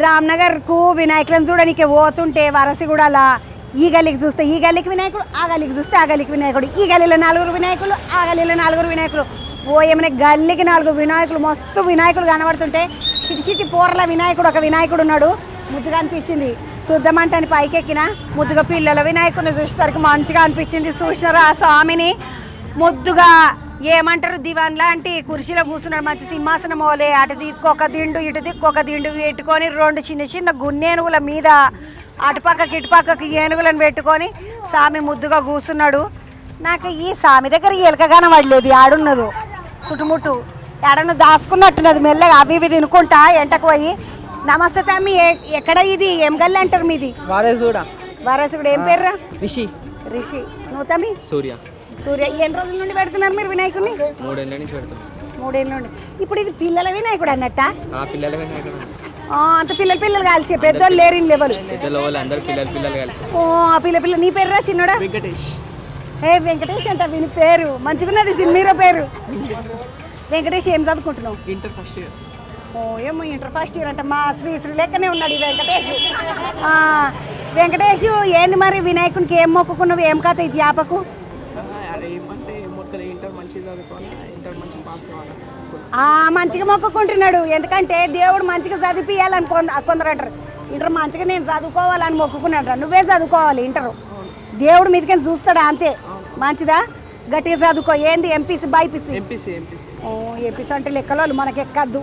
రామ్నగర్కు వినాయకులను చూడడానికి పోతుంటే వరసిగూడలా ఈ గల్లీకి చూస్తే ఈ గల్లీకి వినాయకుడు, ఆ గల్లీకి చూస్తే ఆ గల్లీకి వినాయకుడు, ఈ గల్లీలో 4 వినాయకులు, ఆ గల్లీలో 4 వినాయకులు. ఏమైనా గల్లీకి 4 వినాయకులు, మస్తు వినాయకులు కనబడుతుంటే చిటి చిటి పోరల వినాయకుడు ఒక వినాయకుడు ఉన్నాడు, ముద్దుగా అనిపించింది. శుద్ధమంటని పైకెక్కిన ముద్దుగా పిల్లల వినాయకుడిని చూసేసరికి మంచిగా అనిపించింది. చూసినారా ఆ స్వామిని ముద్దుగా ఏమంటారు దివాన్ లాంటి కుర్చీలో కూర్చున్నాడు, మంచి సింహాసనం ఓలే, అటు దిక్కొక దిండు ఇటు దిక్కొక దిండు పెట్టుకొని 2 చిన్న చిన్న గున్నేనుగుల మీద అటుపక్కకి ఇటుపక్కకి ఏనుగులను పెట్టుకొని స్వామి ముద్దుగా కూర్చున్నాడు. నాకు ఈ స్వామి దగ్గర ఎలకగానే పడలేదు, ఆడున్నదు చుట్టుముట్టు ఎడను దాచుకున్నట్టున్నది. మెల్లగా అవి ఇవి తినుకుంటా ఎంటకు పోయి నమస్తే తమ్మి, ఎక్కడ ఇది ఏం గల్లి అంటారు మీది? వారసుడు. ఏం పేర్రా? రిషి. రిషి. నువ్వు తమ్మి? సూర్య. సూర్య. ఎన్ని రోజుల నుండి పెడుతున్నారు మీరు వినాయకుడిని? 3 ఏళ్ళ నుంచి పెడుతున్నాం. 3 ఏళ్ళ నుండి. ఇప్పుడు ఇది పిల్లల వినాయకుడు అన్నట్ట? పిల్లల వినాయకుడు. అంత పిల్లలు కలిసి పెద్దోళ్ళు లేరు లెవెల్. అందరు పిల్లలు కలిసి. ఆ పిల్ల. నీ పేరురా చిన్నోడా? వెంకటేష్. వెంకటేష్ అంట వీని పేరు, మంచిగున్నది సినిమా పేరు. వెంకటేష్ ఏం చదువుకుంటున్నావు? Inter first year. ఏమో ఇంటర్ ఫస్ట్ ఇయర్ అంట. మా శ్రీ లెక్కనే ఉన్నాడు ఈ వెంకటేష్. వెంకటేష్ ఏంది మరి వినాయకునికి ఏం మొక్కుకున్నావు, ఏం కథ ఇది యాపకు? మంచిగా మొక్కుకుంటున్నాడు, ఎందుకంటే దేవుడు మంచిగా చదివియాలని కొందరు అంటారు. ఇంటర్ మంచిగా నేను చదువుకోవాలని మొక్కుకున్నాడు. నువ్వే చదువుకోవాలి ఇంటర్, దేవుడు మీదకి చూస్తాడా అంతే. మంచిదా, గట్టిగా చదువుకో. ఏంది ఎంపీసీ బైపీసీ? ఎంపీసీ అంటే లెక్కలు మనకి ఎక్కద్దు.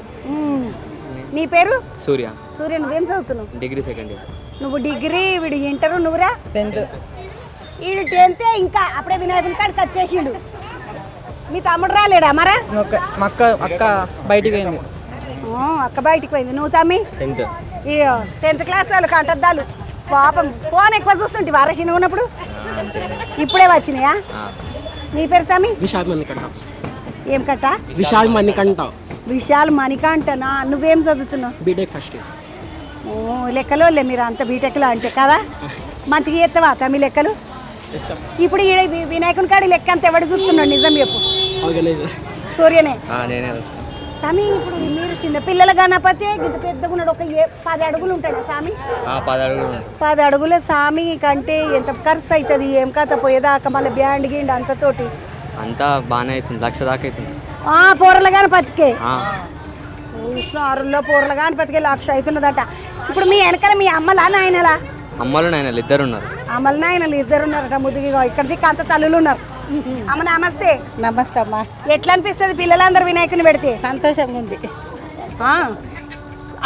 నీ పేరు? సూర్య. సూర్య. నువ్వేం చదువుతున్నావు? Degree second year. నువ్వు డిగ్రీ, వీడు ఇంటర్, నువ్వురా 10th. వీడు 10th. ఇంకా అప్పుడే వినాయకుని కాడికి వచ్చేసిండు. మీ తమ్ముడు రాలేడా మరా? అక్క బయటికి పోయింది. అక్క బయటికి పోయింది. నువ్వు తమ్మి? 10th. 10th క్లాస్ వాళ్ళకి అంటద్దాలు పాపం. ఫోన్ ఎక్కువ చూస్తుంటే వారసిని ఉన్నప్పుడు ఇప్పుడే వచ్చినాయా? నీ పేరు తమ్మి? విశాల్ మణికంఠ. ఏం కట్ట? విశాల్ మణికంఠ. విశాల్ మణికంఠనా? నువ్వేం చదువుతున్నావు? BTech first year. లెక్కలో మీరు అంత బీటెక్లో అంటే కదా. మంచిగా చేస్తావా తమ్మి లెక్కలు? ఇప్పుడు వినాయకుని కాడి లెక్క అంత ఎవడు చూస్తున్నాడు? నిజం చెప్పు. సూర్యనే. తమ్మి ఇప్పుడు మీరు చిన్న పిల్లల గణపతి ఇంత పెద్దగా ఉన్నాడు, ఒక 10 అడుగులు ఉంటాడు స్వామి. 10 అడుగుల స్వామి కంటే ఎంత ఖర్చు అవుతుంది, ఏం కథ పోయేదాకా మళ్ళీ బ్యాండ్ గిండి అంతతోటి అంతా బాగానే అవుతుంది, 1 లక్ష దాకా అవుతుంది. పూరల గణపతికే విష్ణులో పూరల గణపతికే 1 లక్ష అవుతున్నదట. ఇప్పుడు మీ వెనకాల మీ అమ్మలా నాయనలా? అమ్మలు నాయనలు 2 ఉన్నారు. అమ్మలు నాయనలు 2 ఉన్నారట. ముద్దుగా ఇక్కడ దిక్కు అంత తల్లులు ఉన్నారు. అమ్మ నమస్తే. నమస్తే అమ్మా. ఎట్లా అనిపిస్తుంది పిల్లలందరూ వినాయకుని పెడితే? సంతోషంగా ఉంది.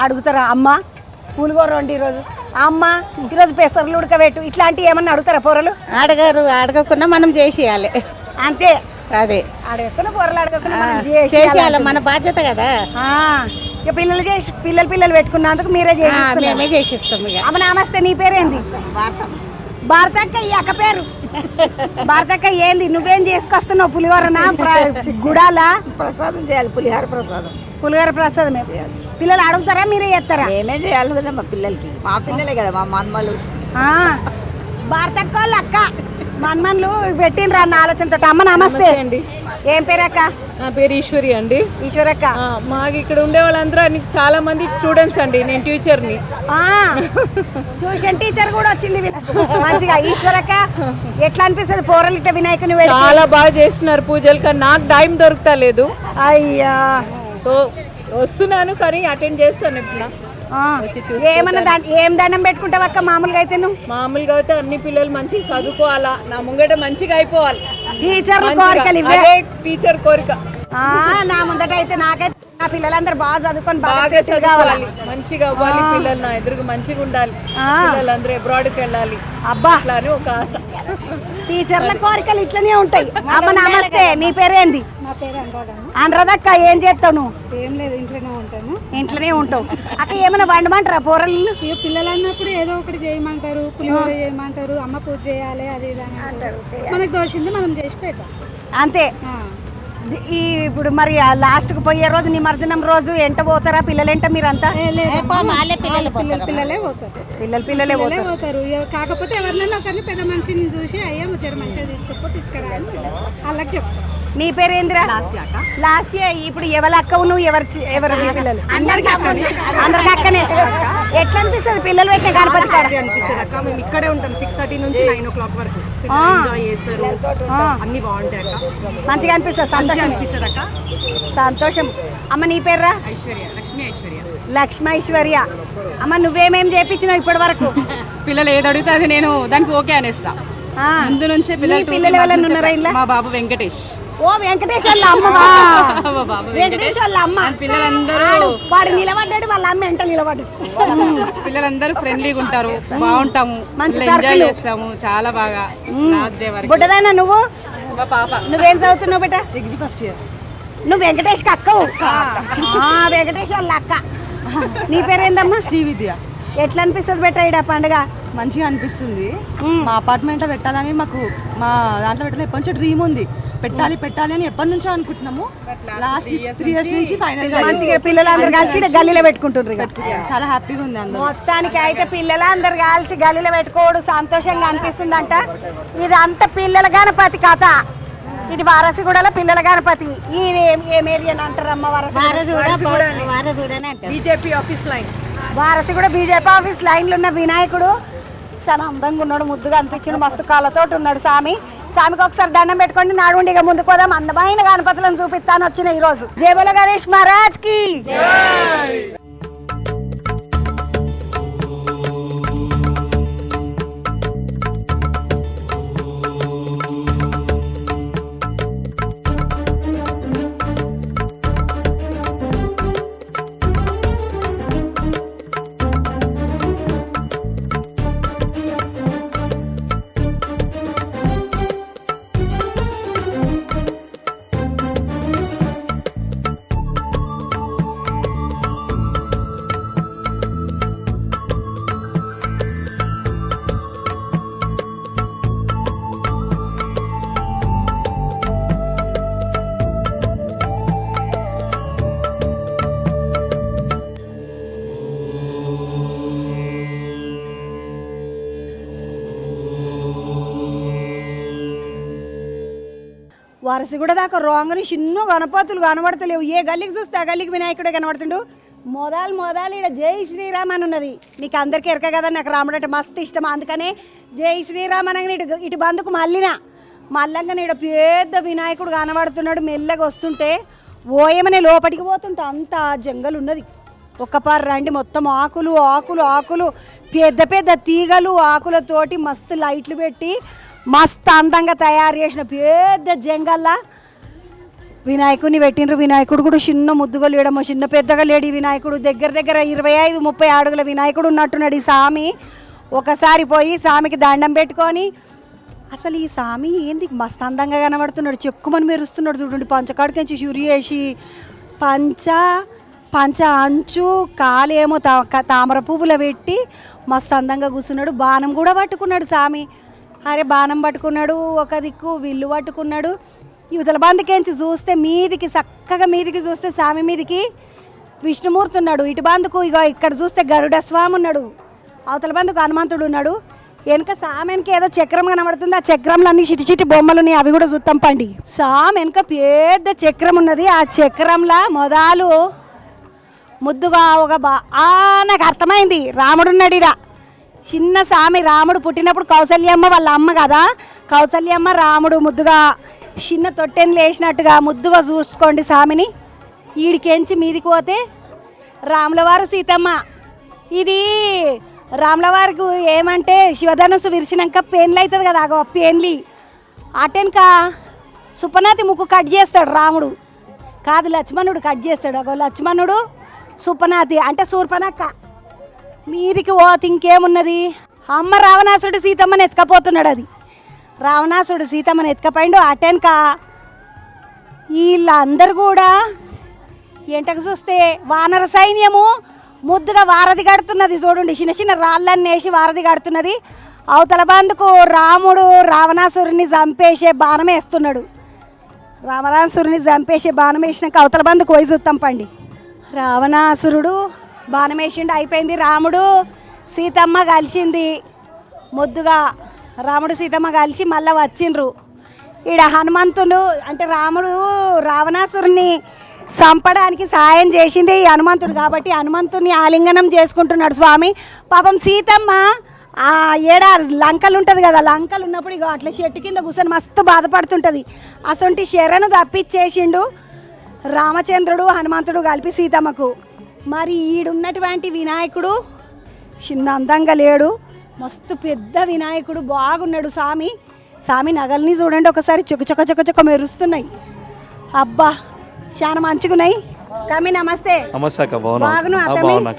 అడుగుతారా అమ్మ పూలుగోర వండి ఈరోజు, అమ్మ ఈరోజు పెసర్లు ఉడకబెట్టు, ఇట్లాంటివి ఏమన్నా అడుగుతారా పొరలు? అడగకుండా మనం చేసేయాలి అంతే. అదే అడగకుండా పొరలు అడగకుండా చేసేయాలి, మన బాధ్యత కదా. ఇక పిల్లలు పెట్టుకున్నందుకు మీరే చేసిస్తాం. అమ్మ నమస్తే. నీ పేరేంది? భారతక్క. ఈ అక్క పేరు భారతక్క. ఏంది నువ్వేం చేసుకొస్తున్నావు? పులిహోరనా గుడాలా? ప్రసాదం చేయాలి, పులిహోర ప్రసాదమే. పిల్లలు అడుగుతారా మీరే చేస్తారా? మేమే చేయాలి కదా మా పిల్లలకి. మా పిల్లలే కదా మా మన్మలు. భారతక్క వాళ్ళ అక్క మన్మన్లు పెట్టినరా అన్న ఆలోచనతో. అమ్మ నమస్తే. ఏం పేరు అక్క? నా పేరు ఈశ్వరి అండి. ఈశ్వరక్క. మాకు ఇక్కడ ఉండే వాళ్ళందరూ చాలా మంది స్టూడెంట్స్ అండి. నేను టీచర్ని. ట్యూషన్ టీచర్ కూడా వచ్చింది మంచిగా. ఈశ్వరక్క ఎట్లా అనిపిస్తుంది పోరలు ఇట్ట వినాయకుని? చాలా బాగా చేస్తున్నారు పూజలు, కానీ నాకు టైం దొరుకుతా లేదు. అయ్యా. సో వస్తున్నాను కానీ అటెండ్ చేస్తాను ఎప్పుడు. ఏమన్నా ఏం దండం పెట్టుకుంటావు అక్క మామూలుగా అయితే? నువ్వు మామూలుగా అయితే అన్ని పిల్లలు మంచిగా చదువుకోవాలా, నా ముంగట మంచిగా అయిపోవాలి. టీచర్ కోరికలు టీచర్ కోరిక. నా ముందట అయితే నాకైతే నా పిల్లలందరూ బాగా చదువుకొని బాగా చదువుకోవాలి, మంచిగా అవ్వాలి పిల్లలు, నా ఎదురుగా మంచిగా ఉండాలి, పిల్లలందరూ అబ్రాడ్కి వెళ్ళాలి. అబ్బా అట్లా అని ఒక ఆశ. టీచర్ల కోరికలు ఇట్లనే ఉంటాయి. అమ్మ నమస్తే. నీ పేరేంది? నా పేరు అనరాధక్క. ఏం చేస్తావు నువ్వు? ఏం లేదు, ఇంట్లోనే ఉంటాను. ఇంట్లోనే ఉంటావు అక్క. ఏమైనా వండమంటారా పోరలు? పిల్లలు అన్నప్పుడు ఏదో ఒకటి చేయమంటారు, పులిహోర చేయమంటారు, అమ్మ పూజ చేయాలి, అది ఇది అంటారు. మనకు దోషింది మనం చేసి పెట్టాం అంతే. ఇప్పుడు మరి లాస్ట్కి పోయే రోజు నిమజ్జనం రోజు ఎంట పోతారా పిల్లలు? ఎంట మీరంతా? పిల్లలే పోతారు. కాకపోతే ఎవరినైనా ఒకరిని పెద్ద మనిషిని చూసి అయ్యా ముచ్చారు మంచిగా తీసుకురా అని వాళ్ళకి చెప్తాం. నీ పేరు ఏందిరా? లాస్య. ఇప్పుడు ఎవరి అక్కవు నువ్వు, ఎవరు మీ పిల్లలు? అందరికి అక్కనే. ఎట్లా అనిపిస్తుంది పిల్లలు పెట్టిన గణపతి కాడ? అనిపిస్తుంది అక్క. మేము ఇక్కడే ఉంటాం 6:30 నుంచి 9 o'clock వరకు. ఎంజాయ్ చేస్తారు, అన్ని బాగుంటాయి అక్క. మంచిగా అనిపిస్తుంది, సంతోషం అనిపిస్తుంది అక్క. సంతోషం. అమ్మ నీ పేర్రా? ఐశ్వర్య, లక్ష్మీ ఐశ్వర్య. లక్ష్మీ ఐశ్వర్య. అమ్మ నువ్వేమేం చేయించినావు ఇప్పటి వరకు? పిల్లలు ఏది అడిగితే అది నేను దానికి ఓకే అనేస్తా. ముందు నుంచే పిల్లలు ఎవరైనా ఉన్నారా ఇంట్లో? మా బాబు వెంకటేష్. ఓ వెంకటేష్ వాళ్ళ అమ్మవా? వెంకటేష్ వాళ్ళ అమ్మ. పిల్లలందరూ వాడు నిలబడ్డాడు, వాళ్ళ అమ్మ ఎంట నిలబడ్డాడు. పిల్లలందరూ ఫ్రెండ్లీగా ఉంటారు, బాగుంటాము, ఎంజాయ్ చేస్తాము చాలా బాగా. లాస్ట్ డే వరకు. బుడ్డదానా నువ్వు? మా పాప. నువ్వేం చదువుతున్నావు బేట? Degree first year. నువ్వు వెంకటేష్కి అక్కవు? వెంకటేష్ వాళ్ళ అక్క. నీ పేరేందమ్మా? శ్రీవిద్య. ఎట్లా అనిపిస్తుంది బెట్ట ఈడ పండుగ? మంచిగా అనిపిస్తుంది. మా అపార్ట్మెంట్లో పెట్టాలని మాకు, మా దాంట్లో పెట్టాలని ఎప్పటి నుంచో డ్రీమ్ ఉంది. పెట్టాలి అని ఎప్పటి నుంచో అనుకుంటున్నాము. లాస్ట్ 3 years నుంచి ఫైనల్ గా మంచిగా పిల్లలందరూ కలిసి ఈడ గల్లీలో పెట్టుకుంటున్నారు. చాలా హ్యాపీగా ఉంది అందరూ. మొత్తానికి అయితే పిల్లలందరూ కలిసి గల్లీలో పెట్టుకోవడం సంతోషంగా అనిపిస్తుందంట. ఇది అంత పిల్లల గణపతి కథ. ఇది వారసిగూడలో పిల్లల గణపతి. ఇది ఏం ఏరియా అంటారమ్మ? BJP office line. Varasiguda BJP office లైన్లో ఉన్న వినాయకుడు చాలా అందంగా ఉన్నాడు, ముద్దుగా అనిపించాడు, మస్తు కాళ్ళతోటి ఉన్నాడు. స్వామికి ఒకసారి దండం పెట్టుకోండి, నడుండి ఇక ముందుకు పోదాం. అందమైన గణపతులను చూపిస్తాను వచ్చిన ఈ రోజు. జై బోలో గణేష్ మహారాజ్ కి. వారసిగూడ దాకా రాంగని చిన్న గణపతులు కనబడతలేవు. ఏ గల్లీకి చూస్తే ఆ గల్లీకి వినాయకుడే కనబడుతుండు. మొదలు ఇక్కడ జై శ్రీరామ్ అని ఉన్నది. మీకు అందరికీ ఎరక కదా, నాకు రాముడు అంటే మస్తు ఇష్టం. అందుకనే జై శ్రీరామ్ అనగానే ఇటు బందుకు మల్లంగా ఇక్కడ పెద్ద వినాయకుడు కనబడుతున్నాడు. మెల్లగా వస్తుంటే ఓయమనే లోపలికి పోతుంటే అంత జంగల్ ఉన్నది. ఒక్కపారు రండి, మొత్తం ఆకులు పెద్ద పెద్ద తీగలు, ఆకులతోటి మస్తు లైట్లు పెట్టి మస్తు అందంగా తయారు చేసిన పెద్ద జంగల్లా వినాయకుడిని పెట్టిండ్రు. వినాయకుడు కూడా చిన్న ముద్దుగా లేడమ్మో, చిన్న పెద్దగా లేడు. వినాయకుడు దగ్గర 25-30 అడుగుల వినాయకుడు ఉన్నట్టున్నాడు. ఈ స్వామి ఒకసారి పోయి స్వామికి దండం పెట్టుకొని, అసలు ఈ స్వామి ఏంది మస్తు అందంగా కనబడుతున్నాడు, చెక్కుమని మెరుస్తున్నాడు చూడండి. పంచకాడికించి షురి వేసి పంచ అంచు కాలేమో తామర పువ్వులు పెట్టి మస్తు అందంగా కూర్చున్నాడు. బాణం కూడా పట్టుకున్నాడు స్వామి. అరే బాణం పట్టుకున్నాడు, ఒక దిక్కు విల్లు పట్టుకున్నాడు. యువతల బందుకేంచి చూస్తే చక్కగా మీదికి చూస్తే స్వామి మీదికి విష్ణుమూర్తి ఉన్నాడు. ఇటు బందుకు ఇగో ఇక్కడ చూస్తే గరుడ స్వామి ఉన్నాడు. అవతల బందుకు హనుమంతుడు ఉన్నాడు. వెనక సామెనికి ఏదో చక్రం కనబడుతుంది. ఆ చక్రంలో అన్ని చిటి బొమ్మలు ఉన్నాయి, అవి కూడా చూస్తాం పండి. సామె వెనక పెద్ద చక్రం ఉన్నది. ఆ చక్రంలా మొదలు ముద్దుగా నాకు అర్థమైంది, రాముడున్నాడు ఇడ. చిన్న సామి రాముడు పుట్టినప్పుడు కౌసల్యమ్మ వాళ్ళ అమ్మ కదా, కౌసల్యమ్మ రాముడు ముద్దుగా చిన్న తొట్టెని లేచినట్టుగా ముద్దుగా చూసుకోండి సామిని. ఈడికెంచి మీదికి పోతే రాములవారు సీతమ్మ. ఇది రాములవారికి ఏమంటే శివధనుసు విరిచినాక పెన్లు అవుతుంది కదా, అగో పెన్లి అటెనక సుపనాతి ముక్కు కట్ చేస్తాడు రాముడు, కాదు లక్ష్మణుడు కట్ చేస్తాడు. అగో లక్ష్మణుడు సుపనాతి అంటే శూర్పణక్క. మీదికి పోతే ఇంకేమున్నది, అమ్మ రావణాసుడు సీతమ్మని ఎత్తుకపోతున్నాడు. అది రావణాసుడు సీతమ్మని ఎత్తుకపోయిండు. అటెనక వీళ్ళందరూ కూడా ఎంటకు చూస్తే వానర సైన్యము ముద్దుగా వారధి కడుతున్నది చూడండి. చిన్న రాళ్ళన్నీ వేసి వారధి కడుతున్నది. అవతల బందుకు రాముడు రావణాసురుని చంపేసే బాణం వేస్తున్నాడు. రావణాసురుని చంపేసే బాణం వేసినాక అవతల బందుకు పోయి చూస్తాం పండి. రావణాసురుడు బాణం వేసిండు, అయిపోయింది. రాముడు సీతమ్మ కలిసింది ముద్దుగా. రాముడు సీతమ్మ కలిసి మళ్ళీ వచ్చిండ్రు. ఈడ హనుమంతుడు అంటే రాముడు రావణాసురుని చంపడానికి సహాయం చేసింది ఈ హనుమంతుడు కాబట్టి హనుమంతుడిని ఆలింగనం చేసుకుంటున్నాడు స్వామి. పాపం సీతమ్మ ఆ ఏడ లంకలు ఉంటుంది కదా, లంకలు ఉన్నప్పుడు ఇక అట్లా చెట్టు కింద కూర్చొని మస్తు బాధపడుతుంటుంది. అసొంటి శరణు తప్పించేసిండు రామచంద్రుడు హనుమంతుడు కలిపి సీతమ్మకు. మరి ఈడున్నటువంటి వినాయకుడు చిన్న అందంగా లేడు, మస్తు పెద్ద వినాయకుడు బాగున్నాడు స్వామి. స్వామి నగల్ని చూడండి ఒకసారి చుక్క మెరుస్తున్నాయి. అబ్బా చాలా మంచిగున్నాయి. తమ్మి నమస్తే. నమస్తే అక్క, బాగున్నా? బాగున్నా.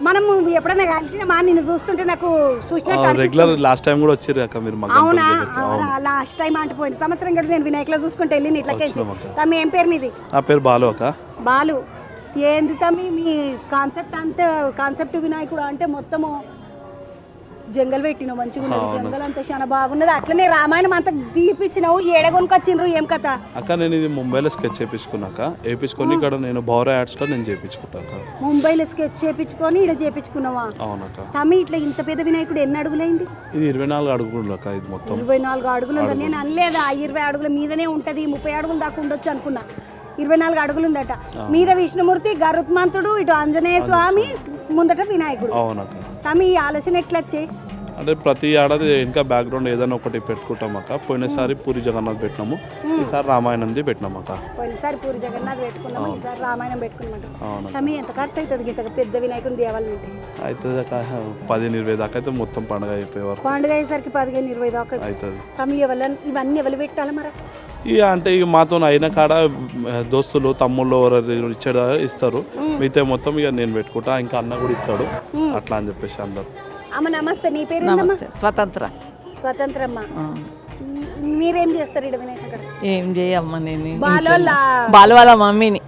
మనం ఎప్పుడైనా కలిసినా నిన్ను చూస్తుంటే నాకు చూసినట్టు రెగ్యులర్ లాస్ట్ టైం కూడా వచ్చారు అక్క మీరు. అవునా? లాస్ట్ టైం అంటే పోయిన సంవత్సరం కూడా నేను వినాయకులో చూసుకుంటే వెళ్ళి ఇట్లకే. తమ్మి ఏం పేరు మీది? నా పేరు బాలు అక్క. బాలు. ఏంది తమ్మి మీ కాన్సెప్ట్ అంతా? కాన్సెప్ట్ వినాయకుడు అంటే మొత్తము జంగల్ పెట్టినావు, మంచిగా ఉన్నది జంగల్ అంతా చాలా బాగున్నది. అట్లనే రామాయణం అంతా తీపిచ్చినావు, ఏడగొనుకొచ్చిండ్రు ఏం కథ? అక్క నేను ఇది ముంబైలో స్కెచ్ చేయించుకున్నాక వేయించుకొని ఇక్కడ నేను బౌరా యాడ్స్లో నేను చేయించుకుంటాక. ముంబైలో స్కెచ్ చేయించుకొని ఇక్కడ చేయించుకున్నావా? అవునక్క. తమ్మి ఇట్లా ఇంత పెద్ద వినాయకుడు ఎన్ని అడుగులైంది? ఇది 24 అడుగులు అక్క. ఇది మొత్తం 24 అడుగులు ఉందా? నేను అనలేదా 20 అడుగుల మీదనే ఉంటుంది, 30 అడుగుల దాకా ఉండొచ్చు అనుకున్నా. 24 అడుగులు ఉందట. మీద విష్ణుమూర్తి, గరుత్మంతుడు, ఇటు ఆంజనేయ స్వామి, ముందట వినాయకుడు. అవునక్క. తమ్మి ఈ ఆలోచన ఎట్లా వచ్చాయి? అంటే ప్రతి ఏడాది ఇంకా బ్యాక్గ్రౌండ్ ఏదైనా ఒకటి పెట్టుకుంటాం అక్క. పోయినసారి పూరి జగన్నాథ్ పెట్టినాము, ఈసారి రామాయణంది పెట్టినాం అక్క. పోయినసారి పూరి జగన్నాథ్ పెట్టుకున్నాము, ఈసారి రామాయణం పెట్టుకున్నాం. తమ్మి ఎంత ఖర్చు అవుతుంది ఇంత పెద్ద వినాయకుని దేవాలంటే? అవుతుంది అక్క 15-20 దాకా అయితే మొత్తం పండుగ అయిపోయేవారు. పండుగ అయ్యేసరికి 15-20 దాకా అవుతుంది. తమ్మి ఇవన్నీ ఎవరు పెట్టాలి మరి? ఇక అంటే ఇక మాతో అయిన కాడ దోస్తులు తమ్ముళ్ళు ఎవరు ఇచ్చాడు ఇస్తారు, మిగతా మొత్తం ఇక నేను పెట్టుకుంటా, ఇంకా అన్న కూడా ఇస్తాడు అట్లా అని చెప్పేసి అందరు. అమ్మ నమస్తే. నీ పేరు? స్వతంత్రమ్మ. మీరేం చేస్తారు ఇక్కడ వినాయకుడు? ఏం చేయమ్మా, నేను బాలు వాళ్ళ మమ్మీని.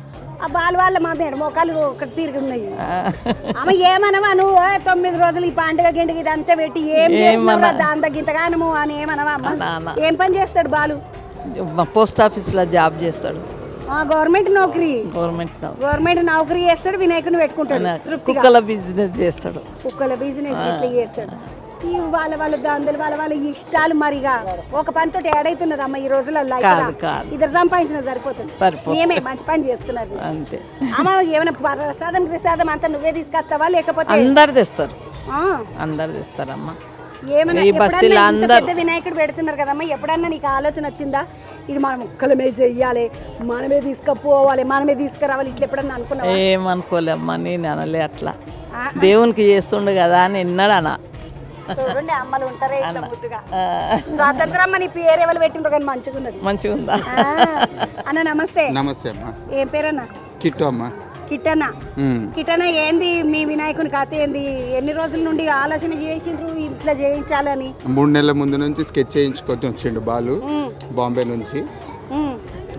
ఆ బాలు వాళ్ళ మమ్మీ మోకాలు ఒకటి తిరిగి ఉన్నాయి. అమ్మ ఏమనవా నువ్వు? 9 రోజులు ఈ పండుగ గిండుగ ఇదంతా పెట్టి దాని తగ్గింతగానము అని ఏమనవా? అమ్మ ఏం పని చేస్తాడు బాలు? పోస్ట్ ఆఫీస్లో జాబ్ చేస్తాడు. గవర్నమెంట్ నౌకరీ. గవర్నమెంట్ నౌకరీ చేస్తాడు, వినాయకుని పెట్టుకుంటాడు. కుక్కల బిజినెస్ చేస్తాడు. కుక్కల బిజినెస్ ఇట్లా చేస్తాడు. వాళ్ళ దందలు వాళ్ళ ఇష్టాలు. మరిగా ఒక పనితో ఏడైతున్నది అమ్మ ఈ రోజులలో. ఇద్దరు సంపాదించిన సరిపోతుంది. మేమే మంచి పని చేస్తున్నారు అంతే. అమ్మ ఏమైనా ప్రసాదం అంతా నువ్వే తీసుకొస్తావా లేకపోతే? అందరు తెస్తారమ్మా. ఏమైనా పెద్ద వినాయకుడు పెడుతున్నారు కదమ్మా, ఎప్పుడన్నా నీకు ఆలోచన వచ్చిందా ఇది మనం ఒక్కలమే చెయ్యాలి, మనమే తీసుకుపోవాలి, మనమే తీసుకురావాలి, ఇట్లా ఎప్పుడన్నా అనుకున్నావా? ఏమనుకోలేమ్మా, నేను అనలే అట్లా. దేవునికి చేస్తుండు కదా అని ఎన్నడనా. చూడండి అమ్మలు ఉంటారే ఇట్లా ముద్దుగా. స్వాతంత్రమ్మ నీ పేరు ఎవరు పెట్టిండ్రు కానీ మంచిగా ఉందా? అన్న నమస్తే. నమస్తే అమ్మా. ఏం పేరన్నా? కిట్టు అమ్మా. కిట్టన్న ఏంది మీ వినాయకుని కథ ఏంది? ఎన్ని రోజుల నుండి ఆలోచన చేసిండ్రు ఇట్లా చేయించాలని? 3 నెలల ముందు నుంచి స్కెచ్ చేయించుకొని వచ్చిండు బాలు బాంబే నుంచి.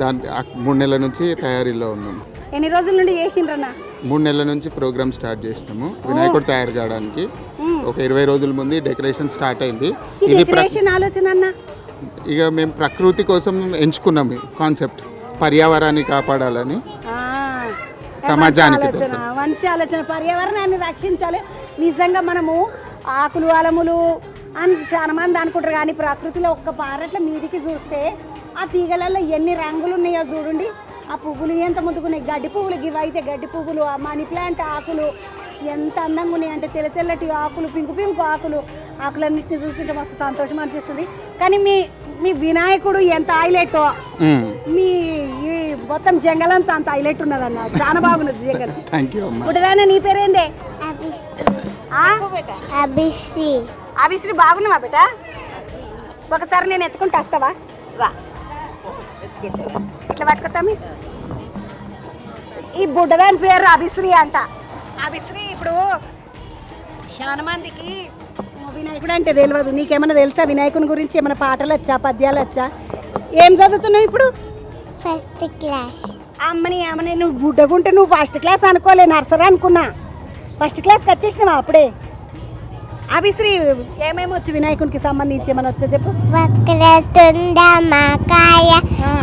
దాని 3 నెలల నుంచి తయారీలో ఉన్నాము. ఎన్ని రోజుల నుండి చేసిండ్రన్నా? 3 నెలల నుంచి ప్రోగ్రామ్ స్టార్ట్ చేసినాము వినాయకుడు తయారు కావడానికి. ఒక 20 రోజుల ముందు డెకరేషన్ స్టార్ట్ అయింది. ఇది ఆలోచన అన్న ఇక మేము ప్రకృతి కోసం ఎంచుకున్నాము కాన్సెప్ట్, పర్యావరణాన్ని కాపాడాలని, సమాజానికి. మంచి ఆలోచన, పర్యావరణాన్ని రక్షించాలి. నిజంగా మనము ఆకులు అలములు అని చాలా మంది అనుకుంటారు కానీ ప్రకృతిలో ఒక్క పారట్ల మీదికి చూస్తే ఆ తీగలలో ఎన్ని రంగులు ఉన్నాయో చూడండి. ఆ పువ్వులు ఎంత ముందుకున్నాయి, గడ్డి పువ్వులు ఇవి అయితే గడ్డి పువ్వులు, ఆ మనీ ప్లాంట్ ఆకులు ఎంత అందంగా ఉన్నాయి అంటే తెల్లటి ఆకులు, పింకు ఆకులు, ఆకులన్నింటినీ చూస్తుంటే మస్తు సంతోషం అనిపిస్తుంది. కానీ మీ వినాయకుడు ఎంత హైలైట్, మీ ఈ మొత్తం జంగల్ అంతా అంత హైలైట్ ఉన్నదన్న, చాలా బాగున్నది జంగల్. పుట్టదానా నీ పేరేందే? అభిశ్రీ. బాగున్నావా బేట? ఒకసారి నేను ఎత్తుకుంటా, వస్తావా? రా ఇట్లా పట్టుకొస్తామి. ఈ బుడ్డదాని పేరు అభిశ్రీ అంట. అభిశ్రీ ఇప్పుడు చాలా మందికి వినాయకుడు అంటే తెలియదు. నీకేమైనా తెలుసా వినాయకుని గురించి? ఏమైనా పాటలు వచ్చా, పద్యాలు వచ్చా? ఏం చదువుతున్నావు ఇప్పుడు? First class. అమ్మని నువ్వు బుడ్డగుంటే నువ్వు ఫస్ట్ క్లాస్ అనుకోలే, నర్సరీ అనుకున్నా. ఫస్ట్ క్లాస్కి వచ్చేసినావా అప్పుడే? అభిశ్రీ ఏమేమి వచ్చు వినాయకునికి సంబంధించి ఏమైనా వచ్చా చెప్పు. వక్రతుండ మకాయ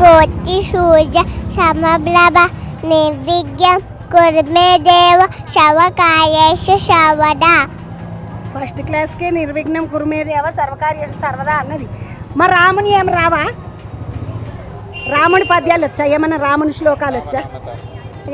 కోటి సూర్య సమప్రభ నిర్విఘ్నం కుర్మే దేవ శవకాయేష శవదా. ఫస్ట్ క్లాస్కే నిర్విఘ్నం కుర్మే దేవ సర్వకార్యేషు సర్వదా అన్నది. మరి రాముని ఏం రావా? రాముని పద్యాలు వచ్చా? ఏమన్నా రాముని శ్లోకాలు వచ్చా?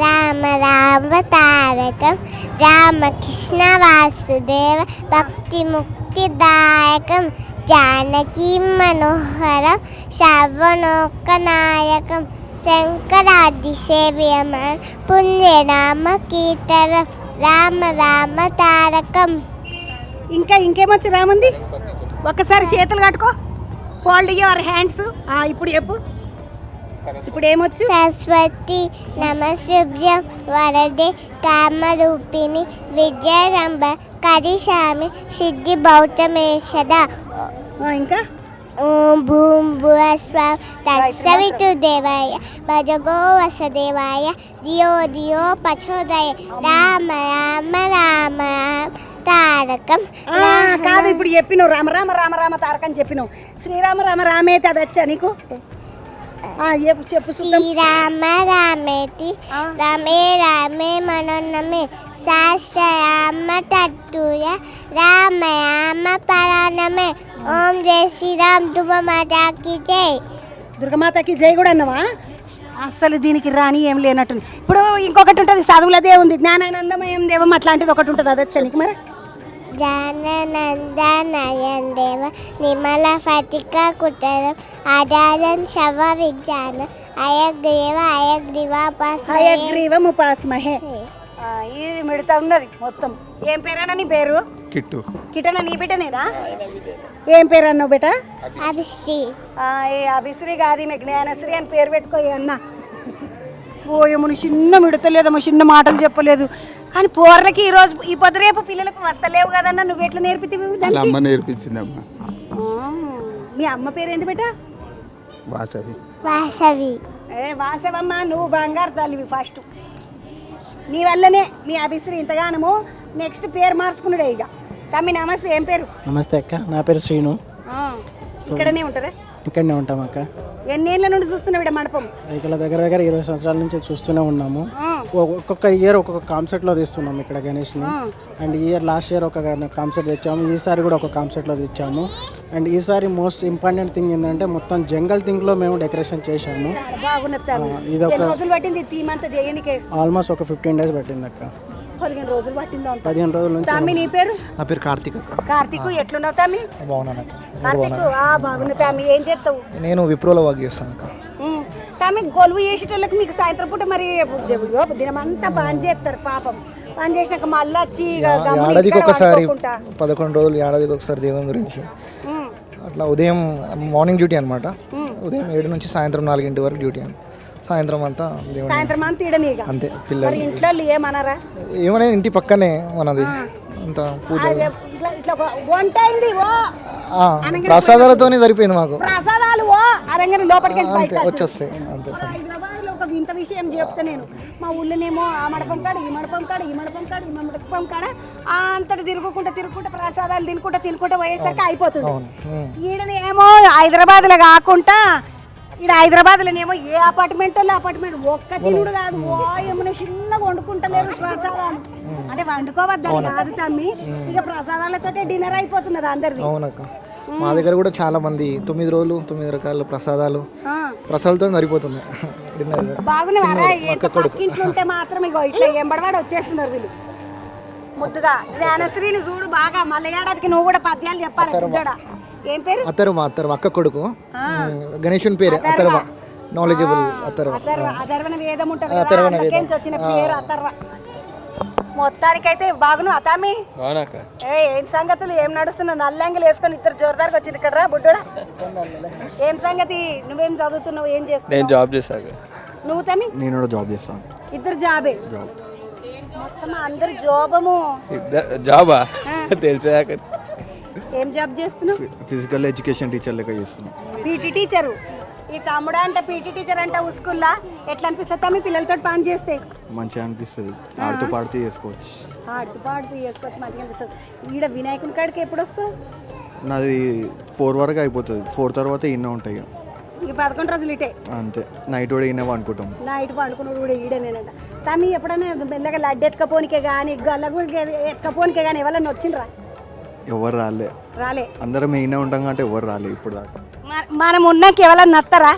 రామ రామ తారకం రామకృష్ణ వాసుదేవ భక్తి ముక్తిదాయకం జానకీ మనోహరం శ్రవణోకనాయకం శంకరాది సేవ్యమం పుణ్యరామ కీర్తనం రామ రామ తారకం. ఇంకా ఇంకేమొచ్చు రాముంది? ఒక్కసారి చేతులు కట్టుకో, ఫోల్డ్ యువర్ హ్యాండ్స్. ఇప్పుడు చెప్పు, ఇప్పుడు ఏమొచ్చు? సరస్వతి నమశుభ్యం వరదే కామరూపిణి విజయరంభ కరిషామి సిద్ధి భౌతమేషద. ఇంకా ఓం భూం భువస్వ తస్సవితు దేవాయ భజగో వసదేవాయ ధియో ధియో ప్రచోదయ రామ రామ రామ తారకం. కాదు, ఇప్పుడు చెప్పినావు రామ రామ రామ రామ తారకం చెప్పినావు. శ్రీరామ రామ రామేతి అది వచ్చా నీకు? చెప్పు. శ్రీరామ రామేతి రమే రామే మనోన్నమే శాస్త్రయామ తత్తుయ రామ రామ పరాణమే. ఓం జై శ్రీరామ్ దుర్గమాతకి జై. దుర్గమాతకి జై కూడా అన్నవా? అసలు దీనికి రాని ఏం లేనట్టుంది. ఇప్పుడు ఇంకొకటి ఉంటుంది, చదువులదే ఉంది, జ్ఞానానందమయం దేవం అట్లాంటిది ఒకటి ఉంటుంది, అది వచ్చా నీకు మరి? జాననందనయం దేవ నిమల ఫటిక కుటరం ఆధారం శవ విజ్ఞాన హయగ్రీవం ఉపాస్మహే. ఇది మిడతా ఉన్నది మొత్తం. ఏం పేరేనా నీ పేరు? కిట్టు. కిటన నీ బిడ్డనేనా? ఏం పేరు అన్నావు బిడ్డ? అభిశ్రీ. అభిశ్రీ కాదు, మీ జ్ఞానశ్రీ అని పేరు పెట్టుకో అన్న. పోయేమో చిన్న మిడతలేదమ్మా, చిన్న మాటలు చెప్పలేదు. కానీ పోర్లకి ఈరోజు ఈ పొద్దు రేపు పిల్లలకు వస్తలేవు కదన్నా, నువ్వు ఎట్లా నేర్పితివి? అమ్మ నేర్పించిందమ్మా. మీ అమ్మ పేరు ఏంది బిడ్డ? వాసవి. వాసవి. వాసవమ్మ, నువ్వు బంగారు తల్లివి. ఫస్ట్ నీ వల్లనే మీ అభిశ్రీ ఇంతగానము నెక్స్ట్ పేరు మార్చుకున్నాడే. ఇక తమ్మి నమస్తే, ఏం పేరు? నమస్తే అక్క, నా పేరు శ్రీను. ఇక్కడనే ఉంటారా? ఇక్కడనే ఉంటాం అక్క. ఎన్నేళ్ళ నుండి చూస్తున్నావు ఇక్కడ మండపం? ఇక్కడ దగ్గర 20 సంవత్సరాల నుంచి చూస్తూనే ఉన్నాము. ఒక్కొక్క ఇయర్ ఒక్కొక్క కాన్సెప్ట్లో తీస్తున్నాము ఇక్కడ గణేష్ని. అండ్ లాస్ట్ ఇయర్ ఒక కాన్సెప్ట్ తెచ్చాము, ఈసారి కూడా ఒక కాన్సెప్ట్లో తెచ్చాము. అండ్ ఈసారి మోస్ట్ ఇంపార్టెంట్ థింగ్ ఏంటంటే మొత్తం జంగల్ థింగ్లో మేము డెకరేషన్ చేశాము. ఇది ఒక ఆల్మోస్ట్ ఒక 15 days పట్టింది అక్క. 15 రోజులు పట్టిందా? 15 రోజుల నుంచి. తమ్మి నీ పేరు? నా పేరు కార్తీక్ అక్క. కార్తీక్, ఎట్లున్నావు తమ్మి? బాగున్నాను అక్క. కార్తీక్ బాగున్నా. తమ్మి ఏం చేస్తావు? నేను విప్రోలో వర్క్ చేస్తాను అక్క. తమ్మి గొలువు చేసేటోళ్ళకి మీకు సాయంత్రం పూట మరి దినమంతా పని చేస్తారు పాపం. పని చేసినాక మళ్ళీ వచ్చి ఏడాదికి ఒకసారి 11 రోజులు ఏడాదికి ఒకసారి దేవుని గురించి అట్లా. ఉదయం మార్నింగ్ డ్యూటీ అనమాట. ఉదయం 7 నుంచి సాయంత్రం 4 వరకు డ్యూటీ. సాయంత్రం అంతా సాయంత్రం అంతా ఇడనీగా అంతే. పిల్లలు ఇంట్లో ఏమన్నారా? ఏమనే ఇంటి పక్కనే మనది అంతా పూజ వంట అయింది. ప్రసాదాలతోనే సరిపోయింది మాకు. ప్రసాదాలు అరంగని లోపలికి వచ్చేస్తాయి అంతే. హైదరాబాద్ లో ఒక ఇంత విషయం చెప్తా నేను. మా ఊళ్ళోనేమో ఆ మడపం కాడ ఈ మడపం కాడ ఈ మడపం కాడ ఈ మడపం కాడ అంతటి తిరుగుకుంటా ప్రసాదాలు తినుకుంటా పోయేసరికి అయిపోతుంది. ఈడనేమో హైదరాబాద్ లో కాకుండా ఇక్కడ హైదరాబాద్లోనేమో ఏ అపార్ట్మెంట్ ఒక్క తినుడు కాదు, ఏమైనా చిన్నగా వండుకుంటలేరు ప్రసాదాలు. అంటే వండుకోవద్దని కాదు తమ్మి, ఇక ప్రసాదాలతో డిన్నర్ అయిపోతున్నది అందరిది. అవునక్క, మా దగ్గర కూడా చాలా మంది 9 రోజులు 9 రకాల ప్రసాదాలతో సరిపోతుంది డిన్నర్. బాగున్నారా? పక్కింట్లో ఉంటే మాత్రం ఇగో ఇట్లా ఎంబడవాడు వచ్చేస్తున్నారు వీళ్ళు. ముద్దుగా జ్ఞానశ్రీని చూడు బాగా. మళ్ళీ ఏడాదికి నువ్వు కూడా పద్యాలు చెప్పాలి. ఏం పేరు? అథర్వ. అక్క కొడుకు. గణేశుని పేరు అథర్వ. నాలెడ్జబుల్ అథర్వ. అథర్వణ వేదం ఉంటుంది వచ్చిన పేరు అథర్వ. మొత్తానికైతే బాగును అతామి. ఏం సంగతులు, ఏం నడుస్తున్నా? నల్లంగిలు వేసుకొని ఇద్దరు జోరుదారికి వచ్చింది ఇక్కడ రా బుడ్డోడా. ఏం సంగతి? నువ్వేం చదువుతున్నావు, ఏం చేస్తున్నావు? నేను జాబ్ చేశాను. నువ్వు తమ్మి? నేను జాబ్ చేస్తాను. ఇద్దరు జాబే? మొత్తం అందరు జాబము. జాబా తెలుసా? ఏం జాబ్ చేస్తున్నావు? ఫిజికల్ ఎడ్యుకేషన్ టీచర్ లెక్క చేస్తున్నాను. PT teacher. ఈ తమ్ముడు అంటే పీటీ టీచర్ అంటే స్కూల్లో ఎట్లా అనిపిస్తుంది తమ్మి పిల్లలతో పని చేస్తే? మంచిగా అనిపిస్తుంది. ఆడుతూ పాడుతూ చేసుకోవచ్చు. మంచిగా అనిపిస్తుంది. ఈడ వినాయకుని కాడికి ఎప్పుడు వస్తావు? నాది 4 వరకు అయిపోతుంది. 4 తర్వాత ఇన్న ఉంటాయి. ఇక 11 రోజులు ఇటే అంతే. నైట్ కూడా ఈయన పండుకుంటాం. నైట్ పండుకున్నాడు కూడా ఈడనేనంట. తమ్మి ఎప్పుడైనా మెల్లగా లడ్డు ఎత్తుకపోనికే కానీ గల్లగుడికి ఎత్తుకపోనికే కానీ ఎవరైనా వచ్చిండ్రా? ఎవరు రాలే. అందరం ఈయన ఉంటాం అంటే ఎవరు రాలే ఇప్పుడు దాకా. మనం ఉన్నాక ఎవరైనా నత్తరా?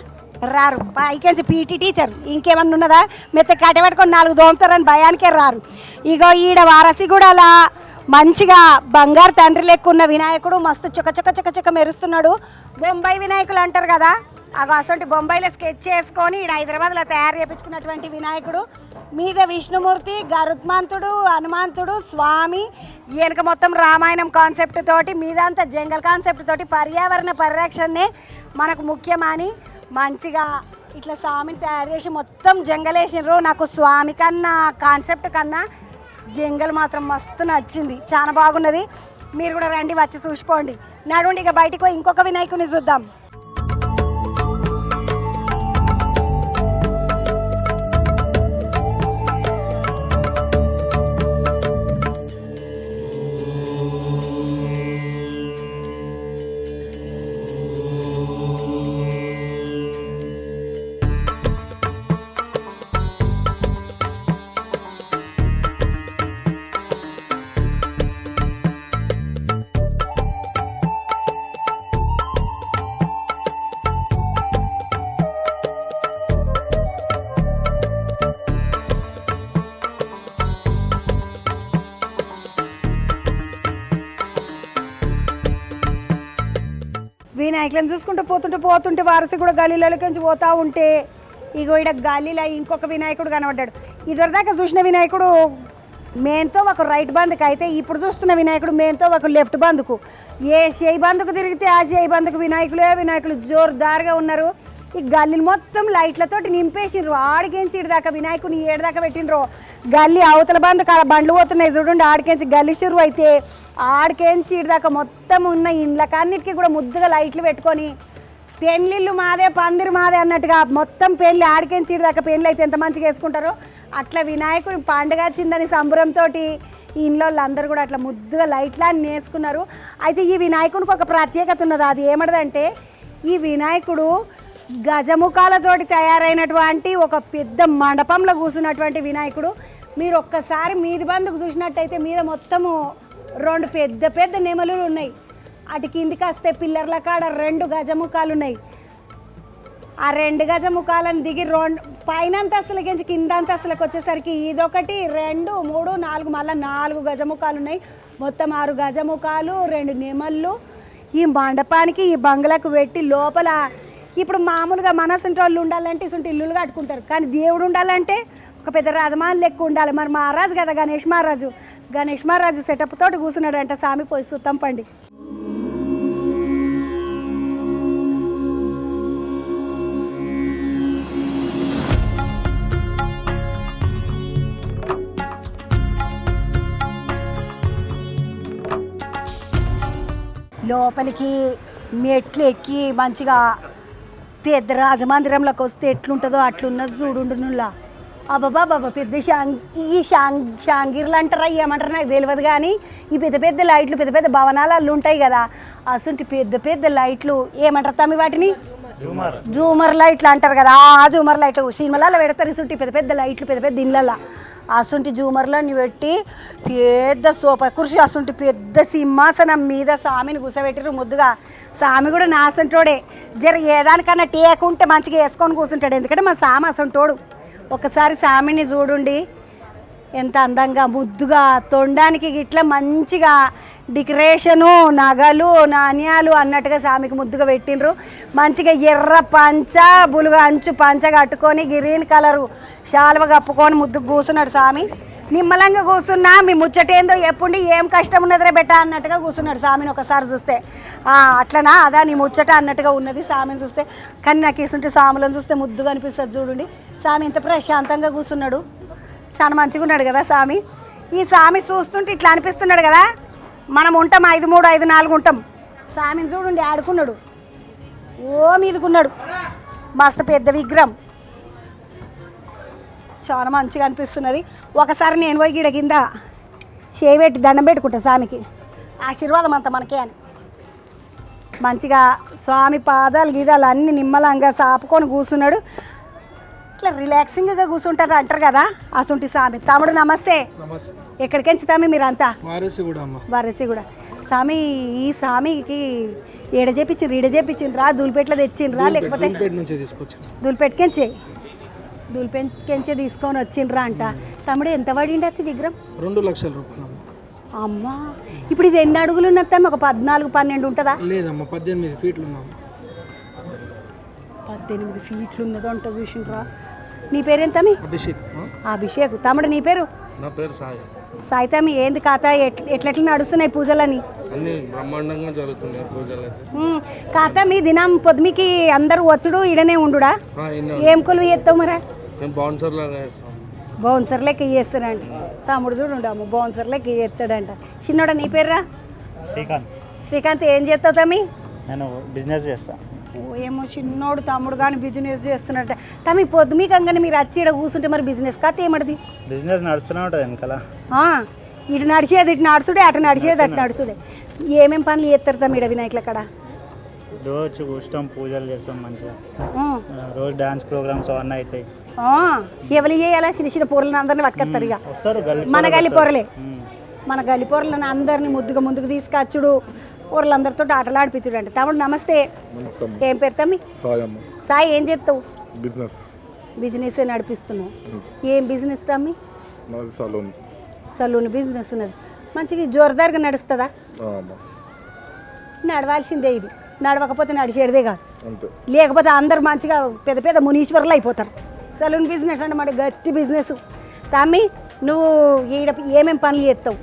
రారు పైకెంచి పీటీ టీచర్ ఇంకేమన్నా ఉన్నదా మెత్త కట్టబెట్టుకొని 4 దోమతారని భయానికే రారు. ఇగో ఈడ వారసిగూడలా మంచిగా బంగారు తండ్రి లెక్క ఉన్న వినాయకుడు మస్తు చుక్క మెరుస్తున్నాడు. బొంబాయి వినాయకులు అంటారు కదా, అగో అసలు బొంబాయిలో స్కెచ్ చేసుకొని ఈడ హైదరాబాద్లో తయారు చేయించుకున్నటువంటి వినాయకుడు. మీద విష్ణుమూర్తి, గరుత్మంతుడు, హనుమంతుడు, స్వామి, వెనక మొత్తం రామాయణం కాన్సెప్ట్ తోటి, మీదంతా జంగల్ కాన్సెప్ట్ తోటి పర్యావరణ పరిరక్షణనే మనకు ముఖ్యమని మంచిగా ఇట్లా స్వామిని తయారు చేసి మొత్తం జంగల్ వేసినారు. నాకు స్వామి కన్నా కాన్సెప్ట్ కన్నా జంగల్ మాత్రం మస్తు నచ్చింది, చాలా బాగున్నది. మీరు కూడా రండి, వచ్చి చూసిపోండి. నడుండి ఇక బయటికి పోయి ఇంకొక వినాయకుని చూద్దాం. వినాయకులను చూసుకుంటూ పోతుంటే వారసి కూడా గల్లీలలోకి పోతూ ఉంటే ఇగో ఇక్కడ గల్లీలో ఇంకొక వినాయకుడు కనబడ్డాడు. ఇదివరదాకా చూసిన వినాయకుడు మెయిన్తో ఒక రైట్ బందుకు అయితే ఇప్పుడు చూస్తున్న వినాయకుడు మెయిన్తో ఒక లెఫ్ట్ బందుకు. ఏ చేయి బందుకు తిరిగితే ఆ చేయి బందుకు వినాయకులు జోరుదారుగా ఉన్నారు. ఈ గల్లీలు మొత్తం లైట్లతోటి నింపేసిండ్రు. ఆడికెంచి ఇడిదాకా వినాయకుని ఏడుదాకా పెట్టిండ్రు. గల్లీ అవతల బందుకు ఆడ బండ్లు పోతున్నాయి చూడండి, ఆడికెంచి గల్లీ షురు అయితే ఆడికెంచి ఇడిదాకా మొత్తం ఉన్న ఇండ్లకన్నిటికీ కూడా ముద్దుగా లైట్లు పెట్టుకొని పెళ్ళిళ్ళు మాదే పందిరి మాదే అన్నట్టుగా మొత్తం పెళ్ళి ఆడికెంచి ఇడిదాకా పెళ్ళి అయితే ఎంత మంచిగా వేసుకుంటారో అట్లా వినాయకుడి పండుగ వచ్చిందని సంబరంతో ఈ ఇంట్లో అందరూ కూడా అట్లా ముద్దుగా లైట్లన్నీ వేసుకున్నారు. అయితే ఈ వినాయకునికి ఒక ప్రత్యేకత ఉన్నది. అది ఏమన్నదంటే ఈ వినాయకుడు గజముఖాలతోటి తయారైనటువంటి ఒక పెద్ద మండపంలో కూర్చున్నటువంటి వినాయకుడు. మీరు ఒక్కసారి మీది బందుకు చూసినట్టయితే మీద మొత్తము 2 పెద్ద నెమలులు ఉన్నాయి. అటు కిందికి వస్తే పిల్లర్ల కాడ 2 గజముఖాలు ఉన్నాయి. ఆ 2 గజముఖాలను దిగి పైన అంతస్తులకించి కింద అంతస్తులకు వచ్చేసరికి ఇదొకటి 2 3 4 మళ్ళీ 4 గజముఖాలు ఉన్నాయి. మొత్తం 6 గజముఖాలు 2 నెమళ్ళు ఈ మండపానికి ఈ బంగ్లాకు పెట్టి లోపల ఇప్పుడు మామూలుగా మనసుంటి వాళ్ళు ఉండాలంటే ఇసుంటి ఇల్లులు కట్టుకుంటారు, కానీ దేవుడు ఉండాలంటే ఒక పెద్ద రాజమాన్ లెక్క ఉండాలి. మరి మహారాజు కదా గణేష్ మహారాజు సెటప్ తోటి కూర్చున్నాడంట. స్వామి పోయి సుత్తం పండి. లోపలికి మెట్లు ఎక్కి మంచిగా పెద్ద రాజమందిరంలోకి వస్తే ఎట్లుంటుందో అట్లున్నది చూడుండునులా. అబ్బాబా పెద్ద షాంగిర్లు అంటారా ఏమంటారా నాకు తెలియదు, కానీ ఈ పెద్ద లైట్లు పెద్ద భవనాలు ఉంటాయి కదా, అసలు పెద్ద లైట్లు ఏమంటారు తమ్మి వాటిని జూమర్ లైట్లు అంటారు కదా. ఆ జూమర్ లైట్లు సినిమాలలో పెడతారు. ఇసుంటి పెద్ద లైట్లు పెద్ద ఇళ్ళల్లో అసంటి జూమర్లని పెట్టి పెద్ద సోఫా కుర్చీ అసంటి పెద్ద సింహాసనం మీద స్వామిని కూర్చోబెట్టారు ముద్దుగా. స్వామి కూడా నా అసంటోడే, జర ఏదానికన్నా టేకుంటే మంచిగా వేసుకొని కూర్చుంటాడు, ఎందుకంటే మా స్వామి అసంటోడు. ఒకసారి స్వామిని చూడండి ఎంత అందంగా ముద్దుగా తొండానికి గిట్లా మంచిగా డెకరేషను నగలు నాణ్యాలు అన్నట్టుగా స్వామికి ముద్దుగా పెట్టిండ్రు. మంచిగా ఎర్ర పంచ బులుగు అంచు పంచ కట్టుకొని గ్రీన్ కలరు శాలువ కప్పుకొని ముద్దుకు కూర్చున్నాడు స్వామి. నిమ్మలంగా కూర్చున్నా మీ ముచ్చటేందో ఎప్పుడు ఏం కష్టం ఉన్నదిరే బెట్ట అన్నట్టుగా కూర్చున్నాడు స్వామిని. ఒకసారి చూస్తే అట్లనా అదా నీ ముచ్చట అన్నట్టుగా ఉన్నది స్వామిని చూస్తే. కానీ నాకు ఇసుంటే స్వాములను చూస్తే ముద్దుగా అనిపిస్తుంది చూడండి. స్వామి ఇంత ప్రశాంతంగా కూర్చున్నాడు, చాలా మంచిగా ఉన్నాడు కదా స్వామి. ఈ స్వామి చూస్తుంటే ఇట్లా అనిపిస్తున్నాడు కదా, మనం ఉంటాం 5 3 5 4 ఉంటాం. స్వామిని చూడండి ఆడుకున్నాడు, ఓ మీదుకున్నాడు, మస్తు పెద్ద విగ్రహం, చాలా మంచిగా అనిపిస్తున్నది. ఒకసారి నేను పోయి గిడ కింద చేపెట్టి దండం పెట్టుకుంటా స్వామికి, ఆశీర్వాదం అంతా మనకే అని. మంచిగా స్వామి పాదాలు గీదాలు అన్నీ నిమ్మలంగా సాపుకొని కూర్చున్నాడు. ఇట్లా రిలాక్సింగ్గా కూర్చుంటారు అంటారు కదా, అసంటి స్వామి. తమ్ముడు నమస్తే. ఎక్కడికెంచి తమ్మి మీరంతా? వారసి కూడా స్వామి. ఈ స్వామికి ఈడ చేపించిండ్రా దూలిపేటలో తెచ్చిండ్రా లేకపోతే నుంచి తీసుకొచ్చాను. దూలిపెట్కెంచే తీసుకొని వచ్చిండ్రా అంట. తమ్ముడు ఎంత పడిండొచ్చు విగ్రహం? 2 లక్షల రూపాయలు. అమ్మా ఇప్పుడు ఇది ఎన్ని అడుగులు ఉన్నట్టమ్మా? ఒక 14-12 ఉంటుందా? లేదమ్మా 18 ఫీట్లు ఉన్నాము. 18 ఫీట్లు ఉన్నదో అంట చూసిండ్రా. నీ పేరేంతమి? అభిషేక్. తమ్ముడు నీ పేరు? నా పేరు సాయి. సాయి తమ్మి ఏంది కథ? ఎట్లా నడుస్తున్నాయి పూజలని? అన్ని బ్రహ్మాండంగా జరుగుతున్నాయి పూజలు. కాత మీ దినం పొద్దుమికి అందరూ వచ్చుడు ఈడనే ఉండుడా? ఏం కొలువు చేస్తావు మరి? బౌన్సర్ లాగా చేస్తాం. బౌన్సర్ లెక్క చేస్తాడంట తమ్ముడు. చూడు అమ్మ బౌన్సర్ లెక్క చేస్తాడంట. చిన్నోడా నీ పేర్రా? శ్రీకాంత్. ఏం చేస్తావు తమ్మి? నేను బిజినెస్ చేస్తాను. ఏమో చిన్నోడు తమ్ముడు కానీ బిజినెస్ చేస్తున్నట్ట. తమ్మి పొద్దుమికంగానే మీరు వచ్చి ఇక్కడ కూర్చుంటే మరి బిజినెస్ కాత ఏమడిది? బిజినెస్ నడుస్తూనే ఉంటుంది వెనకాల. ఇటు నడిచేది ఇటు నడుచుడే, అటు నడిచేది అటు నడుచుడే. ఏమేం పనులు చేస్తారు తమ్మి ఈడ వినాయకులు అక్కడ? రోజు కూర్చోం, పూజలు చేస్తాం మంచిగా. రోజు డాన్స్ ప్రోగ్రామ్స్ అవన్నీ అవుతాయి. ఎవరు చేయాలా? చిన్న చిన్న పొరలను అందరినీ పట్టుకొస్తారు. ఇక వస్తారు మన గల్లి పొరలే. మన గల్లి పొరలను అందరినీ ముందుకు తీసుకొచ్చుడు, పొరలందరితో ఆటలు ఆడిపించుడు అంటే. తమ్ముడు నమస్తే. ఏం పేరు తమ్మి? సాయి. ఏం చేస్తావు? బిజినెస్ నడిపిస్తున్నావు. ఏం బిజినెస్ తమ్మి? సలూన్ బిజినెస్ ఉన్నది. మంచిగా జోరుదారుగా నడుస్తుందా? నడవాల్సిందే ఇది. నడవకపోతే నడిచేదే కాదు. లేకపోతే అందరు మంచిగా పెద్ద పెద్ద మునీశ్వరులు అయిపోతారు. సలూన్ బిజినెస్ అంటే మరి గట్టి బిజినెస్. తమ్మి నువ్వు ఈడ ఏమేమి పనులు చేస్తావు?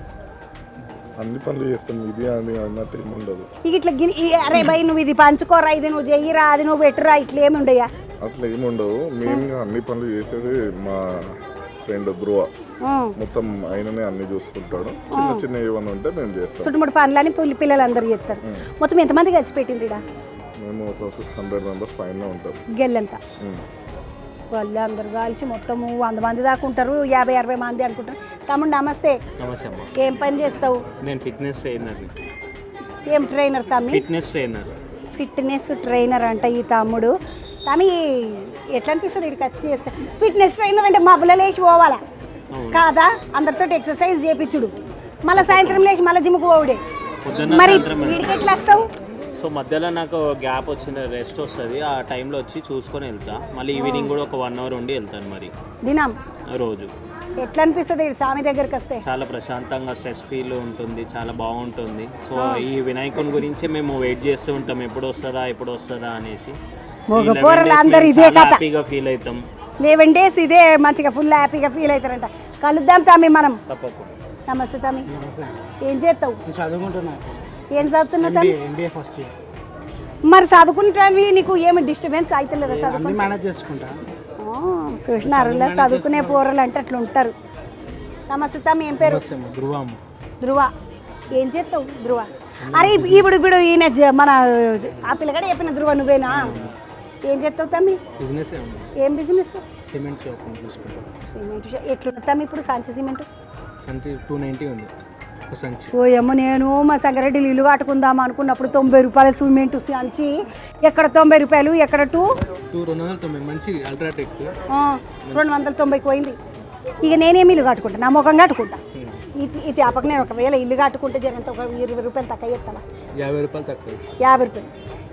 అన్ని పనులు చేస్తాం. ఇది అని అన్నట్టు ఏమి ఉండదు. ఇక ఇట్లా అరే భయ్ నువ్వు ఇది పంచుకోరా, ఇది నువ్వు చెయ్యిరా, అది నువ్వు పెట్టురా, ఇట్లా ఏమి ఉండయా? అట్లా ఏమి ఉండవు. మెయిన్గా అన్ని పనులు చేసేది మా ఫ్రెండ్ ధ్రువ. మొత్తం ఆయననే అన్ని చూసుకుంటాడు. చిన్న ఏమైనా ఉంటే నేను చేస్తాను. చుట్టుముట్టు పనులని పిల్లలందరూ చేస్తారు. మొత్తం ఎంతమంది కలిసి పెట్టింది? మేము ఒక 600 మెంబర్స్ పైన ఉంటాం. గెల్లంతా వాళ్ళు అందరు కలిసి మొత్తము 100 మంది దాకా ఉంటారు. 50-60 మంది అనుకుంటారు. తమ్ముడు నమస్తే. నమస్తే అమ్మ. ఏం పని చేస్తావు? నేను ఫిట్నెస్ ట్రైనర్. ఏం ట్రైనర్ తమ్మి? ఫిట్నెస్ ట్రైనర్ అంట ఈ తమ్ముడు. తమ్మి ఎట్లా అనిపిస్తుంది ఇక్కడికి వచ్చి చేస్తే? ఫిట్నెస్ ట్రైనర్ అంటే మబ్బుల లేచి పోవాలా కాదా? అందరితో ఎక్సర్సైజ్ చేయించుడు, మళ్ళీ సాయంత్రం లేచి మళ్ళీ జిమ్కి పోవుడే. మరి వీడికి ఎట్లా వస్తావు? సో మధ్యలో నాకు గ్యాప్ వచ్చింది, రెస్ట్ వస్తుంది. ఆ టైంలో వచ్చి చూసుకొని వెళ్తా. మళ్ళీ ఈవినింగ్ కూడా ఒక 1 అవర్ ఉండి వెళ్తాను. మరి దినం రోజు ఎట్లా అనిపిస్తుంది స్వామి దగ్గరికి వస్తే? చాలా ప్రశాంతంగా, స్ట్రెస్ ఫీల్ ఉంటుంది, చాలా బాగుంటుంది. సో ఈ వినాయకుని గురించి మేము వెయిట్ చేస్తూ ఉంటాం, ఎప్పుడు వస్తుందా అనేసి. అందరు ఇదే కథ, హ్యాపీగా ఫీల్ అవుతాం. 11 days ఇదే మంచిగా ఫుల్ హ్యాపీగా ఫీల్ అవుతారంట. కలుద్దాం తమ్మి మనం. తప్పకుండా. నమస్తే తమ్మి. ఏం చేస్తావు? చదువుకుంటున్నా. ఏం చదువుతున్నావు తమ్మి? MBA first year. మరి చదువుకుంటావి నీకు ఏమి డిస్టర్బెన్స్ అవుతలేదా? చదువుకుంటా మేనేజ్ చేసుకుంటా. చూసినారు చదువుకునే పోరలు అంటే అట్లా ఉంటారు. నమస్తే తమ్మి. ఏం పేరు? ధ్రువ. ఏం చేస్తావు ధ్రువ? అరే ఇప్పుడు ఈయన మన ఆ పిల్లగాడు చెప్పిన ధ్రువ నువ్వేనా? ఏం చేస్తావు తమ్మి? బిజినెస్. ఏం బిజినెస్? సిమెంట్ షాప్ చూసుకుంటాం. సిమెంట్ షాప్ ఎట్లుంది తమ్మి ఇప్పుడు? సంచి సిమెంట్ 290 ఉంది. ఓ ఏమో నేను మా సంగారెడ్డిలో ఇల్లు కట్టుకుందాం అనుకున్నప్పుడు 90 రూపాయల సిమెంట్ సంచి. ఎక్కడ 90 రూపాయలు, ఎక్కడ 290 మంచి అల్ట్రాటెక్ 290 పోయింది. ఇక నేనేమి ఇల్లు కట్టుకుంటా, నా ముఖం కట్టుకుంటా. ఈ తేపకు నేను ఒకవేళ ఇల్లు కట్టుకుంటే జనంత ఒక 20 రూపాయలు తక్కువ చేస్తాను. 50 రూపాయలు తక్కువ. 50 రూపాయలు.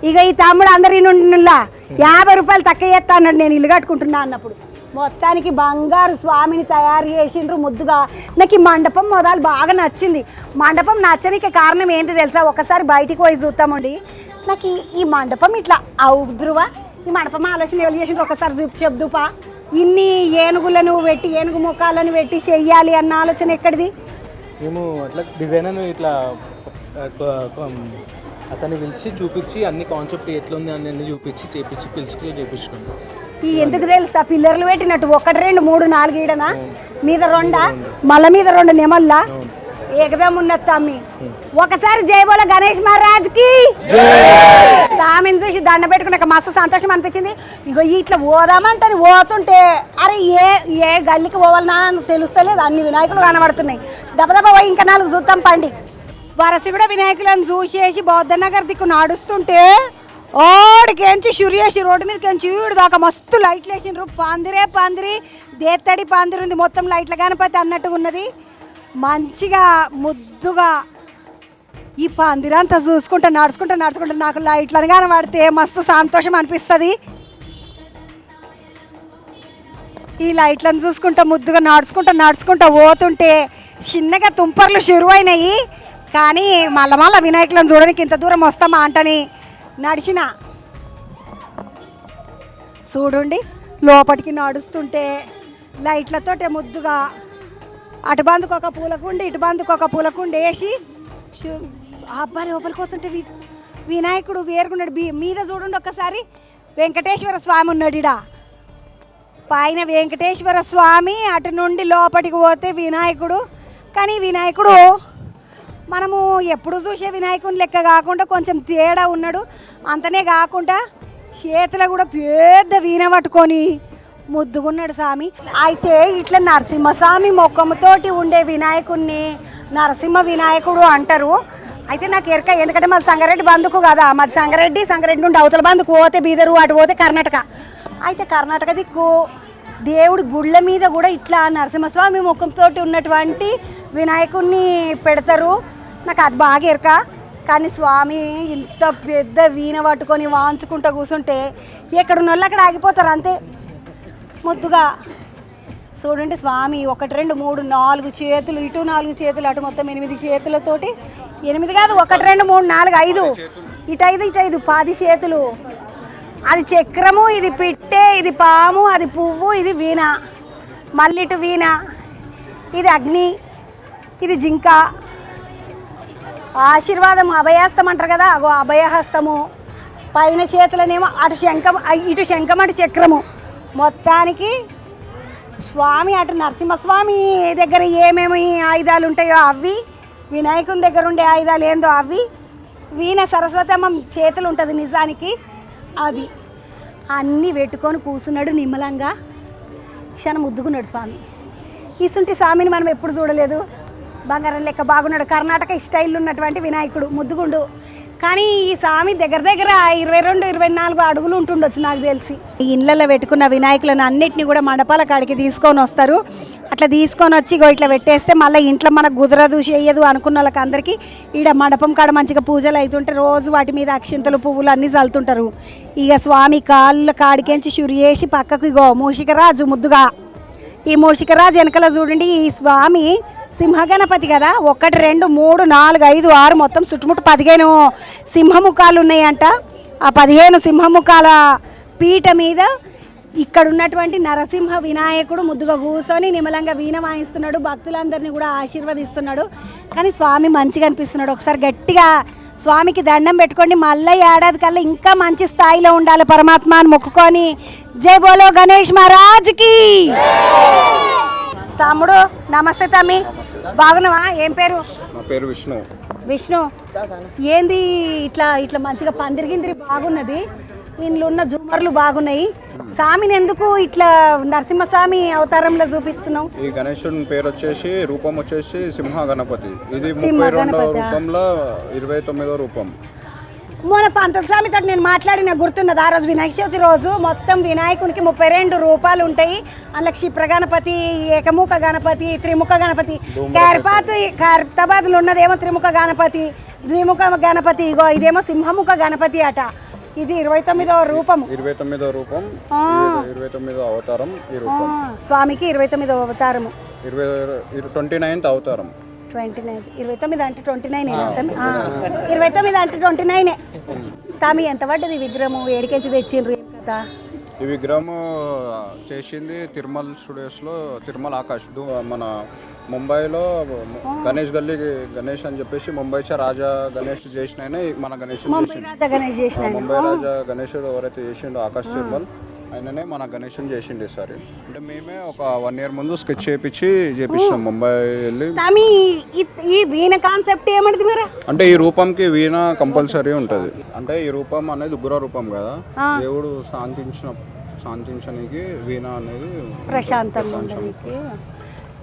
ఇక ఈ తమ్ముడు అందరి నుండిలా 50 రూపాయలు తక్కువ చేస్తా అన్నాడు నేను ఇల్లు కట్టుకుంటున్నా అన్నప్పుడు. మొత్తానికి బంగారు స్వామిని తయారు చేసిండ్రు ముద్దుగా. నాకు ఈ మండపం మొదలు బాగా నచ్చింది. మండపం నచ్చనికి కారణం ఏంటి తెలుసా? ఒకసారి బయటికి పోయి చూద్దామండి. నాకు ఈ మండపం ఇట్లా అవుద్రువా, ఈ మండపం ఆలోచన ఎవరు చేసిండ్రు ఒకసారి చెప్దుపా. ఇన్ని ఏనుగులను పెట్టి, ఏనుగు ముఖాలను పెట్టి చెయ్యాలి అన్న ఆలోచన ఎక్కడిది? మేము అట్లా డిజైనర్ ఇట్లా అతన్ని పిలిచి చూపించి అన్ని కాన్సెప్ట్ ఎట్లుంది అని అన్ని చూపించి చేపించుకున్నాం. ఈ ఎందుకు తెలుసా? పిల్లర్లు పెట్టినట్టు 1 2 3 4 ఈడనా మీద 2 మళ్ళా మీద 2 నెమల్లా ఏకదం ఉన్నది తమ్మి. ఒకసారి జై బోలో గణేష్ మహారాజ్కి. స్వామిని చూసి దండ పెట్టుకున్నాక మస్తు సంతోషం అనిపించింది. ఇగో ఇట్లా పోదామంటే పోతుంటే అరే ఏ గల్లికి పోవాలన్నా తెలుస్తలేదు. అన్ని వినాయకులు కనబడుతున్నాయి. దెబ్బ పోయి ఇంకా 4 చూద్దాం పండి. వరసి కూడా వినాయకులను చూసేసి బౌద్ధ నగర్ దిక్కు నడుస్తుంటే ఓడికెంచి షురియేసి రోడ్డు మీద కెంచి వీడు దాకా మస్తు లైట్లు వేసిండ్రు. పందిరి దేత్తడి పందిరి ఉంది. మొత్తం లైట్ల గణపతి అన్నట్టుగా ఉన్నది. మంచిగా ముద్దుగా ఈ పందిరంతా చూసుకుంటా నడుచుకుంటా నాకు లైట్లు అనగానే పడితే మస్తు సంతోషం అనిపిస్తుంది. ఈ లైట్లను చూసుకుంటా ముద్దుగా నడుచుకుంటా పోతుంటే చిన్నగా తుంపర్లు షురువైనాయి. కానీ మళ్ళా వినాయకులను చూడడానికి ఇంత దూరం వస్తామా అంటని నడిచిన చూడండి. లోపలికి నడుస్తుంటే లైట్లతోటే ముద్దుగా అటు బందుకు ఒక పూలకుండి ఇటు బందుకు ఒక పూలకుండి వేసి అబ్బా లోపలికి వస్తుంటే వినాయకుడు వేరుగున్నాడు. మీద చూడండి ఒక్కసారి వెంకటేశ్వర స్వామి ఉన్నాడు. ఇడా పైన వెంకటేశ్వర స్వామి, అటు నుండి లోపలికి పోతే వినాయకుడు. కానీ వినాయకుడు మనము ఎప్పుడు చూసే వినాయకుని లెక్క కాకుండా కొంచెం తేడా ఉన్నాడు. అంతనే కాకుండా చేతిలో కూడా పెద్ద వీణ పట్టుకొని ముద్దుగున్నాడు స్వామి. అయితే ఇట్లా నరసింహస్వామి ముఖముతోటి ఉండే వినాయకుడిని నరసింహ వినాయకుడు అంటారు. అయితే నాకు ఎరక, ఎందుకంటే మాది సంగారెడ్డి బందుకు కదా, మాది సంగారెడ్డి నుండి అవతల బందుకు పోతే బీదరు, అటు పోతే కర్ణాటక. అయితే కర్ణాటక దిక్కు దేవుడి గుళ్ళ మీద కూడా ఇట్లా నరసింహస్వామి ముఖంతో ఉన్నటువంటి వినాయకుడిని పెడతారు. నాకు అది బాగా ఎరక. కానీ స్వామి ఇంత పెద్ద వీణ పట్టుకొని వాంచుకుంటూ కూర్చుంటే ఎక్కడున్న వాళ్ళు అక్కడ ఆగిపోతారు అంతే. ముద్దుగా చూడండి స్వామి 1 2 3 4 చేతులు, ఇటు 4 చేతులు, అటు మొత్తం 8 చేతులతోటి, 8 కాదు 1 2 3 4 5, ఇటు 5 10 చేతులు. అది చక్రము, ఇది పిట్టె, ఇది పాము, అది పువ్వు, ఇది వీణ, మళ్ళీ ఇటు వీణ, ఇది అగ్ని, ఇది జింక. ఆశీర్వాదం అభయహస్తం అంటారు కదా, అగో అభయహస్తము. పైన చేతులనేమో ఇటు శంఖం అటు చక్రము. మొత్తానికి స్వామి అటు నరసింహస్వామి దగ్గర ఏమేమి ఆయుధాలు ఉంటాయో అవి, వినాయకుని దగ్గర ఉండే ఆయుధాలు ఏందో అవి, వీణ సరస్వతమ్మ చేతులు ఉంటుంది నిజానికి అది, అన్నీ పెట్టుకొని కూర్చున్నాడు నిమ్మలంగా. క్షణం ముద్దుకున్నాడు స్వామి. ఇసుంటి స్వామిని మనం ఎప్పుడు చూడలేదు. బంగారం లెక్క బాగున్నాడు. కర్ణాటక స్టైల్ ఉన్నటువంటి వినాయకుడు ముద్దుగుండు. కానీ ఈ స్వామి దగ్గర 22 24 అడుగులు ఉంటుండొచ్చు నాకు తెలిసి. ఈ ఇళ్ళల్లో పెట్టుకున్న వినాయకులను అన్నిటిని కూడా మండపాల కాడికి తీసుకొని వస్తారు. అట్లా తీసుకొని వచ్చి ఇట్లా పెట్టేస్తే మళ్ళీ ఇంట్లో మనకు కుదరదు చేయదు అనుకున్న వాళ్ళకి అందరికీ ఈడ మండపం కాడ మంచిగా పూజలు అవుతుంటే రోజు వాటి మీద అక్షింతలు పువ్వులు అన్నీ చల్లుతుంటారు. ఇక స్వామి కాళ్ళ కాడికెంచి షురు చేసి పక్కకు ఇగో మూషికరాజు ముద్దుగా. ఈ మూషికరాజు వెనకల చూడండి. ఈ స్వామి సింహగణపతి కదా, 1 2 3 4 5 6 మొత్తం చుట్టుముట్టు 15 సింహముఖాలు ఉన్నాయంట. ఆ 15 సింహముఖాల పీట మీద ఇక్కడ ఉన్నటువంటి నరసింహ వినాయకుడు ముద్దుగా కూర్చొని నిమ్మలంగా వీణ వాయిస్తున్నాడు. భక్తులందరినీ కూడా ఆశీర్వదిస్తున్నాడు. కానీ స్వామి మంచిగా అనిపిస్తున్నాడు. ఒకసారి గట్టిగా స్వామికి దండం పెట్టుకోండి. మళ్ళీ ఏడాది కల్లా ఇంకా మంచి స్థాయిలో ఉండాలి పరమాత్మ అని మొక్కుకొని జై బోలో గణేష్ మహారాజ్కి. తమ్ముడు నమస్తే. తమ్మి బాగున్నావా? ఏం పేరు? నా పేరు విష్ణు. విష్ణు, ఏంది ఇట్లా మంచిగా పందిరిగిందిరి బాగున్నది, ఇంట్లో ఉన్న జూమర్లు బాగున్నాయి. స్వామిని ఎందుకు ఇట్లా నరసింహస్వామి అవతారంలో చూపిస్తున్నావు? ఈ గణేశుని పేరు వచ్చేసి రూపం వచ్చేసి సింహ గణపతి. ఇది 32వ రూపంలో 29వ రూపం. మొన్న పంతుల స్వామితో నేను మాట్లాడిన గుర్తున్నది. ఆ రోజు వినాయక చవితి రోజు మొత్తం వినాయకునికి 32 రూపాలు ఉంటాయి. అందులో క్షిప్ర గణపతి, ఏకముఖ గణపతి, త్రిముఖ గణపతి. ఖైరతాబాద్లో ఉన్నదేమో త్రిముఖ గణపతి, ద్విముఖ గణపతి. ఇగో ఇదేమో సింహముఖ గణపతి అట. ఇది 29వ రూపం. 29వ రూపం, 29వ అవతారం ఈ రూపం. స్వామికి 29వ అవతారము, 29th అవతారం. 29 అంటే 29 29 అంటే 29. తామి ఎంత పడ్డది విగ్రహము? ఏడికెంచి తెచ్చిండ్రు కదా? ఈ విగ్రహం చేసింది తిరుమల స్టూడియోస్లో తిరుమల ఆకాష్. మన ముంబైలో గణేష్ గల్లీ గణేష్ అని చెప్పేసి ముంబై రాజా గణేష్ చేసిన మన గణేష్ చేసిండు. ముంబై రాజా గణేశుడు ఎవరైతే చేసిండో ఆకాష్ తిరుమల ఆయననే మన గణేశుని చేసిండు ఈసారి. అంటే మేమే ఒక 1 year ముందు స్కెచ్ చేపించినాం ముంబై వెళ్ళి. ఈ వీణ కాన్సెప్ట్ ఏమంటది మరి? అంటే ఈ రూపంకి వీణ కంపల్సరీ ఉంటుంది. అంటే ఈ రూపం అనేది ఉగ్ర రూపం కదా, దేవుడు శాంతించడానికి వీణ అనేది ప్రశాంతంగా ఉండడానికి.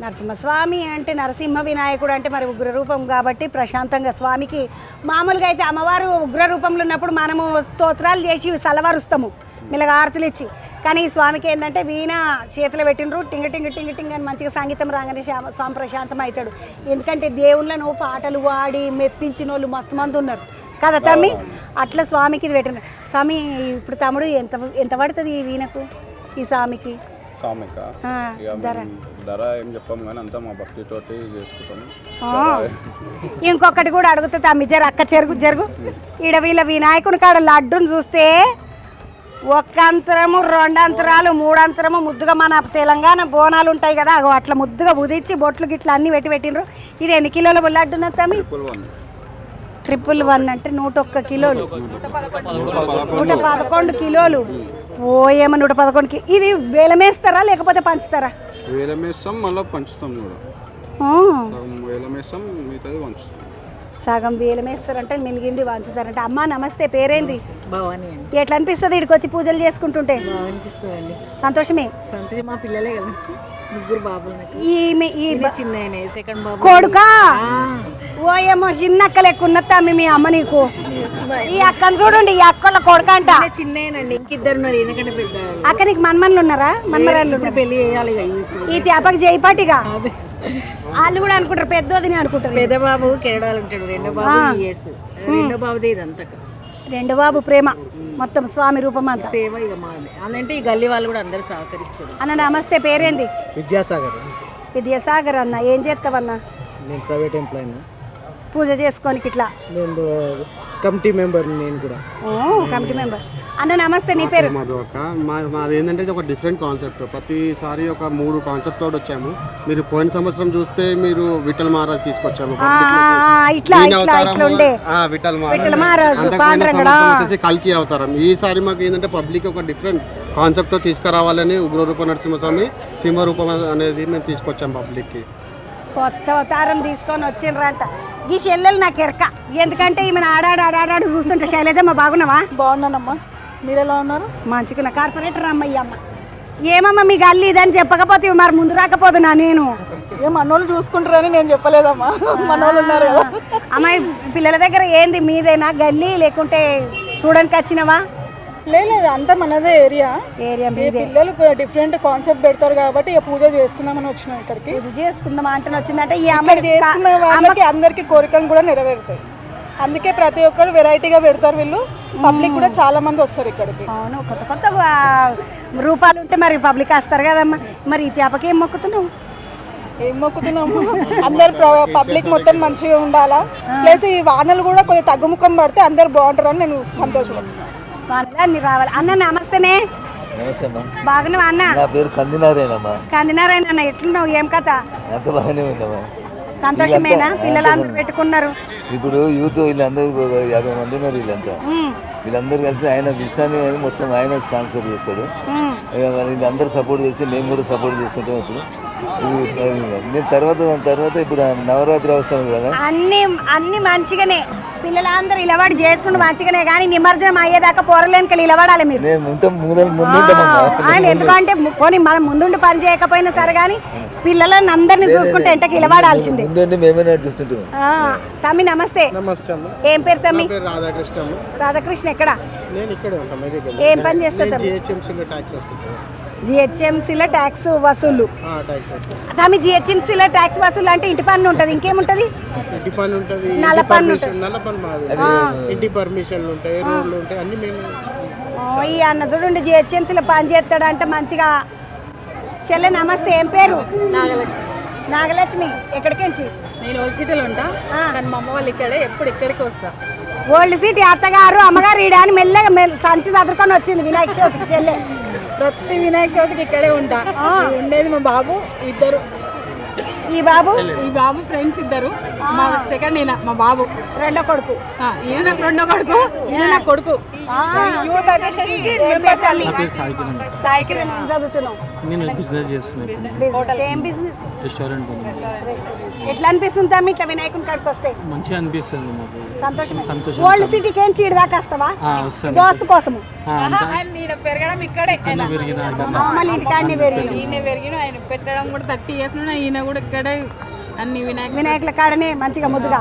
నరసింహస్వామి అంటే నరసింహ వినాయకుడు అంటే మరి ఉగ్ర రూపం కాబట్టి ప్రశాంతంగా స్వామికి. మామూలుగా అయితే అమ్మవారు ఉగ్ర రూపంలో ఉన్నప్పుడు మనము స్తోత్రాలు చేసి సలవారుస్తాము, మెల్లగా ఆరతులు ఇచ్చి. కానీ ఈ స్వామికి ఏంటంటే వీణ చేతిలో పెట్టినరు టింగ టింగ టింగ టింగ అని మంచిగా సంగీతం రాగానే స్వామి ప్రశాంతం అవుతాడు. ఎందుకంటే దేవుళ్ళను పాటలు వాడి మెప్పించిన వాళ్ళు మస్తు మంది ఉన్నారు కదా తమ్మి. అట్లా స్వామికి ఇది పెట్టిన స్వామి. ఇప్పుడు తమ్ముడు ఎంత పడుతుంది ఈ వీణకు ఈ స్వామికి? ధర ఏం చెప్పాము కానీ అంతా మా భక్తితోటి చేసుకుంటాము. ఇంకొకటి కూడా అడుగుతా తమ్మి, అక్క జరుగు ఈడ వీళ్ళ వినాయకుని కాడ లడ్డును చూస్తే 1 అంతరము 2 అంతరాలు 3 అంతరము ముద్దుగా మన తెలంగాణ బోనాలు ఉంటాయి కదా అట్లా ముద్దుగా ఉదిచ్చి బొట్లు గిట్ల అన్ని పెట్టినరు. ఇది ఎన్ని కిలోల లడ్డు ఉన్నది తమ్మి? 111 అంటే 101 కిలోలు, 111 కిలోలు. ఓ ఏమో 111కి. ఇది వేలమేస్తారా లేకపోతే పంచుతారా? వేలమేస్తాం, మళ్ళీ పంచుతాం కూడా. వేలమేస్తాం, మిగతాది పంచుతాం. సగం వేలమేస్తారంటే మిలిగింది పంచుతారంటే. అమ్మ నమస్తే, పేరేంది? భవానీ అండి. ఎట్లా అనిపిస్తుంది ఇక్కడికి వచ్చి పూజలు చేసుకుంటుంటే? అనిపిస్తుంది. సంతోషమే. సంతోషం. మా పిల్లలే కదా, 3 బాబులు. చిన్న సెకండ్ బాబు కొడుకా? ఓ ఏమో చిన్నక్క లెక్క ఉన్నత్తా మీ అమ్మ నీకు. ఈ అక్కను చూడండి, ఈ అక్కల కొడుక అంట. చిన్నేనండి, ఇంకిద్దరు ఉన్నారు ఎందుకంటే పెద్ద. అక్క నీకు మన్మన్లు ఉన్నారా? మన్మరాళ్ళు పెళ్లి చేయాలి. ఈ చేపకి జైపాటిగా వాళ్ళు కూడా అనుకుంటారు, పెద్దోదిని అనుకుంటారు. పెద్ద బాబు కెనడాలు ఉంటాడు, రెండో బాబు యుఎస్. రెండో బాబుదే ఇదంతా. రెండో బాబు ప్రేమ మొత్తం స్వామి రూపం అంతా. సేవ ఇక మాది అదంటే ఈ గల్లీ వాళ్ళు కూడా అందరు సహకరిస్తారు. అన్న నమస్తే, పేరేంది? విద్యాసాగర్. విద్యాసాగర్ అన్న, ఏం చేస్తావన్నా? నేను ప్రైవేట్ ఎంప్లాయీ. పూజ చేసుకోనికి ఇట్లా నేను కమిటీ మెంబర్. నేను కూడా కమిటీ మెంబర్. అన్న నమస్తే, నీ పేరు? మధుక. మాది ఏంటంటే ఇది ఒక డిఫరెంట్ కాన్సెప్ట్. ప్రతిసారి ఒక 3 కాన్సెప్ట్ తోటి వచ్చాము. మీరు పోయిన సంవత్సరం చూస్తే మీరు విఠల్ మహారాజ్ తీసుకొచ్చాము, విఠల్ మహారాజ్ వచ్చేసి కల్కి అవతారం. ఈసారి మాకు ఏంటంటే పబ్లిక్ ఒక డిఫరెంట్ కాన్సెప్ట్ తో తీసుకురావాలని ఉగ్రరూప నరసింహస్వామి సింహరూపం అనేది మేము తీసుకొచ్చాం పబ్లిక్కి. కొత్త అవతారం తీసుకొని వచ్చిండ్రంట. ఈ చెల్లెలు నాకు ఎరక, ఎందుకంటే ఈమెను ఆడాడు చూస్తుంటే. శైలజమ్మ బాగున్నావా? బాగున్నానమ్మా, మీరు ఎలా ఉన్నారు? మంచిగా. కార్పొరేటర్ అమ్మయ్య అమ్మ. ఏమమ్మా మీ గల్లీ ఇదని చెప్పకపోతే మరి ముందు రాకపోతున్నా నేను. మనోళ్ళు చూసుకుంటారని నేను చెప్పలేదమ్మా, మనోళ్ళు ఉన్నారు కదా. అమ్మాయి పిల్లల దగ్గర ఏంది మీదేనా గల్లీ లేకుంటే చూడడానికి వచ్చినవా? లేదు, అంతా మనదే ఏరియా. పిల్లలు డిఫరెంట్ కాన్సెప్ట్ పెడతారు కాబట్టి ఇక పూజ చేసుకుందామని వచ్చినాం ఇక్కడికి. పూజ చేసుకుందాం అంటే వచ్చిందంటే ఈ అమ్మాయి చేసుకున్న వాళ్ళకి అందరికి కోరికలు కూడా నెరవేరుతాయి. అందుకే ప్రతి ఒక్కరు వెరైటీగా పెడతారు వీళ్ళు. పబ్లిక్ కూడా చాలా మంది వస్తారు ఇక్కడికి. అవును, కొత్త కొత్త రూపాలు ఉంటే మరి పబ్లిక్ వస్తారు కదమ్మా. మరి ఈ చేపకి ఏం మొక్కుతున్నావు? ఏం మొక్కుతున్నాము, అందరు పబ్లిక్ మొత్తం మంచిగా ఉండాలా. ప్లస్ ఈ వానలు కూడా కొంచెం తగ్గుముఖం పడితే అందరు బాగుంటారు అని నేను సంతోషపడుతున్నాను. అన్ని రావాలి. అన్న నమస్తేనే. నమస్తే అమ్మా. బాగున్నావా అన్న? నా పేరు కందినారాయణమ్మా. కందినారాయణ అన్న, ఎట్లున్నావు? ఏం కథ? అంత బాగానే ఉందమ్మా. సంతోషమేనా? పిల్లలందరూ పెట్టుకున్నారు. ఇప్పుడు యూత్ వీళ్ళందరూ 50 మంది ఉన్నారు. వీళ్ళందరూ కలిసి ఆయన విషయాన్ని మొత్తం ఆయన స్పాన్సర్ చేస్తాడు. వీళ్ళందరూ సపోర్ట్ చేసి మేము కూడా సపోర్ట్ చేస్తుంటాం. ఇప్పుడు నేను దాని తర్వాత ఇప్పుడు నవరాత్రి వస్తాను కదా, అన్ని మంచిగానే పిల్లలందరూ ఇలవాడి చేసుకుంటూ మంచిగానే. కానీ నిమజ్జనం అయ్యేదాకా పోరలేనికి ఇలవాడాలి మీరు. ఎందుకంటే పోనీ మనం ముందుండి పని చేయకపోయినా సరే కానీ పిల్లలను అందరినీ చూసుకుంటే ఎంటకి ఇలవాడాల్సిందే. తమ్మి నమస్తే. ఏం పేరు తమ్మి? రాధాకృష్ణ. ఎక్కడ? ఏం పని చేస్తారు? జిహెచ్ఎంసీలో ట్యాక్స్ వసూలు. తమ్మి జిహెచ్ఎంసీలో ట్యాక్స్ వసూలు అంటే ఇంటి పన్ను ఉంటుంది, ఇంకేముంటది? నల్ల పన్ను, ఇంటి పర్మిషన్లు ఉంటాయి, రోడ్లు ఉంటాయి, అన్ని మేము. ఈ అన్న చూడండి జిహెచ్ఎంసీలో పని చేస్తాడు అంటే మంచిగా. చెల్లె నమస్తే, ఏం పేరు? నాగలక్ష్మి. ఎక్కడికి? నేను ఓల్డ్ సిటీలో ఉంటా, కానీ మా అమ్మ వాళ్ళు ఇక్కడే, ఎప్పుడు ఇక్కడికి వస్తా. ఓల్డ్ సిటీ అత్తగారు అమ్మగారు ఈడ అని మెల్లగా సంచి చదువుకొని వచ్చింది వినాయక చవితికి. చెల్లె ప్రతి వినాయక చవితికి ఇక్కడే ఉంటా. ఉండేది మా బాబు ఇద్దరు. ఈ బాబు ఫ్రెండ్స్ ఇద్దరు. మా సెకండ్ ఈయన మా బాబు రెండో కొడుకు. ఈయన నాకు రెండో కొడుకు, ఈయన నా కొడుకు. నేను బిజినెస్ చేస్తున్నాను. ఏం బిజినెస్? రెస్టారెంట్. ఎట్లా అనిపిస్తుంది తమ్మి ఇట్లా వినాయకుని కాడికి వస్తే? మంచిగా అనిపిస్తుంది మాకు. సంతోషం. ఓల్డ్ సిటీకి ఏం చీడ దాకా వస్తావా? దోస్తు కోసము. పెరగడం ఇక్కడే, ఈయన పెరిగిన ఆయన పెట్టడం కూడా 30 years. ఈయన కూడా ఇక్కడే అన్ని వినాయకుల కాడనే మంచిగా ముద్దుగా.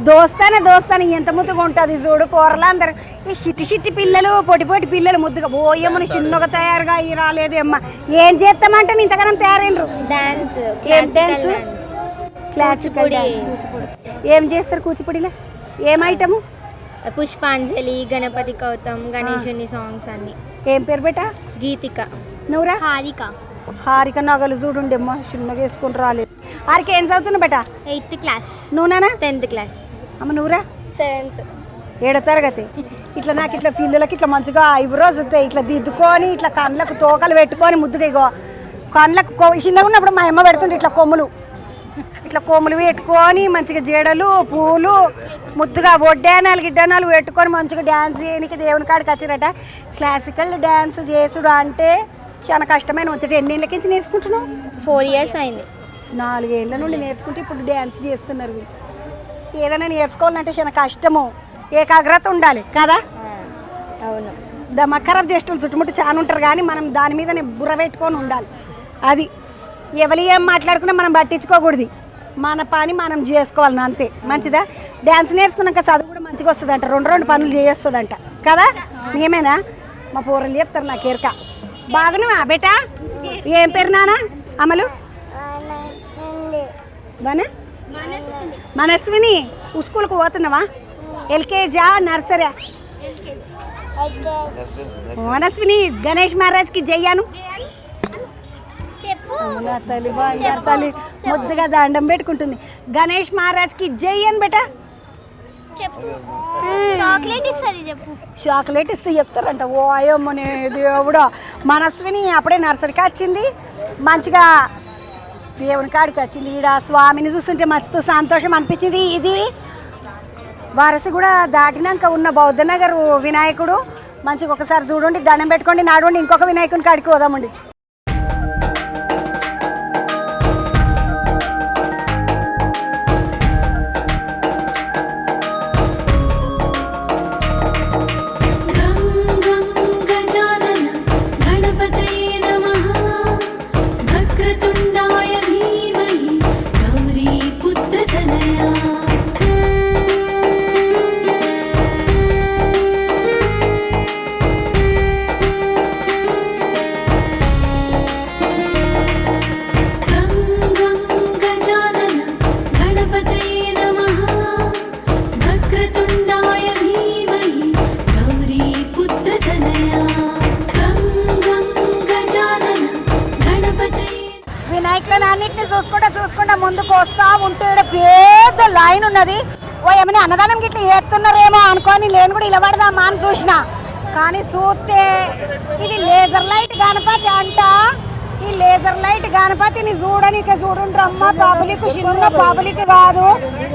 దోస్తానే ఎంత ముద్దుగా ఉంటుంది చూడు. పోరలందరూ ఈ చిట్టి పిల్లలు పొట్టి పిల్లలు ముద్దుగా ఓయమ్మని చిన్నగా తయారుగా అయ్యి రాలేదు అమ్మ. ఏం చేస్తామంటే ఇంతగానం తయారైనరు. డాన్స్ ఏం డాన్స్? Classical dance. ఏం చేస్తారు కూచిపూడిలో? ఏం ఐటము? పుష్పాంజలి, గణపతి కౌతం, గణేశుని సాంగ్స్ అన్ని. ఏం పేరు బేట? గీతిక. నువ్వురా? హారిక. హారిక నగలు చూడుండమ్మా చిన్నగా వేసుకుని రాలేదు. హారిక ఏం చదువుతున్నావు బేట? 8th class. నువ్వునా? 10th class. అమ్మ నువ్వురా? 7th. 7వ తరగతి. ఇట్లా నాకు ఇట్లా పిల్లలకి ఇట్లా మంచిగా ఐబ్రోస్ వస్తాయి, ఇట్లా దిద్దుకొని ఇట్లా కళ్ళకు తోకలు పెట్టుకొని ముద్దుగా ఇగో కళ్ళకు చిన్నగా ఉన్నప్పుడు మా అమ్మ పెడుతుంటే ఇట్లా కొమ్ములు పెట్టుకొని మంచిగా జడలు పూలు ముద్దుగా వడ్డానాలు గిడ్డానాలు పెట్టుకొని మంచిగా డ్యాన్స్ చేయడానికి దేవుని కాడికి వచ్చారట. క్లాసికల్ డ్యాన్స్ చేసుడు అంటే చాలా కష్టమైన వచ్చేట. ఎన్ని ఏళ్ళకి నుంచి నేర్చుకుంటున్నావు? 4 years అయింది. 4 ఏళ్ళ నుండి నేర్చుకుంటే ఇప్పుడు డ్యాన్స్ చేస్తున్నారు. ఏదైనా నేర్చుకోవాలంటే చాలా కష్టము, ఏకాగ్రత ఉండాలి కదా. అవును. మకరం జ్యేష్ఠులు చుట్టుముట్టు చాలా ఉంటారు కానీ మనం దాని మీదనే బుర్ర పెట్టుకొని ఉండాలి. అది ఎవరు ఏం మాట్లాడుకున్నా మనం పట్టించుకోకూడదు, మన పని మనం చేసుకోవాలి అంతే. మంచిదా? డ్యాన్స్ నేర్చుకున్నాక చదువు కూడా మంచిగా వస్తుందంట, 2 పనులు చేస్తుందంట కదా. ఏమైనా మా పూరలు చెప్తారు నాకు ఎరక. బాగున్నావా బేటా? ఏం పేరు నాన్న? అమలు? మనస్విని. స్కూల్కి పోతున్నావా? ఎల్కేజా నర్సరీ? మనస్విని గణేష్ మహారాజ్కి జయ్యాను తల్లి ముద్దుగా దండం పెట్టుకుంటుంది. గణేష్ మహారాజ్కి జై అని బేటా. చాక్లెట్ ఇస్తే చెప్తారంట. ఓ అయ్యమ్మనే దేవుడా. మనస్విని అప్పుడే నర్సరీకి వచ్చింది, మంచిగా దేవుని కాడికి వచ్చింది. ఈడ స్వామిని చూస్తుంటే మస్తు సంతోషం అనిపించింది. ఇది వారసి కూడా దాటినాక ఉన్న బౌద్ధ నగర్ వినాయకుడు. మంచిగా ఒకసారి చూడండి, దండం పెట్టుకోండి, నాడుండి ఇంకొక వినాయకుని కాడికి పోదామండి. అన్నింటినీ చూసుకుంటా ముందుకు వస్తా ఉంటే పెద్ద లైన్ ఉన్నది. ఓ ఏమైనా అన్నదానం గిట్లా చేస్తున్నారేమో అనుకొని నేను కూడా ఇలా పడదామా అని చూసిన, కానీ చూస్తే ఇది లేజర్ లైట్ గణపతి అంట. ఈ లేజర్ లైట్ గణపతిని చూడనికే చూడుండ్రమ్మ. పబ్లిక్ చిన్న పబ్లిక్ కాదు,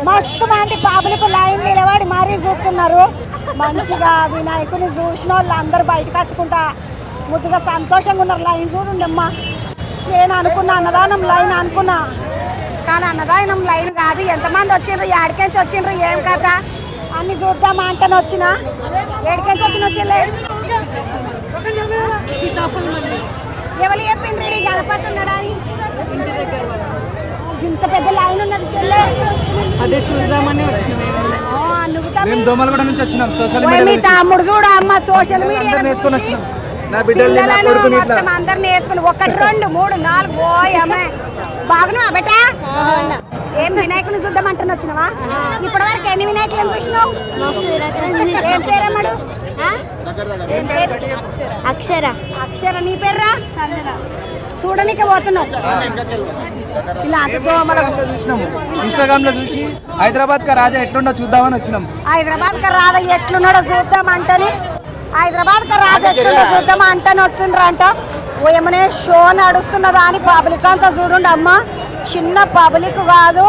మస్తు మంది పబ్లిక్ లైన్ నిలబడి మరీ చూస్తున్నారు. మంచిగా వినాయకుని చూసిన వాళ్ళు అందరూ బయటకు వచ్చుకుంటా ముద్దుగా సంతోషంగా ఉన్నారు. లైన్ చూడండమ్మా. నేను అనుకున్నా అన్నదానం లైన్ అనుకున్నా, కానీ అన్నదానం లైన్ కాదు. ఎంతమంది వచ్చిండ్రు, ఏడికెంచి వచ్చిండ్రు, ఏం కదా అన్ని చూద్దామా అంటే వచ్చిన. ఏడికెంచి వచ్చిన ఎవరు చెప్పిండ్రు గణపతి ఉన్నాడని? ఇంటి దగ్గర ఇంత పెద్ద లైన్ ఉన్నది చెల్లె. అదే చూద్దామని వచ్చినాం. మీ తమ్ముడు చూడ అమ్మ సోషల్ మీడియా అందరిని వేసుకుని 1 2 3 4 పోయమ్మ. బాగున్నావా బేటా? ఏం వినాయకుని చూద్దాం అంటున్నా వచ్చినావా? ఇప్పటి వరకు ఎన్ని వినాయకులను చూసినావు? ఏం పేరమ్మడు? అక్షర. అక్షర. నీ పేర్రా? చూడనికే పోతున్నావు. ఇలా ఇన్స్టాగ్రామ్ లో చూసి హైదరాబాద్ కా రాజా ఎట్లుండో చూద్దామని వచ్చినాం. హైదరాబాద్ కా రాజా ఎట్లున్నాడో చూద్దాం అంటని హైదరాబాద్ కా రాజా ఎట్లుండో చూద్దాం అంటని వచ్చిండ్రంట. ఓ ఏమనే షో నడుస్తున్నదా అని పబ్లిక్ అంతా చూడండి అమ్మ. చిన్న పబ్లిక్ కాదు,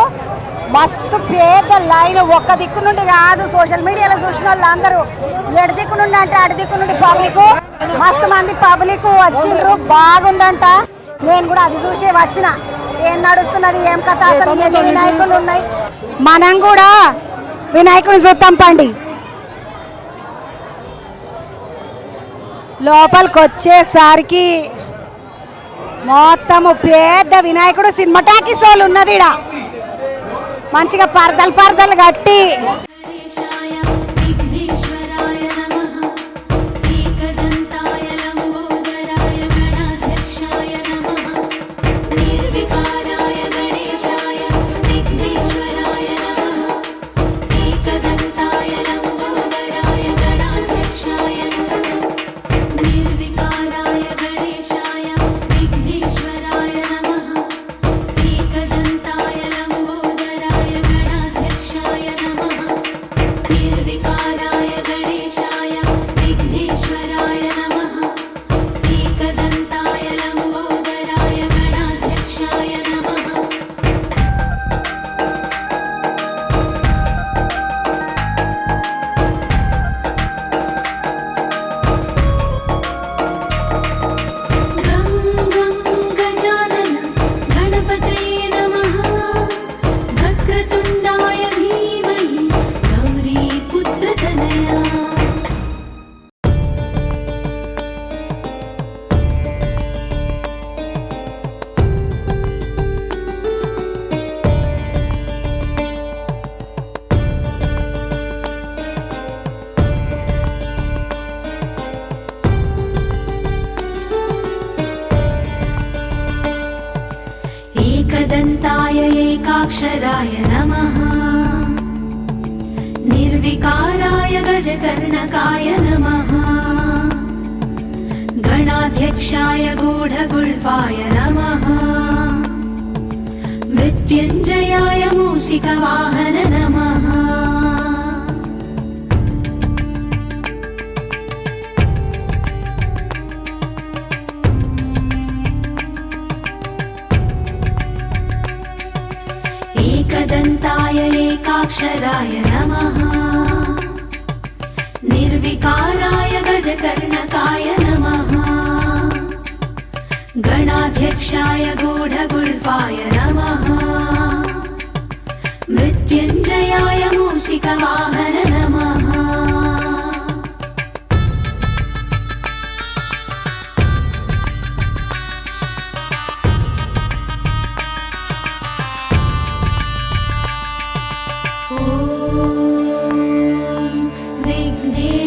మస్తు పెద్ద లైన్. ఒక్క దిక్కు నుండి కాదు, సోషల్ మీడియాలో చూసిన వాళ్ళు అందరూ ఎడు దిక్కు నుండి అంటే అటు దిక్కు నుండి పబ్లిక్, మస్తు మంది పబ్లిక్ వచ్చిండ్రు. బాగుందంట. నేను కూడా అది చూసే వచ్చిన, ఏం నడుస్తున్నది ఏం కథ, అసలు ఎన్ని వినాయకులు ఉన్నాయి. మనం కూడా వినాయకుని చూద్దాం పండి. లోపలికి వచ్చేసరికి మొత్తము పెద్ద వినాయకుడు సినిమాటాకీస్ వాళ్ళు ఉన్నది ఈడ. మంచిగా పరదలు కట్టి एकदन्ताय एकाक्षराय नमः निर्विकाराय गजकर्णकाय नमः गणाध्यक्षाय गूढगुल्फाय नमः मृत्युञ्जयाय मूषिकवाहन नमः एकदन्ताय एकाक्षराय नमः निर्विकाराय गजकर्णकाय नमः गणाध्यक्षाय गूढगुल्फाय नमः मृत्युञ्जयाय मूषिकवाहन नमः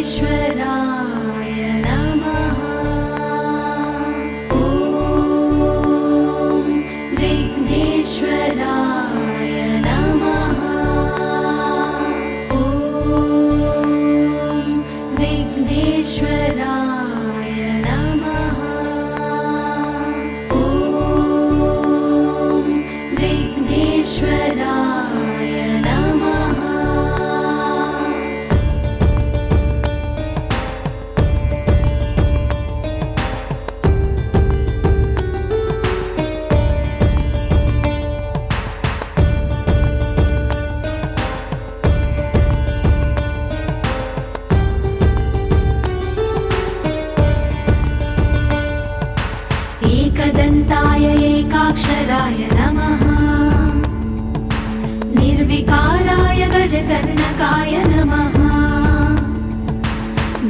विघ्नेश्वराय नमः ॐ विघ्नेश्वराय नमः ॐ विघ्नेश्वराय नमः ॐ विघ्नेश्वराय नमः एकदन्ताय एकाक्षराय नमः निर्विकाराय गजकर्णकाय नमः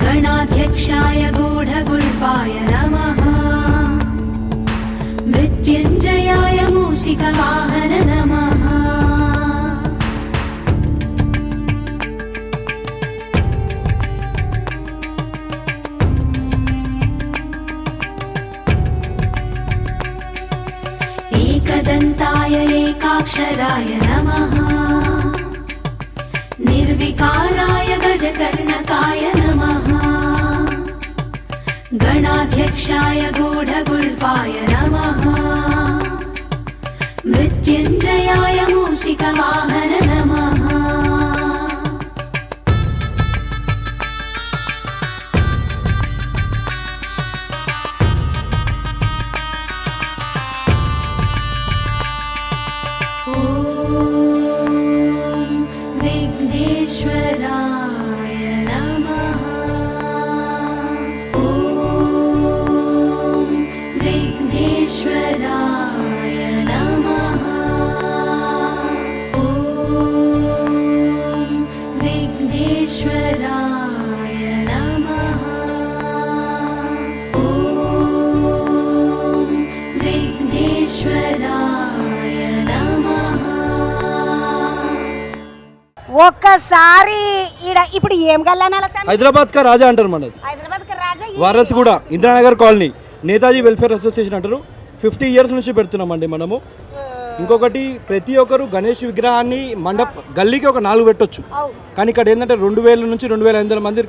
गणाध्यक्षाय गूढगुल्फाय नमः मृत्युञ्जयाय मूषिकवाहन नमः एकदन्ताय एकाक्षराय नमः निर्विकाराय गजकर्णकाय नमः गणाध्यक्षाय गूढगुल्फाय नमः मृत्युञ्जयाय मूषिकवाहन नमः विघ्नेश्वराय नमः ॐ विघ्नेश्वराय नमः ॐ विघ्नेश्वराय नमः ॐ विघ्नेश्वराय नमः ఒక్కసారి ఇప్పుడు ఏం గల్లానాల హైదరాబాద్ కా రాజా అంటారు మనది. హైదరాబాద్ కా రాజా వారస్ కూడా Indiranagar colony Netaji welfare association అంటారు. 50 ఇయర్స్ నుంచి పెడుతున్నామండి మనము. ఇంకొకటి ప్రతి ఒక్కరు గణేష్ విగ్రహాన్ని గల్లీకి ఒక 4 పెట్టొచ్చు. కానీ ఇక్కడ ఏంటంటే 2000 నుంచి 2500 మంది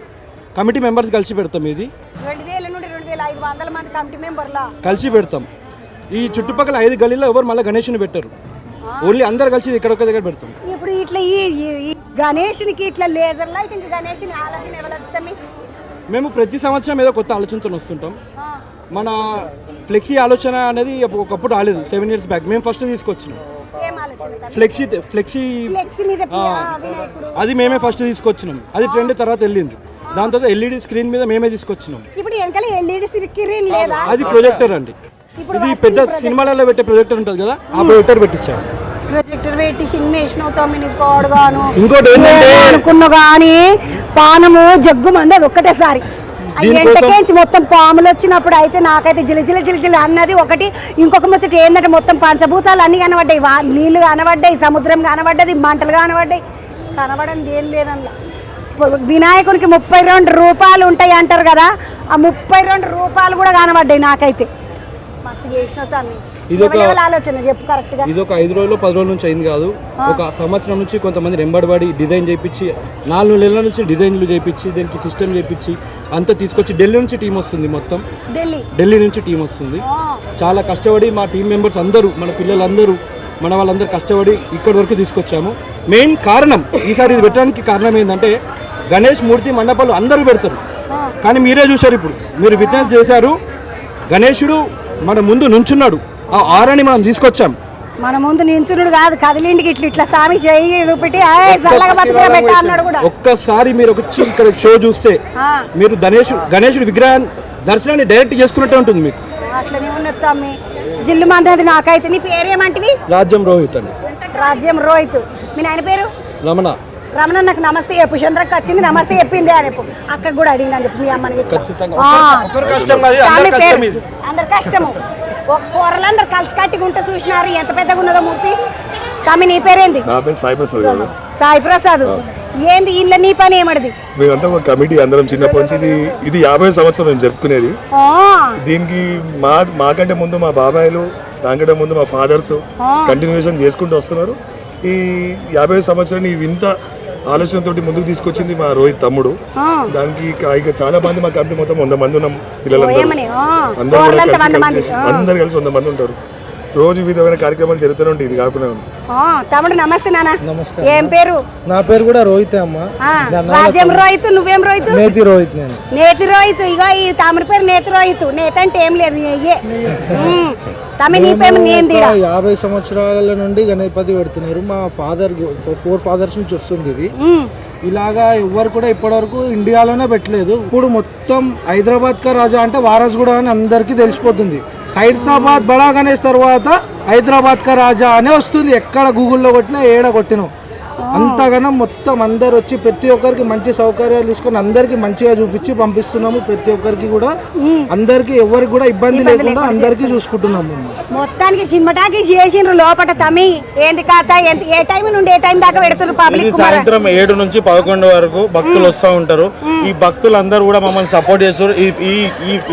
కమిటీ మెంబర్స్ కలిసి పెడతాం. ఇది 2000 నుండి 2500 మంది కమిటీ మెంబర్లా కలిసి పెడతాం. ఈ చుట్టుపక్కల 5 గల్లీలో ఎవరు మళ్ళీ గణేష్ని పెట్టారు. ఓన్లీ అందరు కలిసి ఇక్కడ ఒక దగ్గర పెడతాం. ఇప్పుడు ఇట్లా ఈ గణేషునికి ఇట్లా లేజర్ లైటింగ్ గణేషుని ఆలోచన ఎవరు? మేము ప్రతి సంవత్సరం ఏదో కొత్త ఆలోచనతో వస్తుంటాం. మన ఫ్లెక్సీ ఆలోచన అనేది ఒకప్పుడు రాలేదు. 7 ఇయర్స్ బ్యాక్ మేము ఫస్ట్ తీసుకొచ్చినాం. ఫ్లెక్సీ అది మేమే ఫస్ట్ తీసుకొచ్చినాం. అది ట్రెండ్ తర్వాత వెళ్ళింది. దాని తర్వాత LED స్క్రీన్ మీద మేమే తీసుకొచ్చినాం. ఇప్పుడు వెనకాల LED స్క్రీన్ లేదా? అది ప్రొజెక్టర్ అండి. ఇది పెద్ద సినిమాలలో పెట్టే ప్రొజెక్టర్ ఉంటుంది కదా, ఆ ప్రొజెక్టర్ పెట్టించాము. ప్రొజెక్టర్ పెట్టి సినిమేషన్ పాడుగాను ఇంకోటి ఏంటంటే అనుకున్నా కానీ పానము జగ్గు మంది అది ఒక్కటేసారి ఎంటకేంచి మొత్తం పాములు వచ్చినప్పుడు అయితే నాకైతే జిలిజిలి అన్నది ఒకటి. ఇంకొక ముచ్చట ఏంటంటే మొత్తం పంచభూతాలు అన్నీ కనబడ్డాయి. నీళ్లు కనబడ్డాయి, సముద్రం కనబడ్డది, మంటలు కనబడ్డాయి. కనబడంది ఏం లేదల్లా. వినాయకునికి 32 రూపాయలు ఉంటాయి అంటారు కదా, ఆ 32 రూపాయలు కూడా కనబడ్డాయి నాకైతే. మస్తు చేసిన తమ్మి ఇది ఒక ఎవరి ఆలోచన చెప్పు కరెక్ట్ గా. ఇది ఒక 5 రోజులు 10 రోజుల నుంచి అయింది కాదు, ఒక సంవత్సరం నుంచి కొంతమంది రెంబడిబడి డిజైన్ చేయించి 4 నెలల నుంచి డిజైన్లు చేయించి దీనికి సిస్టమ్ చేయించి అంతా తీసుకొచ్చి ఢిల్లీ నుంచి టీం వస్తుంది, మొత్తం ఢిల్లీ నుంచి టీం వస్తుంది. చాలా కష్టపడి మా టీం మెంబర్స్ అందరూ, మన పిల్లలందరూ, మన వాళ్ళందరూ కష్టపడి ఇక్కడి వరకు తీసుకొచ్చాము. మెయిన్ కారణం ఈసారి ఇది పెట్టడానికి కారణం ఏంటంటే గణేష్ మూర్తి మండపాలు అందరూ పెడతారు, కానీ మీరే చూశారు, ఇప్పుడు మీరు విట్నెస్ చేశారు, గణేశుడు మన ముందు నుంచున్నాడు, ఆ ఆరని మనం తీసుకొచ్చాం. మన ముందు నించునుడు కాదు, కదిలింటికి ఇట్లా ఇట్లా సామి చేయి చూపెట్టి అన్నాడు కూడా. ఒక్కసారి మీరు వచ్చి ఇక్కడ షో చూస్తే మీరు గణేశుడు విగ్రహం దర్శనాన్ని డైరెక్ట్ చేసుకున్నట్టే ఉంటుంది మీకు. అట్లనే ఉన్నది జిల్లు మంది. నాకైతే నీ పేరేమంటివి? రాజ్యం రోహిత్ అండి. రాజ్యం రోహిత్. మీ నాయన పేరు? రమణ. రమణ నాకు నమస్తే చెప్పు. చంద్రక్క వచ్చింది నమస్తే చెప్పింది అని చెప్పు. అక్కకు కూడా అడిగినా చెప్పు మీ అమ్మని. అందరు కష్టము, కూరలందరూ కలిసి కట్టిగా ఉంటే చూసినారు ఎంత పెద్దగా ఉన్నదో మూర్తి. తమ్మి నీ పేరేంది? నా పేరు సాయి ప్రసాద్ గారు. సాయి ప్రసాద్. ఏంది ఇంట్లో నీ పని ఏమడిది? మేమంతా ఒక కమిటీ, అందరం చిన్నప్పటి నుంచి ఇది 50 సంవత్సరం మేము జరుపుకునేది. దీనికి మాకంటే ముందు మా బాబాయిలు, దానికంటే ముందు మా ఫాదర్స్ కంటిన్యూషన్ చేసుకుంటూ వస్తున్నారు. ఈ 50 సంవత్సరాన్ని వింత ఆలోచనతో ముందుకు తీసుకొచ్చింది మా రోహిత్ తమ్ముడు. దానికి ఇక చాలా మంది మా కమిటీ మొత్తం 100 మంది ఉన్నాం పిల్లలందరూ, అందరూ కూడా అందరు కలిసి 100 మంది ఉంటారు. రోజు విధమైన కార్యక్రమాలు జరుగుతూనే ఉంటాయి. ఇది కాకుండా తమ్ముడు నమస్తే నాన్న. ఏం పేరు? నా పేరు కూడా రోహితే అమ్మ. రాజ్యం రోహిత్. నువ్వేం రోహిత్? నేతి రోహిత్. నేను నేతి రోహిత్. ఇగో ఈ తమ్ముడి పేరు నేతి రోహిత్. నేత అంటే ఏం లేదు. తమ్మి నీ పేరు? 50 సంవత్సరాల నుండి గణపతి పెడుతున్నారు. మా ఫాదర్ 4 ఫాదర్స్ నుంచి వస్తుంది ఇది. ఇలాగా ఎవ్వరు కూడా ఇప్పటివరకు ఇండియాలోనే పెట్టలేదు. ఇప్పుడు మొత్తం హైదరాబాద్ కా రాజా అంటే వారసుగూడ అని అందరికీ తెలిసిపోతుంది. ఖైరతాబాద్ బడా గణేష్ తర్వాత హైదరాబాద్ కా రాజా అనే వస్తుంది. ఎక్కడ గూగుల్లో కొట్టినా ఏడ కొట్టినా అంతగానో మొత్తం అందరు వచ్చి ప్రతి ఒక్కరికి మంచి సౌకర్యాలు తీసుకొని అందరికి మంచిగా చూపించి పంపిస్తున్నాము. ప్రతి ఒక్కరికి కూడా అందరికి ఎవరికి కూడా ఇబ్బంది లేకుండా అందరికి చూసుకుంటున్నాము. మొత్తానికి సినిమాటాకి చేసిండ్రు లోపల. తమి ఏంది కాక ఏ టైం నుండి ఏ టైం దాకా పెడుతున్నారు పబ్లిక్? సాయంత్రం 7 నుంచి 11 వరకు భక్తులు వస్తూ ఉంటారు. ఈ భక్తులందరూ కూడా మమ్మల్ని సపోర్ట్ చేస్తారు. ఈ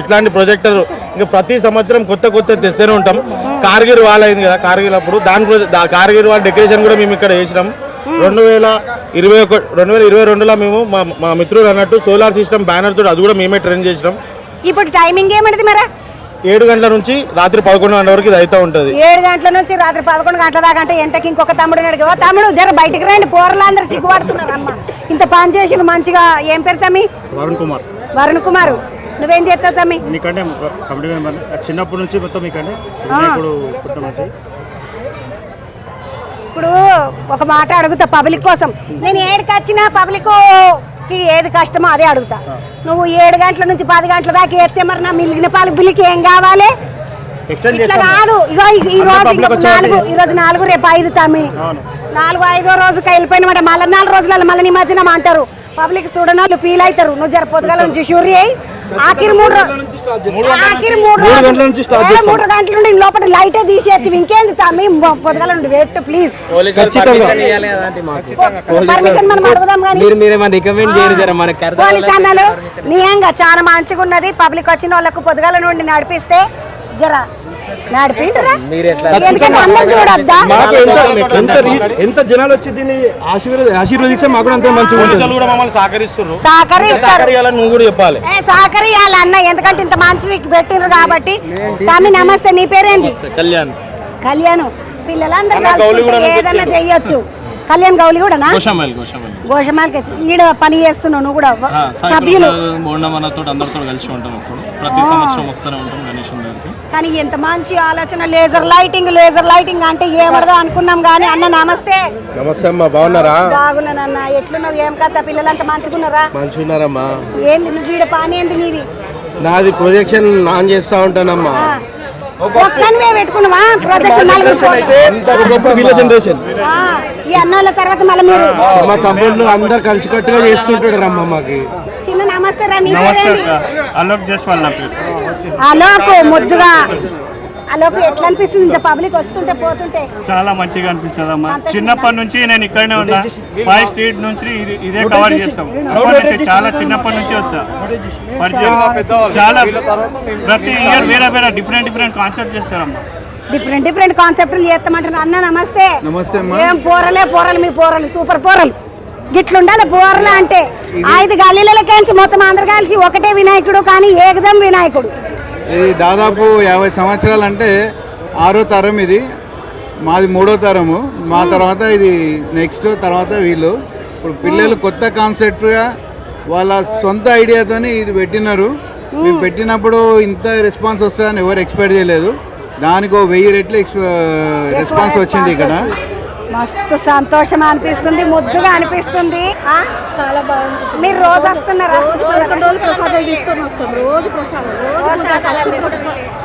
ఇట్లాంటి ప్రొజెక్టర్ ఇంకా ప్రతి సంవత్సరం కొత్త తెస్తూనే ఉంటాం. కార్గిల్ వాల్ అయింది కదా, కార్గిల్ అప్పుడు కార్గిల్ వాల్ డెకరేషన్ కూడా మేము ఇక్కడ చేసినాం. 2022లో మేము మా మిత్రులు అన్నట్టు సోలార్ సిస్టమ్ బ్యానర్ తోటి అది కూడా మేమే ట్రైన్ చేసినాం. ఇప్పుడు టైమింగ్ ఏమంటది మరి? 7 గంటల నుంచి రాత్రి 11 గంటల వరకు ఇది అవుతా ఉంటది. 7 గంటల నుంచి రాత్రి 11 గంటల దాకా. అంటే ఎంటకి ఇంకొక తమ్ముడు అడిగా, తమ్ముడు జర బయటికి రండి, పోరలందరూ సిగ్గుపడుతున్నారు అమ్మ. ఇంత పని చేసిన మంచిగా. ఏం పేరు తమ్మి? వరుణ్ కుమార్. వరుణ్ కుమార్. నువ్వేం చేస్తావు తమ్మి? నీకంటే కమిటీ మెంబర్ చిన్నప్పటి నుంచి మొత్తం మీకంటే ఇప్పుడు ఒక మాట అడుగుతా పబ్లిక్ కోసం. నేను 7కి వచ్చినా పబ్లిక్ ఏది కష్టమో అదే అడుగుతా. నువ్వు 7 గంటల నుంచి 10 గంటల దాకా వేస్తే మరి నా మిగిలిన పాలు బిల్లుకి ఏం కావాలి? ఇట్లా కాదు. ఇగో ఈ రోజు 4 రేపు 5 తమ్మి. 4-5వ రోజుకి వెళ్ళిపోయినమాట. మళ్ళీ 4 రోజులలో మళ్ళీ నిమజ్జనం అంటారు. పబ్లిక్ చూడనాళ్ళు ఫీల్ అవుతారు. నువ్వు జర పొద్దుగాల నుంచి షూరి అయ్యి ఆఖరి 3 గంటల నుండి లోపల లైటే తీసేది. ఇంకేంది తమ్మి పొద్దుగాల నుండి వెయిట్ ప్లీజ్. పర్మిషన్ మనం అడుగుదాం కానీ పోలీస్ అన్నాలు నియంగా చాలా మంచిగా ఉన్నది. పబ్లిక్ వచ్చిన వాళ్ళకు పొద్దుగాల నుండి నడిపిస్తే జర ఎంత జనాలు వచ్చి దీన్ని ఆశీర్వదిస్తే మాకు అంత మంచిగా నువ్వు కూడా చెప్పాలి. సహకరియాలన్న, ఎందుకంటే ఇంత మంచిది పెట్టిండ్రు కాబట్టి. తమ్మి నమస్తే. నీ పేరేంటి? కళ్యాణ్. కళ్యాణ్. పిల్లలందరూ ఏదన్నా చెయ్యొచ్చు. కళ్యాణ్ గౌలి కూడా గోషమాల్కి ఈడ పని చేస్తున్నావు నువ్వు కూడా? సభ్యులు అందరితో కలిసి ఉంటాం. ప్రతి సంవత్సరం వస్తూనే ఉంటాం గణేశుని దగ్గరికి. కానీ ఎంత మంచి ఆలోచన. లేజర్ లైటింగ్ అంటే ఏమడదో అనుకున్నాం కానీ. అన్న నమస్తే. నమస్తే అమ్మా, బాగున్నారా? బాగున్నానన్న. ఎట్లున్నావు? ఏం కథ? పిల్లలంతా మంచిగున్నారా? మంచిగున్నారమ్మా. ఏంది నువ్వు ఈడ పని ఏంది నీది? నాది ప్రొజెక్షన్ ఆన్ చేస్తా ఉంటానమ్మా. పెట్టుకున్నావా ప్రొజెక్షన్? ఈ అన్నోళ్ళ తర్వాత మళ్ళీ మీరు మా తమ్ముళ్ళు అందరు కలిసికట్టుగా చేస్తుంటాడు రమ్మ. మాకి చిన్న నమస్తే రా. అలోక్ ముద్దుగా. అలోక్ ఎట్లా అనిపిస్తుంది ఇంత పబ్లిక్ వస్తుంటే పోతుంటే? చాలా మంచిగా అనిపిస్తుంది అమ్మా. చిన్నప్పటి నుంచి నేను ఇక్కడనే ఉన్నా. 5 స్ట్రీట్ నుంచి ఇదే కవర్ చేస్తాం. చాలా చిన్నప్పటి నుంచి వస్తా. చాలా ప్రతి ఇయర్ వేరే డిఫరెంట్ కాన్సెప్ట్ చేస్తారమ్మా. డిఫరెంట్ కాన్సెప్ట్లు చేస్తామంటారు. అన్న నమస్తే. నమస్తే అమ్మా. ఏం పోరలు మీ పోరలు సూపర్ పోరలు గిట్లుండాలి పోరలు అంటే 5 గల్లీలకేంచి మొత్తం అందరు కలిసి ఒకటే వినాయకుడు కానీ ఏకదం వినాయకుడు. ఇది దాదాపు 50 సంవత్సరాలు అంటే 6వ తరం ఇది. మాది 3వ తరము. మా తర్వాత ఇది నెక్స్ట్ తర్వాత వీళ్ళు. ఇప్పుడు పిల్లలు కొత్త కాన్సెప్ట్గా వాళ్ళ సొంత ఐడియాతోని ఇది పెట్టినారు. మేము పెట్టినప్పుడు ఇంత రెస్పాన్స్ వస్తుందని ఎవరు ఎక్స్పెక్ట్ చేయలేదు. దానికి 1000 రెట్లు రెస్పాన్స్ వచ్చింది ఇక్కడ. మస్తు సంతోషం అనిపిస్తుంది, ముద్దుగా అనిపిస్తుంది. చాలా బాగుంటుంది. మీరు రోజు వస్తున్నారా? రోజు 11 రోజులు ప్రసాదాలు తీసుకొని వస్తాం. రోజు ప్రసాదం,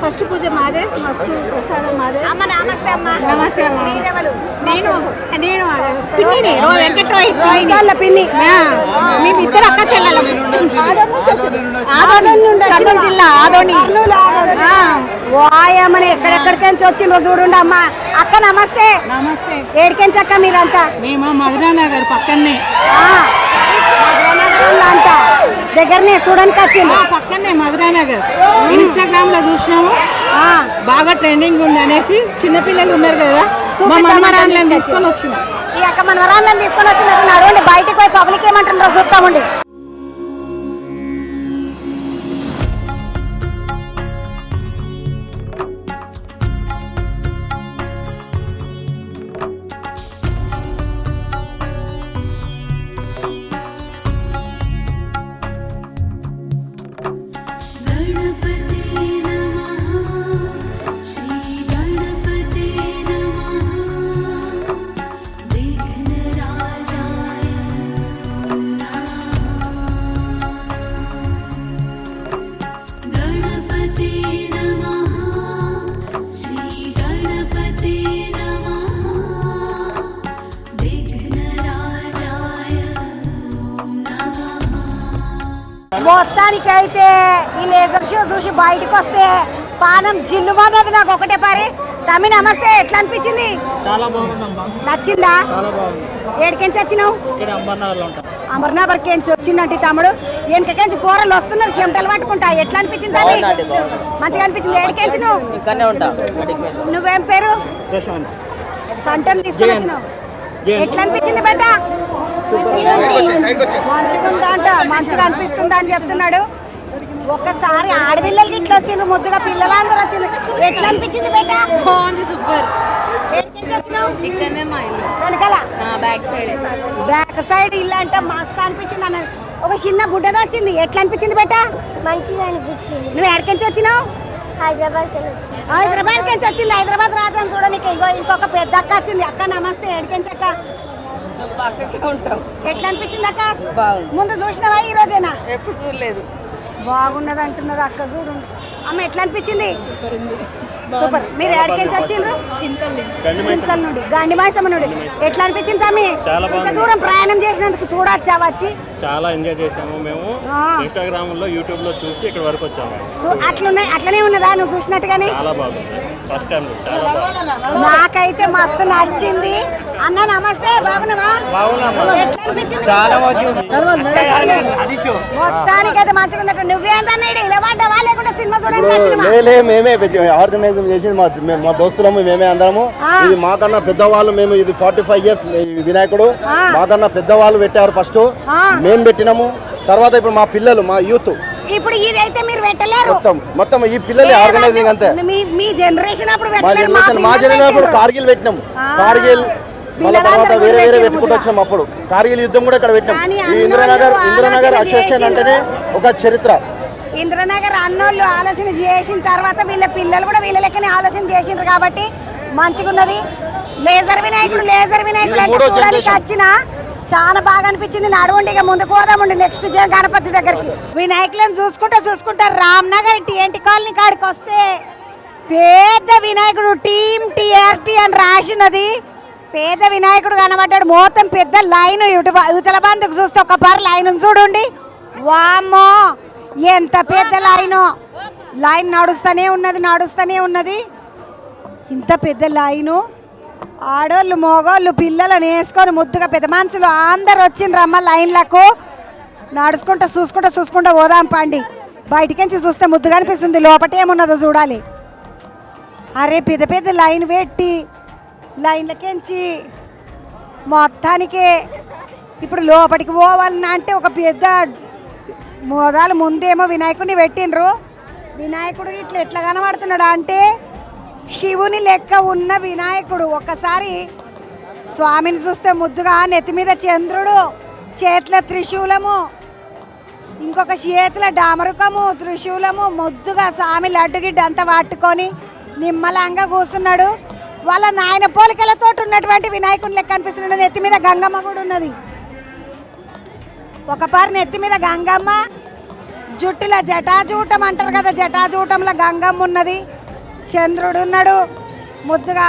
ఫస్ట్ పూజ మాదే, ఫస్ట్ ప్రసాదం మాదే. నమస్తే అమ్మా. నేను పిన్ని. మేమిద్దరు అక్క చెల్లెలం. కర్నూలు జిల్లా ఆదోని. వాయమ్మని ఎక్కడెక్కడికెంచి వచ్చిండ్రో చూడండి అమ్మ. అక్క నమస్తే. నమస్తే. ఏడికెంచి అక్క మీరంతా? మేము మధురానగర్ పక్కనే అంట దగ్గరనే చూడడానికి వచ్చింది. పక్కనే మధురానగర్. ఇన్స్టాగ్రామ్ లో చూసినాము, బాగా ట్రెండింగ్ ఉంది అనేసి చిన్నపిల్లలు ఉన్నారు కదా, మా మనవరాళ్ళని తీసుకొని వచ్చిన. ఈ అక్క మనవరాళ్ళని తీసుకొని వచ్చినట్టు నడవండి, బయటకు పోయి పబ్లిక్ ఏమంటుండ్రో చూస్తామండి. మొత్తానికైతే ఈ లేజర్ షో చూసి బయటకు వస్తే పానం జిల్లుమన్నది నాకు ఒకటే పారి. తమ్మి నమస్తే, ఎట్లా అనిపించింది? చాలా బాగుందమ్మా. నచ్చిందా? చాలా బాగుంది. ఏడికెంచి వచ్చినావు? ఇక్కడ అంబర్నగర్లో ఉంటాం. అమర్నాథ్కెంచి వచ్చిందంటే తమ్ముడు వెనకకెంచి కూరలు వస్తున్నారు, చెమటలు పట్టుకుంటా. ఎట్లా అనిపించింది? మంచిగా అనిపించింది. ఏడికెంచి నువ్వు? నువ్వేం పేరు? సంటన్ తీసుకొని వచ్చినావు. ఎట్లా అనిపించింది బేట? మంచిగా అనిపిస్తుందా అని చెప్తున్నాడు. ఒక్కసారి ఆడపిల్లలకి ఇట్లా వచ్చిండ్రు, ముద్దుగా పిల్లలందరూ వచ్చిండ్రు. ఎట్లా అనిపించింది బేట? బాగుంది, సూపర్. ఇక్కడనే మా ఇల్లు వెనకాల బ్యాక్ సైడ్ ఇల్లు అంటే మస్తు అనిపించింది అన్న. ఒక చిన్న గుడ్డగా వచ్చింది. ఎట్లా అనిపించింది బేట? మంచిగా అనిపించింది. నువ్వు ఎక్కడికి వచ్చినావు? హైదరాబాద్ నుంచి వచ్చింది. హైదరాబాద్ రాజాని చూడడానికి ఇంకొక పెద్ద అక్క వచ్చింది. అక్క నమస్తే. ఎక్కడికి అక్క? ఎట్లా అనిపించింది అక్క? ముందు చూసినావా ఈ రోజేనా? ఎప్పుడు చూడలేదు. బాగున్నది అంటున్నది అక్క. చూడు అమ్మ, ఎట్లా అనిపించింది? సూపర్. మీరు ఎక్కడికి వచ్చిండ్రు? చింతల నుండి, గండి మైసమ్మ నుండి. ఎట్లా అనిపించింది తమ్మి? ఇంత దూరం ప్రయాణం చేసినందుకు చూడొచ్చా వచ్చి? చాలా ఎంజాయ్ చేసాము మేము. ఇన్స్టాగ్రామ్ లో, యూట్యూబ్ లో చూసి ఇక్కడ వరకు వచ్చాము. అట్లనే ఉన్నదా నువ్వు చూసినట్టుగానే? చాలా బాగుంది. ఫస్ట్ టైం చాలా బాగుంది. నాకైతే మస్తు నచ్చింది. అన్న నమస్తే, బాగున్నావా? చాలా బాగుంది. మొత్తానికైతే మంచిగా ఉందట. నువ్వేందన్నా ఇలా పడ్డావా లేకుంటే సినిమా చూడడానికి వచ్చినవా? మేమే ఆర్గనైజ్ చేసింది మా దోస్తులము, మేమే అందరము. ఇది మాకన్నా పెద్దవాళ్ళు, మేము ఇది 45 years వినాయకుడు. మాకన్నా పెద్దవాళ్ళు పెట్టారు ఫస్ట్, మేము పెట్టినాము. తర్వాత ఇప్పుడు మా పిల్లలు, మా యూత్. ఇప్పుడు ఇదైతే మీరు పెట్టలేరు. మొత్తం ఈ పిల్లలే ఆర్గనైజింగ్ అంతే. మీ జనరేషన్ అప్పుడు మా జనరేషన్ అప్పుడు కార్గిల్ పెట్టినాము. కార్గిల్ మళ్ళీ తర్వాత వేరే పెట్టుకుంటూ వచ్చినాం. అప్పుడు కార్గిల్ యుద్ధం కూడా ఇక్కడ పెట్టినాం. ఈ ఇంద్రనగర్ అసోసియేషన్ అంటేనే ఒక చరిత్ర. ఇంద్రనగర్ అన్నోళ్ళు ఆలోచన చేసిన తర్వాత వీళ్ళ పిల్లలు కూడా వీళ్ళ లెక్కనే ఆలోచన చేసిండ్రు కాబట్టి మంచిగున్నది. లేజర్ వినాయకుడు చూడడానికి వచ్చిన చాలా బాగా అనిపించింది. నడవండి, ఇక ముందుకు పోదామండి నెక్స్ట్ గణపతి దగ్గరికి. వినాయకులను చూసుకుంటా రామ్నగర్ TNT కాలనీ కాడికి వస్తే పెద్ద వినాయకుడు టీమ్ TRT అని రాసినది. పేద వినాయకుడు కనబడ్డాడు. మొత్తం పెద్ద లైన్ యువతల బంధుకు చూస్తే ఒక లైన్ చూడండి. వామ్మో ఎంత పెద్ద లైన్ నడుస్తూనే ఉన్నది. ఇంత పెద్ద లైను. ఆడోళ్ళు, మగోళ్ళు, పిల్లలను వేసుకొని ముద్దుగా పెద్ద మనుషులు అందరు వచ్చిండ్రమ్మ లైన్లకు. నడుచుకుంటూ చూసుకుంటూ పోదాం పండి. బయటికించి చూస్తే ముద్దుగా అనిపిస్తుంది. లోపట ఏమున్నదో చూడాలి. అరే పెద్ద పెద్ద లైన్ పెట్టి లైన్లకెంచి మొత్తానికే ఇప్పుడు లోపలికి పోవాలన్నా అంటే ఒక పెద్ద మోదాలు ముందేమో వినాయకుడిని పెట్టిండ్రు. వినాయకుడు ఇట్లా ఎట్లా కనబడుతున్నాడు అంటే శివుని లెక్క ఉన్న వినాయకుడు. ఒక్కసారి స్వామిని చూస్తే ముద్దుగా నెత్తి మీద చంద్రుడు, చేతుల త్రిశూలము, ఇంకొక చేతుల డామరుకము, త్రిశూలము, ముద్దుగా స్వామి లడ్డుగిడ్డ అంతా పట్టుకొని నిమ్మలంగా కూర్చున్నాడు. వాళ్ళ నాయన పోలికలతో ఉన్నటువంటి వినాయకుని లెక్క అనిపిస్తున్నాడు. నెత్తి మీద గంగమ్మ కూడా ఉన్నది. ఒక పారి నెత్తి మీద గంగమ్మ, జుట్టుల జటాజూటం అంటారు కదా, జటాజూటంలో గంగమ్మ ఉన్నది, చంద్రుడు ఉన్నాడు. ముద్దుగా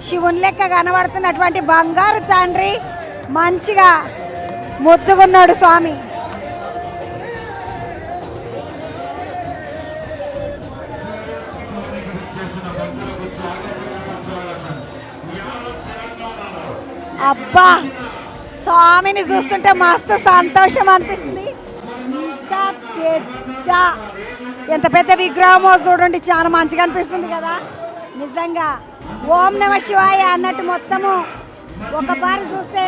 శివుని లెక్క కనబడుతున్నటువంటి బంగారు తండ్రి మంచిగా ముద్దుగున్నాడు స్వామి. అబ్బా స్వామిని చూస్తుంటే మస్తు సంతోషం అనిపిస్తుంది. ఎంత పెద్ద విగ్రహమో చూడండి, చాలా మంచిగా అనిపిస్తుంది కదా నిజంగా. ఓం నమ శివాయ అన్నట్టు మొత్తము ఒక పారి చూస్తే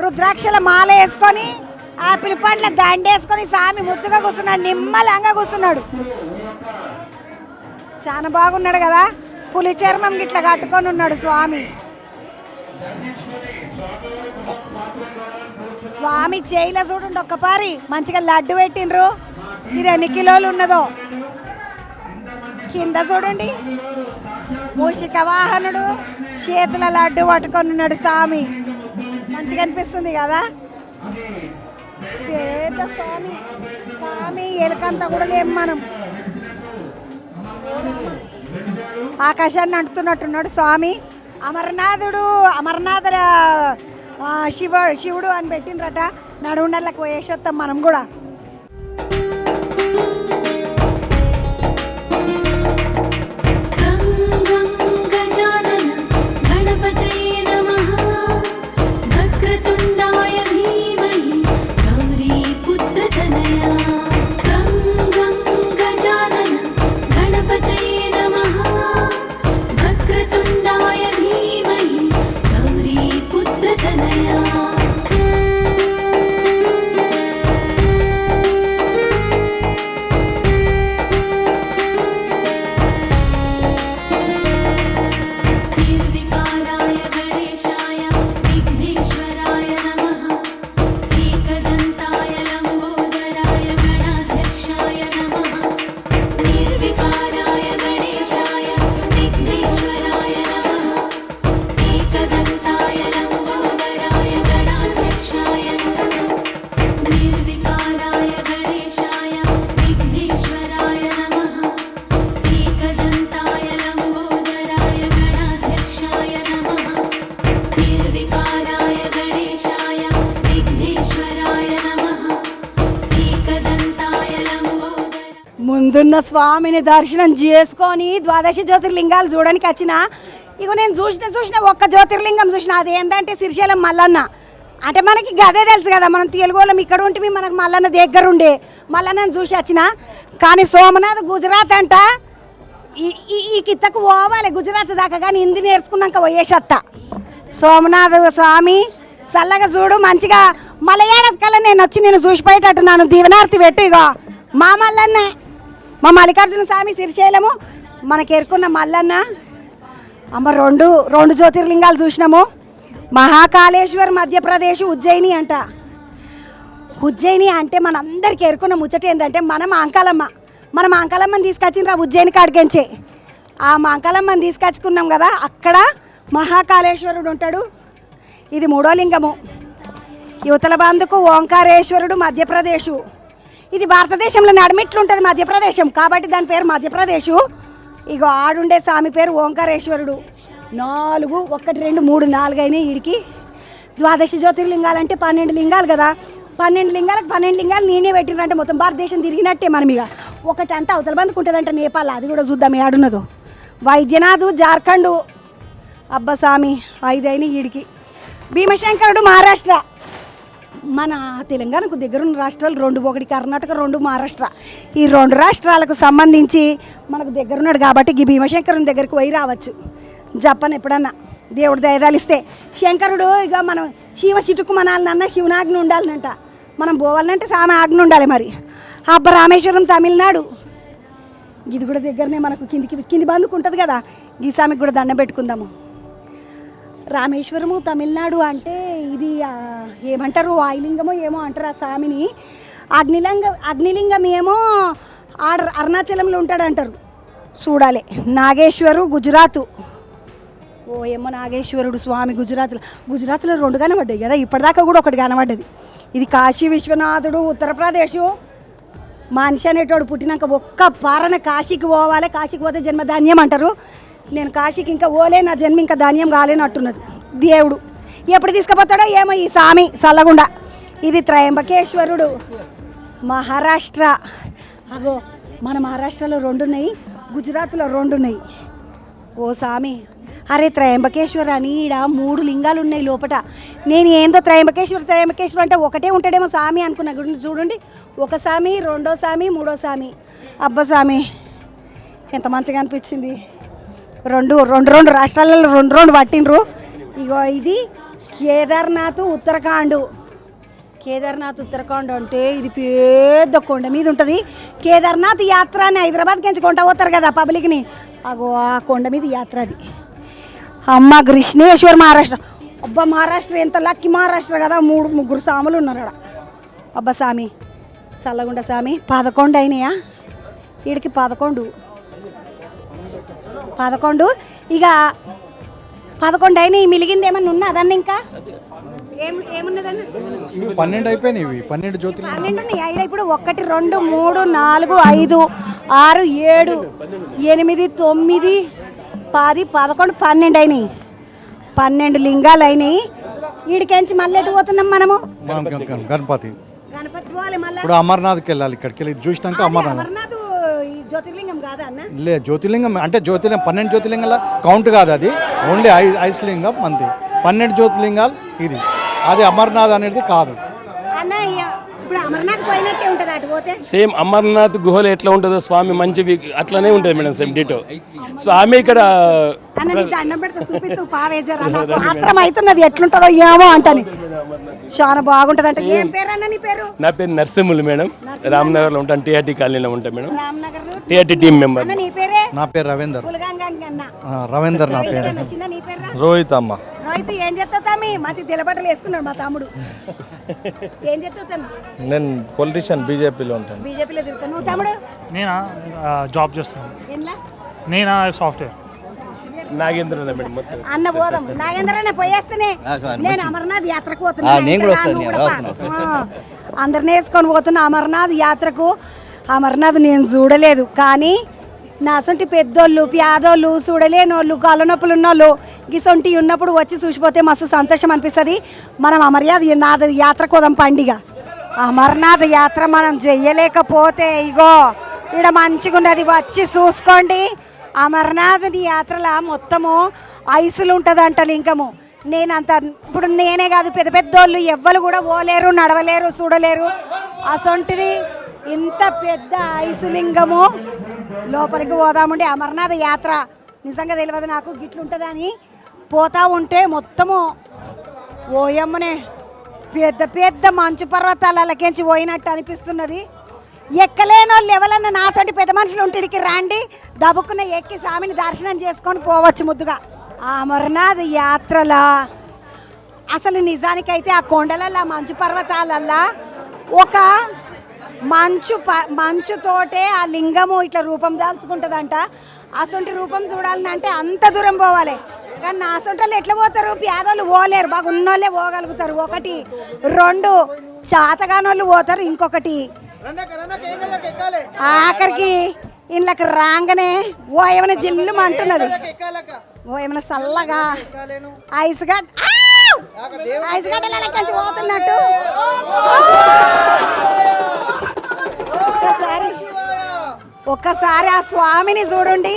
రుద్రాక్షల మాల వేసుకొని ఆపిల్ పండ్ల దండేసుకొని స్వామి ముద్దుగా కూర్చున్నాడు, నిమ్మలంగా కూర్చున్నాడు. చాలా బాగున్నాడు కదా, పులి చర్మం గిట్లా కట్టుకొని ఉన్నాడు స్వామి. స్వామి చేయిలో చూడండి ఒక్కపారి మంచిగా లడ్డు పెట్టిండ్రు. ఇది ఎన్ని కిలోలు ఉన్నదో. కింద చూడండి మూషిక వాహనుడు చేతుల లడ్డు పట్టుకొని ఉన్నాడు స్వామి. మంచిగా అనిపిస్తుంది కదా. పేద స్వామి, స్వామి ఎలుకంతా కూడా లేం మనం. ఆకాశాన్ని అంటున్నట్టున్నాడు స్వామి. అమరనాథుడు, అమరనాథుల శివుడు అని పెట్టిండ్రట. నడుండలకు వేసొస్తాం మనం కూడా. గజానన గణపతయే నమః వక్రతుండాయ ధీమహి గౌరీపుత్రతనయా గం గం గజానన గణపతయే నమః వక్రతుండాయ ధీమహి గౌరీపుత్రతనయా నిర్వికారాయ గణేశాయ విఘ్నేశ్వరాయ నమః ఏకదంతాయ లంబోదరాయ గణాధ్యక్షాయ నమః నిర్వికారాయ గణేశాయ విఘ్నేశ్వరాయ నమః ఏకదంతాయ లంబోదరాయ గణాధ్యక్షాయ నిర్వికారాయ గణేశాయ విఘ్నేశ్వరాయ నమః ఏకదంతాయ లంబోదరాయ గణాధ్యక్షాయ నమః నిర్వికారాయ గణేశాయ విఘ్నేశ్వరాయ నమః ఏకదంతాయ లంబోదరాయ. ముందున్న స్వామిని దర్శనం చేసుకొని ద్వాదశ జ్యోతిర్లింగాలు చూడడానికి వచ్చిన. ఇక నేను చూసిన ఒక్క జ్యోతిర్లింగం చూసిన. అది ఏంటంటే శ్రీశైలం మల్లన్న. అంటే మనకి గదే తెలుసు కదా, మనం తెలుగు వాళ్ళం ఇక్కడ ఉంటే మనకు మల్లన్న దగ్గరుండే మల్లన్నని చూసి వచ్చిన. కానీ సోమనాథ్ గుజరాత్ అంట. ఈ కిత్తకు పోవాలి గుజరాత్ దాకా, కానీ హిందీ నేర్చుకున్నాక పోయేసత్తా. సోమనాథ్ స్వామి చల్లగా చూడు మంచిగా. మలయాళ కల్లా నేను వచ్చి నేను చూసిపోయేటట్టు నన్ను దీవనార్తి పెట్టు. ఇగో మా మల్లన్న, మా మల్లికార్జున స్వామి శ్రీశైలము మనకి ఎరుకున్న మల్లన్న. అమ్మ రెండు జ్యోతిర్లింగాలు చూసినాము. మహాకాళేశ్వర్ మధ్యప్రదేశ్ ఉజ్జయిని అంట. ఉజ్జయిని అంటే మనందరికీ ఎరుకున్న ముచ్చట ఏంటంటే మనం అంకాలమ్మని తీసుకొచ్చిండ్రు ఆ ఉజ్జయిని కాడికెంచే. ఆ అంకాలమ్మని తీసుకొచ్చుకున్నాం కదా, అక్కడ మహాకాళేశ్వరుడు ఉంటాడు. ఇది మూడో లింగము. యువతల బంధుకు ఓంకారేశ్వరుడు మధ్యప్రదేశ్. ఇది భారతదేశంలో నడిమిట్లుంటుంది మధ్యప్రదేశం, కాబట్టి దాని పేరు మధ్యప్రదేశ్. ఇగో ఆడుండే స్వామి పేరు ఓంకారేశ్వరుడు. 4 1 2 3 4 అయినాయి వీడికి. ద్వాదశ జ్యోతిర్లింగాలు అంటే 12 లింగాలు కదా. 12 లింగాలకు 12 లింగాలు నేనే పెట్టినంటే మొత్తం భారతదేశం తిరిగినట్టే మనం. ఇక ఒకటి అంటే అవతల బంధుకు ఉంటుందంట నేపాల్, అది కూడా చూద్దాం ఏడున్నదో. వైద్యనాథ్ జార్ఖండ్. అబ్బా స్వామి 5 అయినాయి వీడికి. భీమశంకరుడు మహారాష్ట్ర. మన తెలంగాణకు దగ్గరున్న రాష్ట్రాలు 2, ఒకటి కర్ణాటక, 2 మహారాష్ట్ర. ఈ 2 రాష్ట్రాలకు సంబంధించి మనకు దగ్గరున్నాడు కాబట్టి ఈ భీమశంకరుని దగ్గరికి పోయి రావచ్చు. చెప్పను ఎప్పుడన్నా దేవుడు దయదాలిస్తే. శంకరుడు ఇక మనం శివ చిటుకు మనాలనన్నా శివనాజ్ఞ ఉండాలనంట. మనం పోవాలంటే సామె ఆజ్ఞ ఉండాలి. మరి అబ్బ రామేశ్వరం తమిళనాడు, ఇది కూడా దగ్గరనే మనకు కింది బందుకు ఉంటుంది కదా. ఈ స్వామికి కూడా దండం పెట్టుకుందాము. రామేశ్వరము తమిళనాడు అంటే ఇది ఏమంటారు, వాయులింగమో ఏమో అంటారు ఆ స్వామిని. అగ్నిలింగం ఏమో అరుణాచలంలో ఉంటాడంటారు. చూడాలి. నాగేశ్వరు గుజరాత్. ఓ ఏమో నాగేశ్వరుడు స్వామి గుజరాత్లో 2 కనబడ్డాయి కదా, ఇప్పటిదాకా కూడా ఒకటి కనబడ్డది. ఇది కాశీ విశ్వనాథుడు ఉత్తరప్రదేశ్. మనిషి అనేటోడు పుట్టినాక ఒక్క పారన కాశీకి పోవాలి. కాశీకి పోతే జన్మధాన్యం అంటారు. నేను కాశీకి ఇంకా పోలే, నా జన్మ ఇంకా ధాన్యం కాలేనట్టున్నది. దేవుడు ఎప్పుడు తీసుకుపోతాడో ఏమో ఈ స్వామి సల్లగుండా. ఇది త్రయంబకేశ్వరుడు మహారాష్ట్ర. అగో మన మహారాష్ట్రలో 2 ఉన్నాయి, గుజరాత్లో 2 ఉన్నాయి. ఓ స్వామి, అరే త్రయంబకేశ్వర అని ఈడ 3 లింగాలు ఉన్నాయి లోపట. నేను ఏందో త్రయంబకేశ్వర అంటే ఒకటే ఉంటాడేమో స్వామి అనుకున్నా. చూడండి, 1 స్వామి, 2వ స్వామి, 3వ స్వామి. అబ్బా స్వామి ఎంత మంచిగా అనిపించింది. 2 రాష్ట్రాలలో 2 పట్టిండ్రు. ఇగో ఇది కేదార్నాథ్ ఉత్తరాఖండ్. కేదార్నాథ్ ఉత్తరాఖండ్ అంటే ఇది పెద్ద కొండ మీద ఉంటుంది. కేదార్నాథ్ యాత్ర అని హైదరాబాద్కి ఎంచి కొంట పోతారు కదా పబ్లిక్ని, అగో ఆ కొండ మీద యాత్ర అది. అమ్మ కృష్ణేశ్వర్ మహారాష్ట్ర. అబ్బా మహారాష్ట్ర ఎంత లక్కీ మహారాష్ట్ర కదా, 3 స్వాములు ఉన్నారు అక్కడ. అబ్బా స్వామి చల్లగుండ స్వామి. 11 అయినాయా వీడికి? 11 ఇక 11 అయినాయి. మిలిగింది ఏమన్నా ఉన్నదన్న? ఇంకా ఏమున్నదన్న? 12 అయిపోయినాయి. 12 జ్యోతులు 12 ఉన్నాయి. అయినా ఇప్పుడు 1, 2, 3, 4, 5, 6, 7, 8, 9, 10, 11, 12 అయినాయి. 12 లింగాలు అయినాయి. వీడికెంచి మళ్ళీ ఎటు పోతున్నాం మనము? గణపతి. పోవాలి మళ్ళీ. ఇప్పుడు అమర్నాథ్కి వెళ్ళాలి. ఇక్కడికి వెళ్ళి చూసినాక అమర్నాథ్ జ్యోతిర్లింగం కాదా అన్న? లే, జ్యోతిర్లింగం అంటే 12 జ్యోతిర్లింగాల కౌంట్ కాదు అది, ఓన్లీ ఐస్లింగం అంతే. 12 జ్యోతిర్లింగాలు ఇది, అది అమర్నాథ్ అనేది కాదు అన్న. ఇప్పుడు అమర్నాథ్ పోయినట్టే ఉంటుంది అటు పోతే. సేమ్ అమర్నాథ్ గుహలు ఎట్లా ఉంటుందో స్వామి మంచి అట్లనే ఉంటుంది మేడం, సేమ్ డిటో. స్వామి ఇక్కడ అన్న నీకు దండం పెడతా చూపిస్తూ పావేజర్ మాత్రం అవుతున్నది ఎట్లుంటుందో ఏమో అంటని. చాలా బాగుంటుంది అంట. ఏం పేరు అన్న నీ పేరు? నా పేరు నరసింహులు మేడం, రామ్నగర్లో ఉంటాను, టీఆర్టీ కాలనీలో ఉంటాను మేడం, టీఆర్టీ టీమ్ మెంబర్. నీ పేరే? నా పేరు రవీందర్. రవీందర్ నా పేరు. నీ పేరు? రోహిత్ అమ్మ. రోహిత్ ఏం చేస్తావు తమ్మి? మంచి తెల్లబట్టలు వేసుకున్నాడు మా తమ్ముడు. ఏం చేస్తావు తమ్మి? నేను పొలిటీషియన్, బీజేపీలో ఉంటాను. బీజేపీలో తిరుగుతాను. నువ్వు తమ్ముడు? నేనా జాబ్ చేస్తాను. నేనా సాఫ్ట్వేర్. నాగేంద్ర మేడం మొత్తం. అన్న పోదాం. నాగేంద్ర పోయేస్తేనే నేను అమర్నాథ్ యాత్రకు పోతున్నా. అందరిని వేసుకొని పోతున్నా అమర్నాథ్ యాత్రకు. అమర్నాథ్ నేను చూడలేదు, కానీ నా సొంటి పెద్దోళ్ళు, పేదోళ్ళు, చూడలేనోళ్ళు, కాళ్ళ నొప్పులు ఉన్నోళ్ళు గిసొంటి ఉన్నప్పుడు వచ్చి చూసిపోతే మస్తు సంతోషం అనిపిస్తుంది. మనం అమర్నాథ్ యాత్రకు పోదాం పండిగ. అమర్నాథ్ యాత్ర మనం చెయ్యలేకపోతే ఇగో ఇక్కడ మంచిగా ఉన్నది, వచ్చి చూసుకోండి. అమర్నాథ్ యాత్రలో మొత్తము ఐసులు ఉంటుందంట లింగము. నేనంత ఇప్పుడు నేనే కాదు, పెద్ద పెద్దోళ్ళు ఎవ్వరు కూడా పోలేరు, నడవలేరు, చూడలేరు. అసొంటిది ఇంత పెద్ద ఐసులింగము. లోపలికి పోదామండి. అమర్నాథ్ యాత్ర నిజంగా తెలియదు నాకు గిట్లుంటుందని. పోతా ఉంటే మొత్తము ఓయమ్మనే పెద్ద పెద్ద మంచు పర్వతాలకెంచి పోయినట్టు అనిపిస్తున్నది. ఎక్కలేని వాళ్ళు ఎవరన్నా నాసంటి పెద్ద మనుషులు ఉంటిడికి రండి, దబుక్కున ఎక్కి స్వామిని దర్శనం చేసుకొని పోవచ్చు ముద్దుగా. ఆ అమర్నాథ్ యాత్రలా అసలు నిజానికైతే ఆ కొండలల్లా, మంచు పర్వతాలల్లా ఒక మంచుతోటే ఆ లింగము ఇట్లా రూపం దాల్చుకుంటుందంట. అసొంటి రూపం చూడాలని అంటే అంత దూరం పోవాలి. కానీ నా అసొంటోళ్ళు ఎట్లా పోతారు? పేదోళ్ళు పోలేరు, బాగా ఉన్నోళ్ళే పోగలుగుతారు. 1, 2 చాతగానోళ్ళు పోతారు. ఇంకొకటి ఆఖరికి ఇంట్లోకి రాగానే ఓ ఏమైనా జిల్లు అంటున్నది, ఓ ఏమైనా చల్లగా ఐసుగడ్డల కలిసి పోతున్నట్టు. ఒక్కసారి ఆ స్వామిని చూడండి.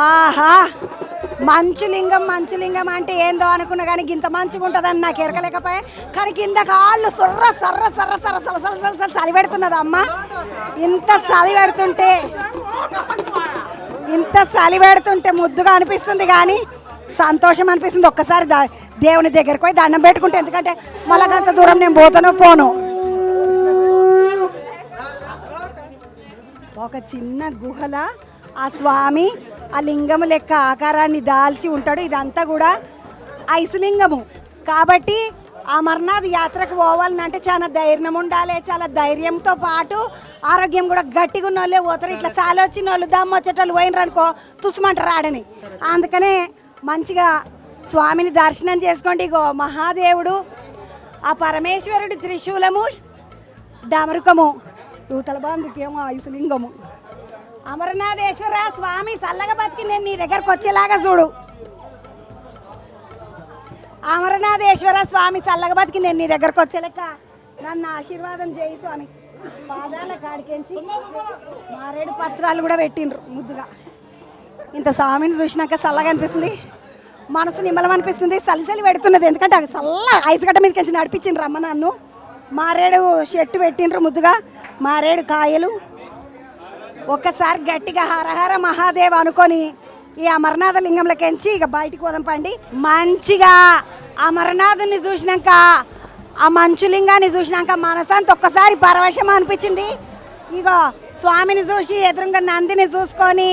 ఆహా మంచు లింగం అంటే ఏందో అనుకున్నా కానీ ఇంత మంచిగా ఉంటుందని నాకు ఎరకలేకపోయా. కానీ కింద కాళ్ళు సొర్ర సర్ర సర్ర సర్ర సలసల చలి పెడుతున్నది అమ్మ. ఇంత చలి పెడుతుంటే ముద్దుగా అనిపిస్తుంది కానీ సంతోషం అనిపిస్తుంది. ఒక్కసారి దేవుని దగ్గరికి పోయి దండం పెట్టుకుంటే, ఎందుకంటే మళ్ళీ అంత దూరం నేను పోను. ఒక చిన్న గుహల ఆ స్వామి ఆ లింగము లెక్క ఆకారాన్ని దాల్చి ఉంటాడు. ఇదంతా కూడా ఐస్ లింగము కాబట్టి అమర్నాథ్ యాత్రకు పోవాలంటే చాలా ధైర్యం ఉండాలి. చాలా ధైర్యంతో పాటు ఆరోగ్యం కూడా గట్టిగా ఉన్న వాళ్ళే పోతారు. ఇట్లా చాలా వచ్చిన వాళ్ళు దమ్ము వచ్చేటోళ్ళు పోయినరు అనుకో తుస్సుమంటారు ఆడని. అందుకనే మంచిగా స్వామిని దర్శనం చేసుకోండి. ఇగో మహాదేవుడు, ఆ పరమేశ్వరుడి త్రిశూలము, డమరుకము, యూతల బాంబుకేమో ఐసులింగము. అమరనాథేశ్వర స్వామి చల్లగా బతికి నేను నీ దగ్గరకు వచ్చేలాగా చూడు. అమరనాథేశ్వర స్వామి చల్లగా బతికి నేను నీ దగ్గరకు వచ్చేలెక్క నన్ను ఆశీర్వాదం చేయి స్వామి. పాదాల కాడికెంచి మారేడు పత్రాలు కూడా పెట్టిండ్రు ముద్దుగా. ఇంత స్వామిని చూసినాక చల్లగా అనిపిస్తుంది, మనసు నిమ్మలం అనిపిస్తుంది. చలి పెడుతున్నది, ఎందుకంటే అది చల్ల ఐసుగడ్డ మీదకి నడిపించిండ్రు అమ్మ నన్ను. మారేడు చెట్టు పెట్టిండ్రు ముద్దుగా, మారేడు కాయలు. ఒక్కసారి గట్టిగా హరహర మహాదేవ్ అనుకొని ఈ అమరనాథ లింగంలోకించి ఇక బయటికి పోదాంపండి. మంచిగా అమరనాథుని చూసినాక, ఆ మంచు లింగాన్ని చూసినాక మనసంతా ఒక్కసారి పరవశం అనిపించింది. ఇక స్వామిని చూసి ఎదురుగా నందిని చూసుకొని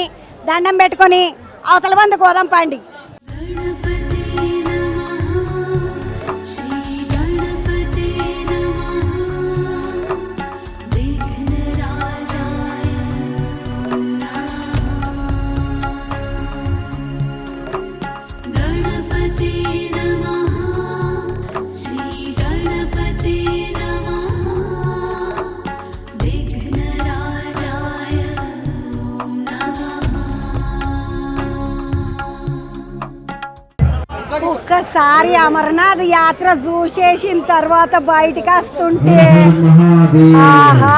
దండం పెట్టుకొని అవతల బందుకు పోదాంపండి. ఒక్కసారి అమర్నాథ్ యాత్ర చూసేసిన తర్వాత బయటికి వస్తుంటే ఆహా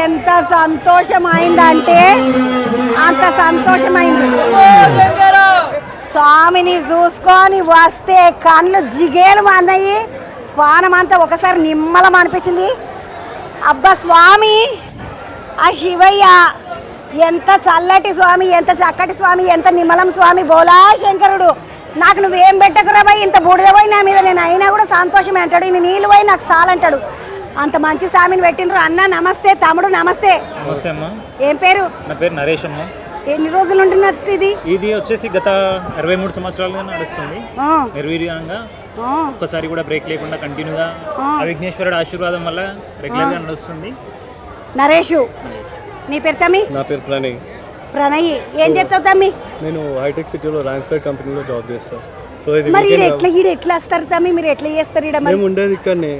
ఎంత సంతోషమైందంటే అంత సంతోషమైంది. స్వామిని చూసుకొని వస్తే కళ్ళు జిగేలు అన్నయి, పానం అంతా ఒకసారి నిమ్మలం అనిపించింది. అబ్బా స్వామి, ఆ శివయ్య ఎంత చల్లటి స్వామి, ఎంత చక్కటి స్వామి, ఎంత నిమ్మలం స్వామి. బోలా శంకరుడు, నాకు నువ్వేం పెట్టకురా పోయి, ఇంత బూడిద పోయి నా మీద నేను అయినా కూడా సంతోషమే అంటాడు. ఇన్ని నీళ్ళు పోయి నాకు చాలంటాడు. అంత మంచి స్వామిని పెట్టినరు. అన్న నమస్తే, తమ్ముడు నమస్తే. నమస్తే అమ్మా. ఏం పేరు? నా పేరు నరేష్ అమ్మ. ఎన్ని రోజులు ఉంటున్నట్టు ఇది? ఇది వచ్చేసి గత 23 సంవత్సరాలుగా నడుస్తుంది నిర్వీర్యంగా. ఒక్కసారి కూడా బ్రేక్ లేకుండా కంటిన్యూగా విఘ్నేశ్వరుడు ఆశీర్వాదం వల్ల రెగ్యులర్గా నడుస్తుంది. నరేషు, నీ పేరు తమ్మి? నా పేరు ప్రణయ్. ఏం చేస్తావు తమ్మి? నేను హైటెక్ సిటీలో ర్యాన్స్టైడ్ కంపెనీలో జాబ్ చేస్తాను. సో ఇది మరి ఎట్లా వస్తారు తమ్మి? మీరు ఎట్లా చేస్తారు? మేము ఉండేది ఇక్కడనే,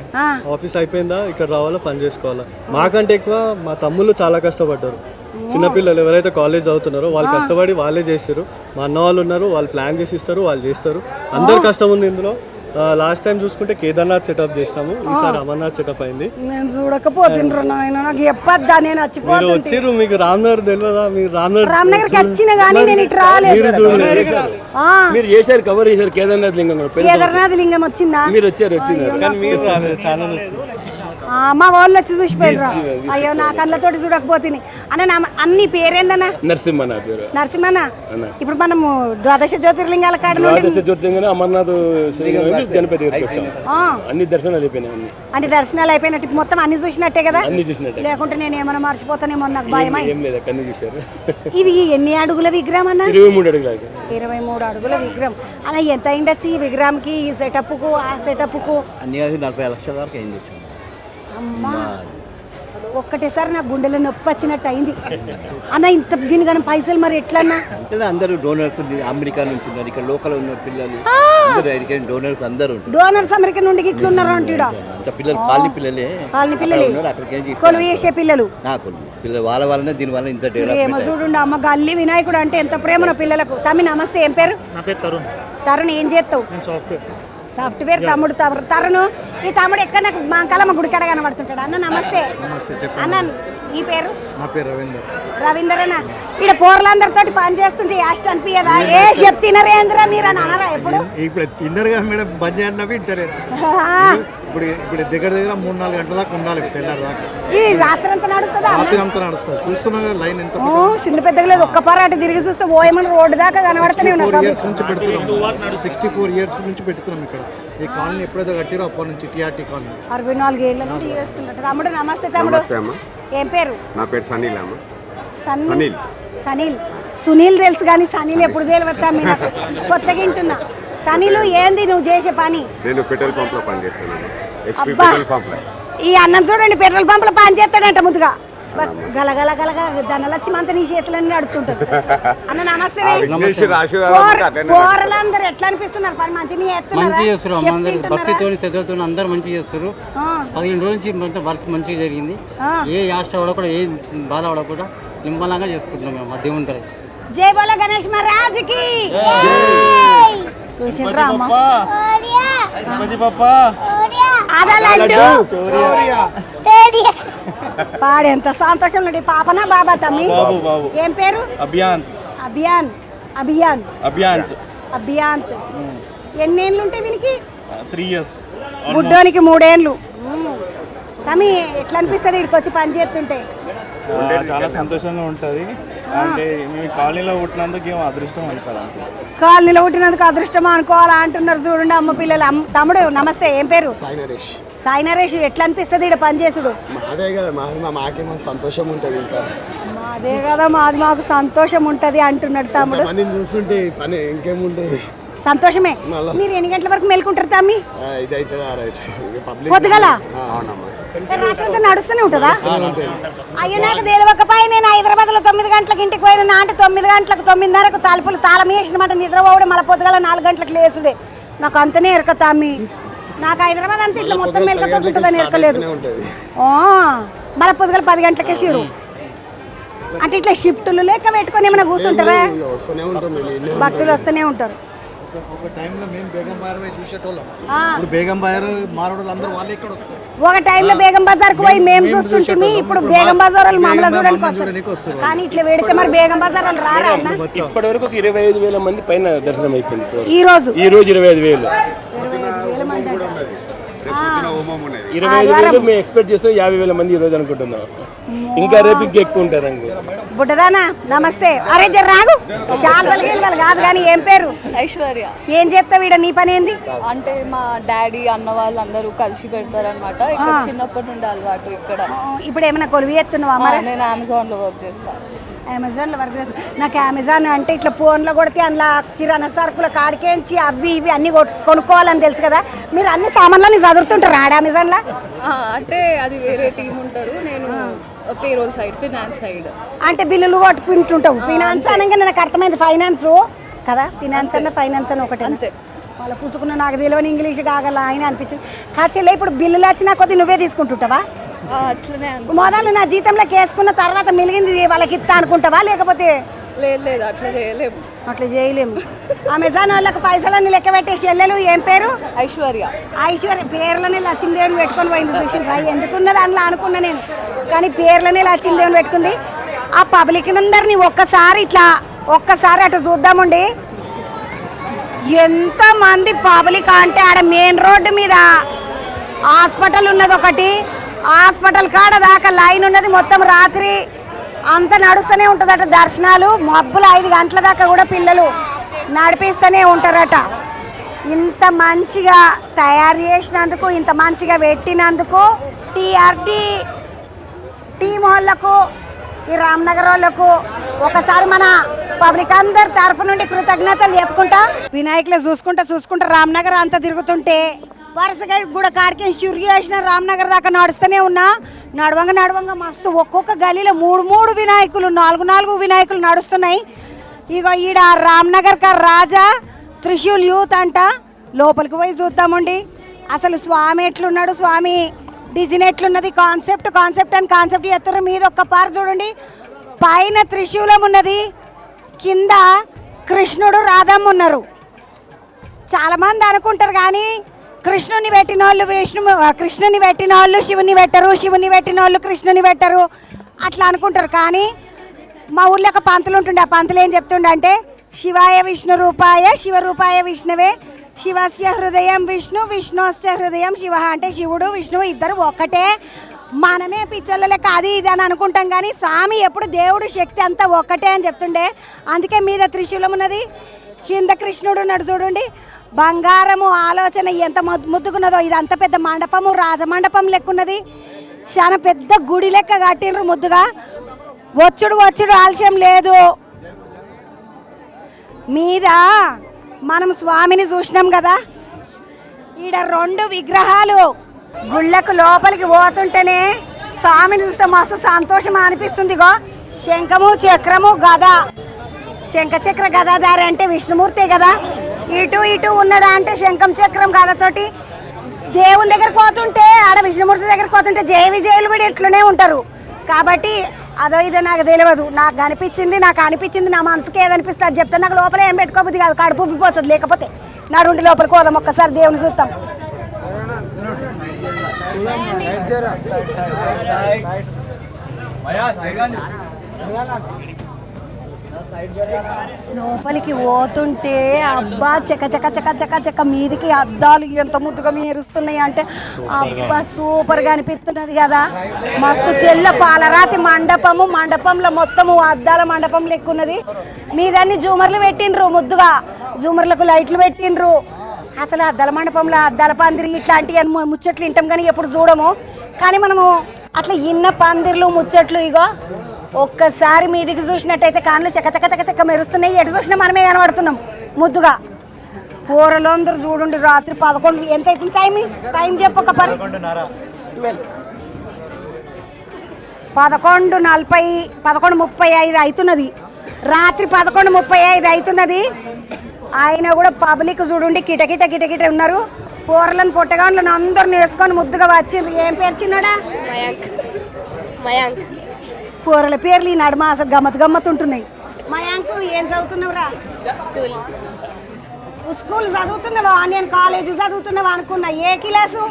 ఆఫీస్ అయిపోయిందా ఇక్కడ రావాలా, పని చేసుకోవాలా. మాకంటే ఎక్కువ మా తమ్ముళ్ళు చాలా కష్టపడ్డారు. చిన్నపిల్లలు ఎవరైతే కాలేజ్ చదువుతున్నారో వాళ్ళు కష్టపడి వాళ్ళే చేస్తారు. మా అన్న వాళ్ళు ఉన్నారు, వాళ్ళు ప్లాన్ చేసి ఇస్తారు, వాళ్ళు చేస్తారు. అందరు కష్టం ఉంది ఇందులో. లాస్ట్ టైం చూసుకుంటే కేదార్నాథ్ సెటప్ చేసినాము, ఈసారి అమర్నాథ్ సెటప్ అయింది. నేను చూడకపోతుండ్రు నాయన, నాకు చెప్పొద్దా, నేను మీరు వచ్చిర్రు. మీకు రామ్నగర్ తెలియదా? మీరు రామ్నగర్కి వచ్చిన కానీ నేను ఇటు రాలేదు. మీరు చేశారు, కవర్ చేశారు కేదార్నాథ్ లింగం. కేదార్నాథ్ లింగం వచ్చిందా? మీరు వచ్చినారు కానీ మీరు రాలేదు, ఛానల్ వచ్చింది. మా వాళ్ళు వచ్చి చూసిపోయారు. అయ్యో నా కళ్ళతోటి చూడకపోతుంది అన్న. అన్ని పేరేందన్నా? నరసింహ నా పేరు. నరసింహన్న. ఇప్పుడు మనము ద్వాదశ జ్యోతిర్లింగాల కాడ అమర్నాథ్ గణపతి అన్ని దర్శనాలు అయిపోయినాయి. అంటే దర్శనాలు అయిపోయినట్టు మొత్తం అన్ని చూసినట్టే కదా? అన్ని చూసినట్టే. లేకుంటే నేను ఏమైనా మర్చిపోతానేమో, నాకు భయమై. ఏం లేదు, అన్ని చూశారు. ఇది ఎన్ని అడుగుల విగ్రహం అన్న? 23 అడుగుల. 23 అడుగుల విగ్రహం అన్న. ఎంత అయిండొచ్చు ఈ విగ్రహంకి, ఈ సెటప్కు, ఆ సెటప్కు? అన్ని 40 లక్షల వరకు అయింది. అమ్మా, ఒక్కటేసారి నా గుండెలో నొప్పి వచ్చినట్టు అయింది అన్న. ఇంత గిన్నె కానీ పైసలు మరి ఎట్లన్నా? అంటే అందరూ డోనర్స్ అమెరికా నుంచి ఉన్నారు, ఇక్కడ లోకల్ ఉన్న పిల్లలు డోనర్స్ అందరూ. డోనర్స్ అమెరికా నుండి ఇట్లున్నారు అంటాడా? అంత పిల్లలు కాలనీ పిల్లలే, అక్కడికి కొలువు చేసే పిల్లలు పిల్లలు వాళ్ళ వల్లనే దీని వల్ల ఇంత డెవలప్. చూడండి అమ్మ, గల్లీ వినాయకుడు అంటే ఎంత ప్రేమనో పిల్లలకు. తమ్మి నమస్తే, ఏం పేరు? నా పేరు తరుణ్. తరుణ్, ఏం చేస్తావు? సాఫ్ట్వేర్. తమ్ముడు తరుణ్. ఈ తమ్ముడు ఎక్కడ నాకు మా కలమ్మ గుడికాడ కనబడుతుంటాడు. అన్న నమస్తే. అన్న ఈ పేరు నా పేరు రవీందర్. రవీంద్రన్న ఇక్కడ పోర్లందరితో పని చేస్తుంటే యాస్ట్ అనిపించదా? ఏ చెప్తున్నారేంద్రా మీరు అని అనరా ఎప్పుడు? ఇప్పుడు ఇందరుగా మేడం బంద్ చేయన్నవి ఇంటలేరు. ఇప్పుడు ఇప్పుడు దగ్గర 3-4 గంటల దాకా ఉండాలి తెల్లారి దాకా. ఈ రాత్రి అంతా నడుస్తుందా? రాత్రి అంతా నడుస్తుంది. చూస్తున్నా లైన్ ఎంత చిన్న పెద్దగా లేదు. ఒక్క పారాట తిరిగి చూస్తే ఓయమని రోడ్డు దాకా కనబడుతూనే ఉన్నారు. 64 years నుంచి పెడుతున్నాం. 64 years నుంచి పెడుతున్నాం ఇక్కడ. ఈ కాలనీ ఎప్పుడైతే కట్టిరో అప్పటి నుంచి టీఆర్టీ కాలనీ 64 ఏళ్ళ నుండి చేస్తున్నట్టు. తమ్ముడు నమస్తే. తమ్ముడు ఏం పేరు? నా పేరు సనీల్ అమ్మ. సనీల్. సనీల్ సునీల్ తెలుసు కానీ సనీల్ ఎప్పుడు తెలియవచ్చా? మీరు కొత్తగా వింటున్నా. సనీలు ఏంది నువ్వు చేసే పని? నేను పెట్రోల్ పంప్ లో పని చేస్తాను. ఈ అన్నం చూడండి, పెట్రోల్ పంప్ లో పని చేస్తాడంట. ముందుగా గలగల గలగల ధనలక్ష్మి అంతా నీ చేతులన్నీ అడుగుతుంటారు. అన్న నమస్తే. కూరలందరూ ఎట్లా అనిపిస్తున్నారు? పని మంచిగా చేస్తారు అమ్మ. అందరు భక్తితో శ్రద్ధతో అందరు మంచిగా చేస్తారు. 15 రోజుల నుంచి వర్క్ మంచిగా జరిగింది. ఏ యాష్ట పడకుండా ఏ బాధ పడకుండా నిమ్మలంగా చేసుకుంటున్నాం మేము మధ్య ఉంటారు. జై బోలో గణేష్ మహారాజ్కి. చూసిండ్రా అమ్మ? పాడు ఎంత సంతోషం నుండి. పాపనా బాబా? తమ్మి ఏం పేరు? అభియాన్. అభియాన్. అభియాన్. అభియాంత్. అభియాంత్. ఎన్నేళ్ళు ఉంటాయి వీనికి? 3 years. బుడ్డోనికి 3 ఏళ్ళు. తమ్మి ఎట్లా అనిపిస్తుంది ఇక్కడికి వచ్చి పని చేస్తుంటే? చాలా సంతోషంగా ఉంటుంది. అంటే మేము కాలనీలో పుట్టినందుకు ఏమో అదృష్టం అనుకోవాలి. కాలనీలో పుట్టినందుకు అదృష్టం అనుకోవాలా అంటున్నారు చూడండి అమ్మ పిల్లలు. తమ్ముడు నమస్తే. ఏం పేరు? సాయి నరేష్. సాయి నరేష్ ఎట్లా అనిపిస్తుంది ఇక్కడ పని చేసుడు? అదే కదా మాకేమో సంతోషం ఉంటుంది. ఇంకా అదే కదా మాకు సంతోషం ఉంటుంది అంటున్నాడు తమ్ముడు. చూస్తుంటే పని ఇంకేముంటుంది, సంతోషమే. మీరు ఎన్ని గంటల వరకు మేల్కుంటారు తమ్మి? పొద్దుగల రాత్రి నడుస్తూనే ఉంటుందా? అయ్యో నాకు తెలియకపోయి నేను హైదరాబాద్ లో 9 గంటలకు ఇంటికి పోయినా అంటే 9 గంటలకు 9:30 తలుపులు తాళం వేసినమాట నిద్రపోవడం. మళ్ళీ పొద్దుగల 4 గంటలకు లేచుడే. నాకు అంతనే ఎరక తమ్మి. నాకు హైదరాబాద్ అంతా ఇట్లా మొత్తం మెలకతుంటుందని ఎరకలేదు. మళ్ళీ పొద్దుగల 10 గంటలకే షూరు. అంటే ఇట్లా షిఫ్టులు లెక్క పెట్టుకొని ఏమైనా కూర్చుంటారా? భక్తులు వస్తూనే ఉంటారు. ఒక టైంలో మేము బేగం బజార్ పోయి చూసేటోళ్ళం. ఇప్పుడు బేగం బజార్ మారోళ్ళు అందరూ వాళ్ళే ఇక్కడ వస్తారు. ఒక టైంలో బేగం బజార్కి పోయి మేము చూస్తుంటే ఇప్పుడు బేగం బజార్ వాళ్ళు మమ్మల్ని చూడడానికి వస్తారు. కానీ ఇట్లా వేడితే మరి బేగం బజార్ వాళ్ళు రారా? ఇప్పటి వరకు 25,000 మంది పైన దర్శనం అయిపోయింది. ఈ రోజు 25,000 మేము ఎక్స్పెక్ట్ చేస్తాం. 50,000 మంది ఈ రోజు అనుకుంటున్నాం. ఇంకా రేపు ఇంకా ఎక్కువ ఉంటారు. బుడ్డదానా నమస్తే. అరే జర రాగు. చాలా కాదు కానీ ఏం పేరు? ఐశ్వర్య. ఏం చేస్తావు ఈడ? నీ పని ఏంది? అంటే మా డాడీ అన్న వాళ్ళు అందరూ కలిసి పెడతారు అనమాట. ఇక్కడ చిన్నప్పటి నుండి అలవాటు. ఇక్కడ ఇప్పుడు ఏమైనా కొలువి ఎత్తున్నావా? నేను అమెజాన్ లో వర్క్ చేస్తాను. అమెజాన్ లో వర్క్ చేస్తాను. నాకు అమెజాన్ అంటే ఇట్లా ఫోన్లో కొడితే అందులో కిరాణా సరుకుల కాడికేంచి అవి ఇవి అన్ని కొనుక్కోవాలని తెలుసు కదా. మీరు అన్ని సామాన్లు చదువుతుంటారు ఆడ అమెజాన్ లో? అంటే అది వేరే టీం ఉంటారు. నేను పేరోల్ సైడ్, ఫినాన్స్ సైడ్. అంటే బిల్లులు కొట్టుకుంటుంటావు. ఫినాన్స్ అనగా నాకు అర్థమైంది. ఫైనాన్స్ కదా, ఫినాన్స్ అన్న ఫైనాన్స్ అని ఒకటి అంతే. వాళ్ళ పుసుకున్న నాకు తెలియని ఇంగ్లీష్ కాగల ఆయన అనిపించింది. కాచెల్లి ఇప్పుడు బిల్లులు వచ్చినా కొద్ది నువ్వే తీసుకుంటుంటావా? అట్లనే మొదలు నా జీతంలోకి వేసుకున్న తర్వాత మిలిగింది వాళ్ళకి ఇస్తా అనుకుంటావా? లేకపోతే లేదు అట్లా చేయలేము. అట్లా చేయలేము. అమెజాన్ వాళ్ళకి పైసలన్నీ లెక్క పెట్టేసి చెల్లెలు. ఏం పేరు? ఐశ్వర్య. ఐశ్వర్య పేర్లనే లక్ష్మీదేవిని పెట్టుకొని పోయింది. చూసింది ఎందుకున్నది అందులో అనుకున్నా నేను. కానీ పేర్లనే లక్ష్మీదేవిని పెట్టుకుంది. ఆ పబ్లిక్ అందరినీ ఒక్కసారి అటు చూద్దామండి. ఎంతమంది పబ్లిక్ అంటే ఆడ మెయిన్ రోడ్డు మీద హాస్పిటల్ ఉన్నది ఒకటి. హాస్పిటల్ కాడ దాకా లైన్ ఉన్నది. మొత్తం రాత్రి అంతా నడుస్తూనే ఉంటుందట దర్శనాలు. మబ్బులు 5 గంటల దాకా కూడా పిల్లలు నడిపిస్తూనే ఉంటారట. ఇంత మంచిగా తయారు చేసినందుకు, ఇంత మంచిగా పెట్టినందుకు టీఆర్టీ టీం వాళ్ళకు, ఈ రామ్నగర్ వాళ్ళకు ఒకసారి మన పబ్లిక్ అందరి తరఫు నుండి కృతజ్ఞతలు చెప్పుకుంటా. వినాయకులు చూసుకుంటా రామ్నగర్ అంతా తిరుగుతుంటే వరుసగా కూడా కాడికి షురు చేసిన రామ్నగర్ దాకా నడుస్తూనే ఉన్నా. నడవంగా మస్తు ఒక్కొక్క గలీలో 3 వినాయకులు, 4 వినాయకులు నడుస్తున్నాయి. ఇగో ఈడ రామ్నగర్ రాజా త్రిశూల్ యూత్ అంట. లోపలికి పోయి చూద్దామండి అసలు స్వామి ఎట్లున్నాడు, స్వామి డిజైన్ ఎట్లున్నది, కాన్సెప్ట్ చేస్తారు. మీద ఒక్క పార్క్ చూడండి. పైన త్రిశూలం ఉన్నది, కింద కృష్ణుడు రాధమ్మ ఉన్నారు. చాలామంది అనుకుంటారు కానీ కృష్ణుని పెట్టిన వాళ్ళు కృష్ణుని పెట్టరు, శివుని పెట్టరు, శివుని పెట్టిన వాళ్ళు కృష్ణుని పెట్టరు. అట్లా అనుకుంటారు. కానీ మా ఊర్లో ఒక పంతులు ఉంటుండే, ఆ పంతులు ఏం చెప్తుండే అంటే శివాయ విష్ణు రూపాయ శివరూపాయ విష్ణువే శివస్య హృదయం విష్ణు విష్ణుస్య హృదయం శివ. అంటే శివుడు విష్ణువు ఇద్దరు ఒక్కటే. మనమే పిచ్చోళ్ళ లెక్క అది ఇది అని అనుకుంటాం, కానీ స్వామి ఎప్పుడు దేవుడు శక్తి అంతా ఒక్కటే అని చెప్తుండే. అందుకే మీద త్రిశూలం ఉన్నది, కింద కృష్ణుడు ఉన్నాడు చూడండి. బంగారము ఆలోచన ఎంత ముద్దుకున్నదో. ఇది అంత పెద్ద మండపము, రాజమండపం లెక్క ఉన్నది. చాలా పెద్ద గుడి లెక్క కట్టిండ్రు ముద్దుగా. వచ్చుడు ఆలస్యం లేదు. మీద మనం స్వామిని చూసినాం కదా, ఈడ 2 విగ్రహాలు. గుళ్ళకు లోపలికి పోతుంటేనే స్వామిని చూస్తే మస్తు సంతోషం అనిపిస్తుంది. గో శంఖము చక్రము గద, శంఖ చక్ర గదాధారి అంటే విష్ణుమూర్తే కదా. ఇటు ఉన్నడా అంటే శంఖం చక్రం గదతోటి దేవుని దగ్గరకు పోతుంటే, ఆడ విష్ణుమూర్తి దగ్గరకు పోతుంటే జయ విజయులు కూడా ఇట్లనే ఉంటారు. కాబట్టి అదో ఇదో నాకు తెలియదు, నాకు అనిపించింది నా మనసుకి ఏదనిపిస్తుంది అది చెప్తే. నాకు లోపల ఏం పెట్టుకోబుద్ది కాదు, కడుపు ఉబ్బిపోతుంది. లేకపోతే నడుండి లోపలికి పోదాం, ఒక్కసారి దేవుని చూద్దాం. లోపలికి పోతుంటే అబ్బా చక చక చక చక చక మీదికి అద్దాలు ఎంత ముద్దుగా మెరుస్తున్నాయి అంటే అబ్బా సూపర్గా అనిపిస్తున్నది కదా. మస్తు తెల్ల పాలరాతి మండపంలో మొత్తము అద్దాల మండపం లెక్కున్నది. మీదన్ని జూమర్లు పెట్టిండ్రు, ముద్దుగా జూమర్లకు లైట్లు పెట్టిండ్రు. అసలు అద్దాల మండపంలో అద్దాల పందిరి ఇట్లాంటివి ముచ్చట్లు వింటాం కానీ ఎప్పుడు చూడము. కానీ మనము అట్లా ఇన్న పందిర్లు ముచ్చట్లు ఇగో ఒక్కసారి మీదికి చూసినట్టయితే కాళ్ళు చక్క చక్క చక్క చక్క మెరుస్తున్నాయి. ఎటు చూసినా మనమే కనబడుతున్నాం ముద్దుగా. కూరలందరూ చూడండి, రాత్రి 11 ఎంత అవుతుంది టైం చెప్పు. ఒక 11:35 అవుతున్నది. రాత్రి 11:35 అవుతున్నది. ఆయన కూడా పబ్లిక్ చూడండి కిటకిట ఉన్నారు. కూరలను పొట్టగాండ్లను అందరు నేర్చుకొని ముద్దుగా వచ్చిండ్రు. ఏం పేరు చిన్నాడా? మయాంక్. కూరల పేర్లు ఈ నడుమ అసలు గమ్మత్ ఉంటున్నాయి. మయాంకు ఏం చదువుతున్నావురా? స్కూల్ చదువుతున్నావా? నేను కాలేజీ చదువుతున్నావా అనుకున్నా. ఏ క్లాసు?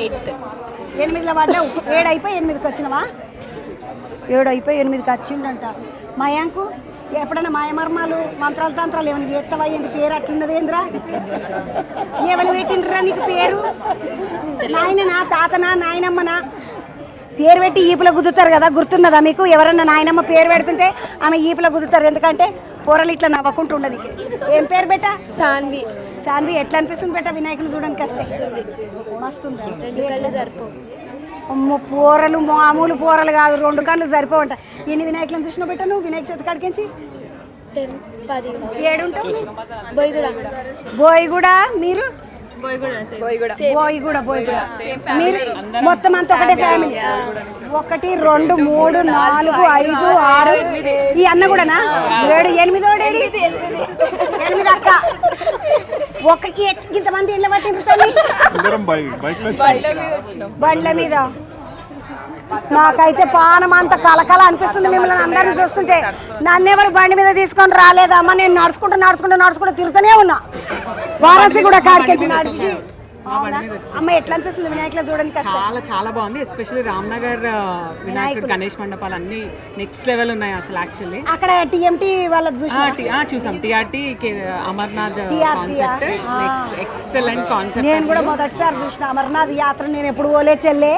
8లో పడ్డావు. 7 అయిపోయి 8కి వచ్చినవా? 7 అయిపోయి 8కి వచ్చిండంట. మయాంకు ఎప్పుడైనా మాయమర్మాలు మంత్రాలు తంత్రాలు ఏమైనా చేస్తావా? ఏంటి పేరు అట్లున్నదేంద్రా? ఏమైనా పెట్టిండ్రా నీకు పేరు? నాయననా తాతనా నాయనమ్మనా పేరు పెట్టి ఈపులో గుద్దుతారు కదా, గుర్తున్నదా మీకు? ఎవరన్నా నాయనమ్మ పేరు పెడుతుంటే ఆమె ఈపులో గుద్దుతారు. ఎందుకంటే పొరలు ఇట్లా నవ్వకుంటూ ఉండదు. ఏం పేరు బెట్ట? సాన్వి. ఎట్లా అనిపిస్తుంది బెట్ట వినాయకుని చూడడానికి వస్తే? మస్తుంది. పోరలు మామూలు పోరలు కాదు, 2 కళ్ళు సరిపోవంట. ఎన్ని వినాయకులను చూసినా బెట్ట నువ్వు? వినాయక చవితి కాడికించి 7 ఉంటావు. బోయిగూడ. మీరు? బోయిగూడ. మీరు మొత్తం అంతా ఒకటే ఫ్యామిలీ? 1 2 3 4 5 6 ఈ అన్న కూడానా? 7 8 అక్క. ఒక్కకి ఇంతమంది ఇళ్ళ బండ్ల మీద. నాకైతే పానం అంత కలకల అనిపిస్తుంది మిమ్మల్ని అందరినీ చూస్తుంటే. నన్నెవరు బండి మీద తీసుకొని రాలేదమ్మా. నేను నడుచుకుంటూ తిరుగుతూనే ఉన్నా. వారాసి కూడా కాడికెళ్ళి నడిచి. అమ్మ ఎట్లా అనిపిస్తుంది వినాయకులు చూడడానికి? చాలా బాగుంది. ఎస్పెషల్లీ రామ్నగర్ వినాయకుడు గణేష్ మండపాలు అన్ని నెక్స్ట్ లెవెల్ ఉన్నాయి అసలు. యాక్చువల్లీ అక్కడ టీఎంటీ వాళ్ళకి చూసాం. TRT Amarnath concept next excellent concept. నేను కూడా మొదటిసారి చూసిన అమర్నాథ్ యాత్ర. నేను ఎప్పుడు పోలే చెల్లే,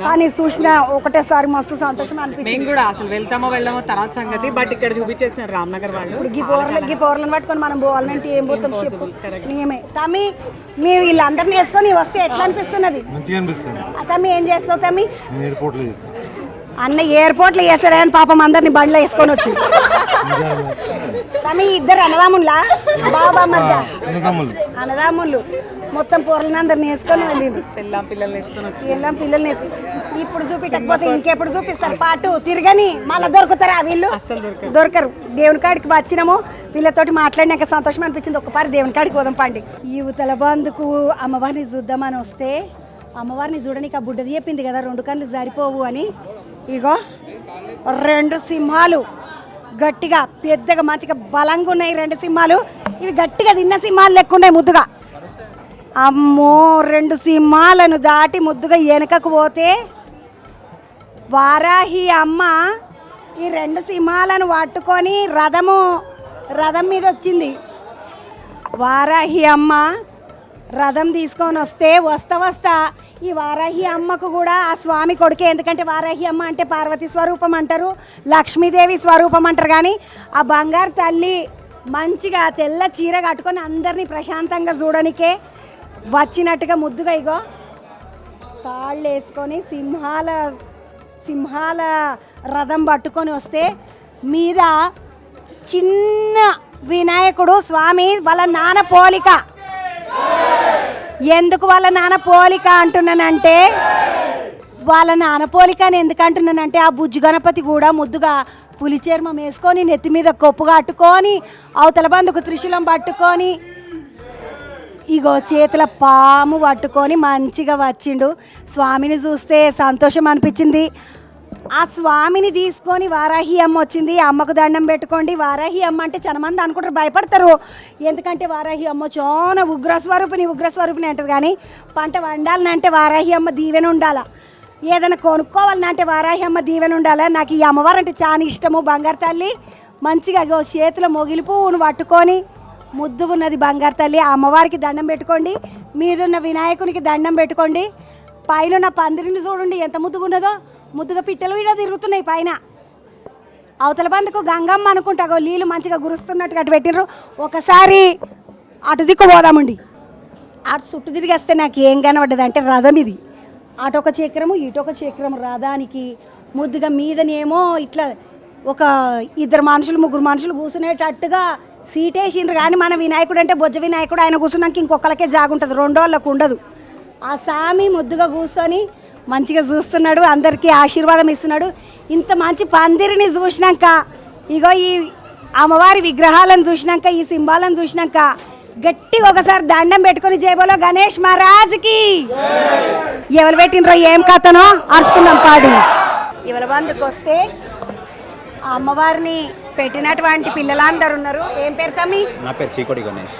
కానీ చూసిన ఒకటేసారి మస్తు సంతోషం అనిపించింది. మేము కూడా అసలు వెళ్ళమో తర్వాత సంగతి. బట్ ఇక్కడ చూపించేసినారు రామ్నగర్ వాళ్ళు. గీ పోర్లను పట్టుకొని మనం పోవాలంటే ఏం పోతాం? మేమే తమ్మి మేము వీళ్ళందరినీ వేసుకొని వస్తే ఎట్లా అనిపిస్తున్నది? మంచిగా అనిపిస్తుంది. తమ్మి ఏం చేస్తావు తమ్మి? ఎయిర్పోర్ట్లో చేస్తాను. అన్న ఎయిర్పోర్ట్లో చేస్తాడని పాపం అందరిని బండ్లో వేసుకొని వచ్చి. తమ్మి ఇద్దరు అన్నదాముల్లా? బాబా మధ్య అన్నదాములు మొత్తం పొరలను అందరిని వేసుకొని వెళ్ళింది. పిల్లల్ని వేసుకొని వచ్చి ఇప్పుడు చూపించకపోతే ఇంకెప్పుడు చూపిస్తారు? పాటు తిరగని మళ్ళీ దొరుకుతారా వీళ్ళు? దొరకరు. దేవుని కాడికి వచ్చినాము, వీళ్ళతోటి మాట్లాడినాక సంతోషం అనిపించింది. ఒక్కపారి దేవుని కాడికి పోదాం పండి. యువతల బంధుకు అమ్మవారిని చూద్దామని వస్తే అమ్మవారిని చూడడానికి ఆ బుడ్డది చెప్పింది కదా 2 కళ్ళు సరిపోవు అని. ఇగో 2 సింహాలు గట్టిగా పెద్దగా మంచిగా బలంగా ఉన్నాయి. 2 సింహాలు. ఇవి గట్టిగా తిన్న సింహాలు లెక్క ఉన్నాయి ముద్దుగా. అమ్మో 2 సింహాలను దాటి ముద్దుగా వెనకకు పోతే వారాహి అమ్మ ఈ 2 సింహాలను పట్టుకొని రథం మీద వచ్చింది. వారాహి అమ్మ రథం తీసుకొని వస్తా ఈ వారాహి అమ్మకు కూడా ఆ స్వామి కొడుకే. ఎందుకంటే వారాహి అమ్మ అంటే పార్వతీ స్వరూపం అంటారు, లక్ష్మీదేవి స్వరూపం అంటారు. కానీ ఆ బంగారు తల్లి మంచిగా తెల్ల చీర కట్టుకొని అందరినీ ప్రశాంతంగా చూడనికే వచ్చినట్టుగా ముద్దుగా ఇగో తాళ్ళు వేసుకొని సింహాల రథం పట్టుకొని వస్తే మీద చిన్న వినాయకుడు స్వామి వాళ్ళ నాన్న పోలిక. ఎందుకు వాళ్ళ నాన్న పోలిక అంటున్నానంటే వాళ్ళ నాన్న పోలిక అని ఎందుకు అంటున్నానంటే ఆ బుజ్జు గణపతి కూడా ముద్దుగా పులి చర్మం వేసుకొని నెత్తి మీద కొప్పు కట్టుకొని అవతల బందుకు త్రిశూలం పట్టుకొని ఇగో చేతుల పాము పట్టుకొని మంచిగా వచ్చిండు. స్వామిని చూస్తే సంతోషం అనిపించింది. ఆ స్వామిని తీసుకొని వారాహి అమ్మ వచ్చింది. అమ్మకు దండం పెట్టుకోండి. వారాహి అమ్మ అంటే చాలా మంది అనుకుంటారు, భయపడతారు. ఎందుకంటే వారాహి అమ్మ చాలా ఉగ్రస్వరూపిణి అంటది. కానీ పంట వండాలనంటే వారాహి అమ్మ దీవెన ఉండాల. ఏదైనా కొనుక్కోవాలనంటే వారాహి అమ్మ దీవెన ఉండాలా. నాకు ఈ అమ్మవారు అంటే చాలా ఇష్టము. బంగారు తల్లి మంచిగా చేతిలో మొగిలి పువ్వును పట్టుకొని ముద్దుగున్నది బంగారు తల్లి. ఆ అమ్మవారికి దండం పెట్టుకోండి. మీరున్న వినాయకునికి దండం పెట్టుకోండి. పైన నా పందిరిని చూడండి ఎంత ముద్దుగున్నదో. ముద్దుగా పిట్టలు కూడా తిరుగుతున్నాయి పైన. అవతల బందుకు గంగమ్మ అనుకుంటా నీళ్ళు మంచిగా గురుస్తున్నట్టుగా అటు పెట్టిర్రు. ఒకసారి అటు దిక్కు పోదామండి. అటు చుట్టూ తిరిగి వస్తే నాకు ఏం కనబడ్డది అంటే రథం ఇది. అటొక చక్రము ఇటొక చక్రము రథానికి ముద్దుగా మీదనేమో ఇట్లా ఒక 2 మనుషులు 3 మనుషులు కూర్చునేటట్టుగా సీట్ వేసిండ్రు. కానీ మన వినాయకుడు అంటే బొజ్జ వినాయకుడు, ఆయన కూర్చున్నాక ఇంకొకరికే జాగుంటుంది, 2 వాళ్ళకు ఉండదు. ఆ స్వామి ముద్దుగా కూర్చొని మంచిగా చూస్తున్నాడు, అందరికీ ఆశీర్వాదం ఇస్తున్నాడు. ఇంత మంచి పందిరిని చూసినాక ఇగో ఈ అమ్మవారి విగ్రహాలను చూసినాక ఈ సింబాలను చూసినాక గట్టిగా ఒకసారి దండం పెట్టుకొని జయబోలో గణేష్ మహారాజ్కి. ఎవరు పెట్టినరో ఏం కథనో అరుచుకుందాం పాడి. ఎవరి బందుకు వస్తే ఆ అమ్మవారిని పెట్టినటువంటి పిల్లలందరూ ఉన్నారు. ఏం పేరు తమ్మి? నా పేరు చీకోటి గణేష్.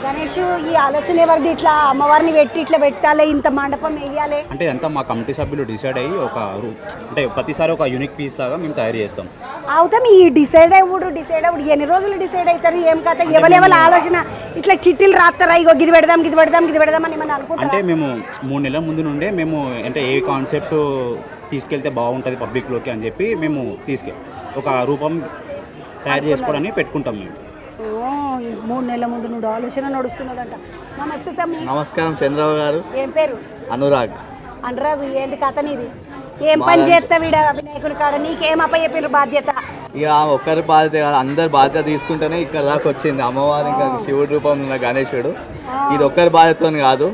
గణేష్ ఈ ఆలోచన ఎవరిది? ఇట్లా అమ్మవారిని పెట్టి ఇట్లా పెట్టాలి, ఇంత మండపం వేయాలి అంటే అంతా మా కమిటీ సభ్యులు డిసైడ్ అయ్యి అంటే ప్రతిసారి ఒక యూనిక్ పీస్ లాగా మేము తయారు చేస్తాం. అవుతాం. ఈ డిసైడ్ అవ్వడు ఎన్ని రోజులు డిసైడ్ అవుతారు? ఏం కథ? ఎవరెవరి ఆలోచన ఇట్లా చిట్టీలు రాస్తారా? ఇగో గిది పెడదాం అని మనం అనుకుంటాం. అంటే మేము 3 నెలల ముందు నుండే మేము అంటే ఏ కాన్సెప్ట్ తీసుకెళ్తే బాగుంటుంది పబ్లిక్లోకి అని చెప్పి మేము ఒక రూపం తయారు చేసుకోవడానికి పెట్టుకుంటాం మేము. 3 నెలల ముందు నువ్వు ఆలోచన నడుస్తున్నదంట. నమస్తే తమ్మి. నమస్కారం చంద్రబాబు గారు. ఏం పేరు? అనురాగ్. ఏంటి కథ నీది? ఏం పని చేస్తా వీడ వినాయకుని కాడ? నీకేం అప్పచెప్పిన బాధ్యత? ఇక ఒక్కరి బాధ్యత కాదు, అందరి బాధ్యత తీసుకుంటేనే ఇక్కడ దాకా వచ్చింది అమ్మవారి. ఇంకా శివుడి రూపంలో ఉన్న గణేశుడు. ఇది ఒక్కరి బాధ్యత కాదు,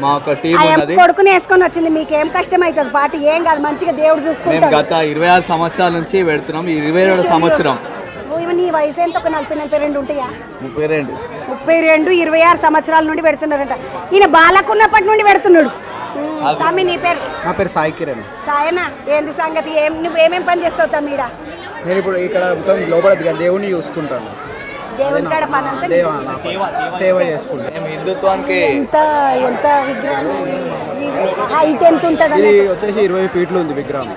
మా ఒక టీం ఉన్నది. కొడుకుని వేసుకొని వచ్చింది. మీకేం కష్టం అవుతుంది? పాటి ఏం కాదు, మంచిగా దేవుడు చూసుకుంటాడు. మేము గత 26 సంవత్సరాల నుంచి పెడుతున్నాం. 27 సంవత్సరం. నీ వయసు ఎంత? ఒక 40-42 ఉంటాయా? 32. 26 సంవత్సరాల నుండి పెడుతున్నారంట. ఈయన బాలకున్నప్పటి నుండి పెడుతున్నాడు. స్వామి నీ పేరు? నా పేరు సాయి కిరణ్. సాయనా, ఏంది సంగతి? నువ్వేమేం పని చేస్తావు తమ్మిడ? నేను ఇప్పుడు ఇక్కడ మొత్తం లోపల దేవుడిని చూసుకుంటాను. దేవుని కాడ పని అంతా సేవ చేసుకుంటాను. హిందుత్వానికి ఎంత విగ్రహం హైట్ ఎంత ఉంటుంది? ఇది వచ్చేసి 20 ఫీట్లు ఉంది విగ్రహం.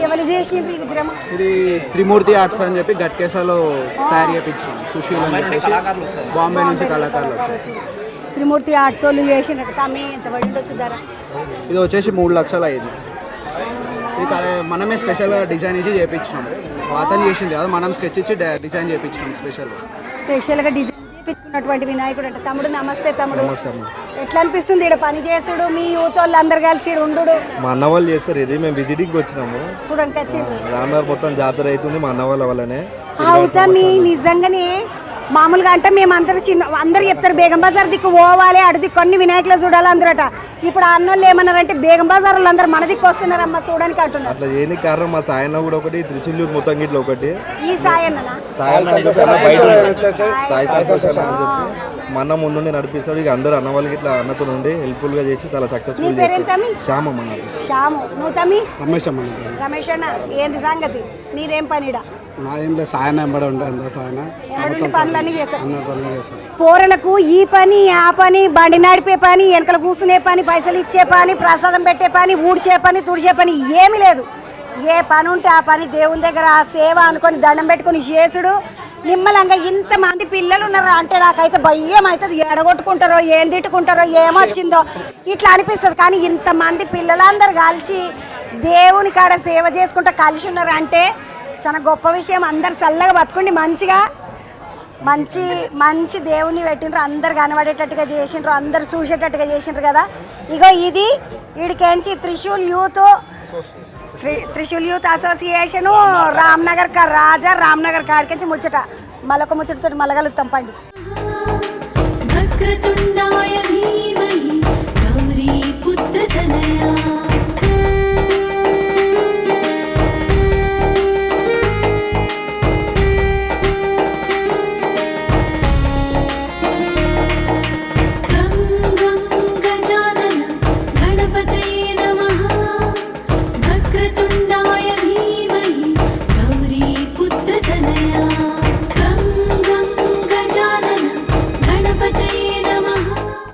ఎవరు చేసిండ్రు ఈ విగ్రహం? ఇది త్రిమూర్తి ఆర్ట్స్ అని చెప్పి గట్కేసాలో తయారు చేయించాం. సుశీల్ అని చెప్పేసి బాంబే నుంచి కళాకారులు వచ్చారు. త్రిమూర్తి ఆర్ట్స్ వాళ్ళు చేసినట్టు తమ్మి ఎంత పడిందో చూద్దారా? ఇది వచ్చేసి 3 లక్షలు అయింది. ఇది మనమే స్పెషల్గా డిజైన్ ఇచ్చి చేయించినాం. అతను చేసింది కదా, మనం స్కెచ్ ఇచ్చి డిజైన్ చేయించినాం స్పెషల్గా డిజైన్ చేయించుకున్నటువంటి వినాయకుడు అంటే. తమ్ముడు నమస్తే. తమ్ముడు ఎట్లా అనిపిస్తుంది ఇక్కడ పని చేసుడు? మీ యూత్ వాళ్ళు అందరు కలిసి ఉండు? మా అన్న వాళ్ళు చేస్తారు. ఇది మేము విజిటింగ్ వచ్చినాము. చూడండి వచ్చింది రామనగర్ మొత్తం జాతర అవుతుంది మా అన్న వాళ్ళ వల్లనే. అవుతా మీ నిజంగానే మామూలుగా అంటే మేము అందరు చెప్తారు బేగం బజార్ దిక్కు పోవాలి, అటు దిక్కు కొన్ని వినాయకులు చూడాలి అందరట. ఇప్పుడు అన్నోళ్ళు ఏమన్నారంటే బేగం బజార్ వాళ్ళు అందరూ మన దిక్కు వస్తున్నారమ్మా చూడడానికి అంటున్నారు. అట్లా దేనికి కారణం మా సాయన్న కూడా ఒకటి, త్రిచిల్లూరు మొత్తం గిట్ల ఒకటి. ఈ సాయన్న సాయి సంతోష్ అని చెప్పి మా అన్న ముందు నడిపిస్తాడు. ఇక అందరూ అన్న వాళ్ళకి ఇట్లా అన్నతో నుండి హెల్ప్ఫుల్ గా చేసి చాలా సక్సెస్ఫుల్ చేస్తారు. శ్యామ్ అన్న. శ్యాము. నువ్వు తమ్మి? రమేష్ అమ్మ. రమేష్ అన్న ఏంది సంగతి? నీదేం పనిడా? నా ఏం లేదు సాయన ఎంబడి ఉంటుంది సాయన పనులన్నీ చేస్తారు పోరలకు ఈ పని ఆ పని బండి నడిపే పని వెనకల కూర్చునే పని పైసలు ఇచ్చే పని ప్రసాదం పెట్టే పని ఊడ్చే పని తుడిచే పని ఏమీ లేదు. ఏ పని ఉంటే ఆ పని దేవుని దగ్గర ఆ సేవ అనుకొని దండం పెట్టుకొని చేసుడు నిమ్మలంగా. ఇంతమంది పిల్లలు ఉన్నారా అంటే నాకైతే భయం అవుతుంది. ఎడగొట్టుకుంటారో ఏం తిట్టుకుంటారో ఏమొచ్చిందో ఇట్లా అనిపిస్తుంది. కానీ ఇంతమంది పిల్లలందరూ కలిసి దేవుని కాడ సేవ చేసుకుంటూ కలిసి ఉన్నారు అంటే చాలా గొప్ప విషయం. అందరు చల్లగా బతుకుండి మంచిగా మంచి మంచి దేవుని పెట్టిండ్రు, అందరు కనబడేటట్టుగా చేసిండ్రు, అందరు చూసేటట్టుగా చేసిండ్రు కదా. ఇగో ఇది వీడికేంచి త్రిశూల్ యూత్ అసోసియేషను రామ్నగర్ రాజా రామ్నగర్ కాడికించి ముచ్చట మళ్ళొక ముచ్చటతో మళ్ళీ కలుగుతాం పండి. వక్రతుండాయ ధీమహి గౌరీ పుత్రతనయా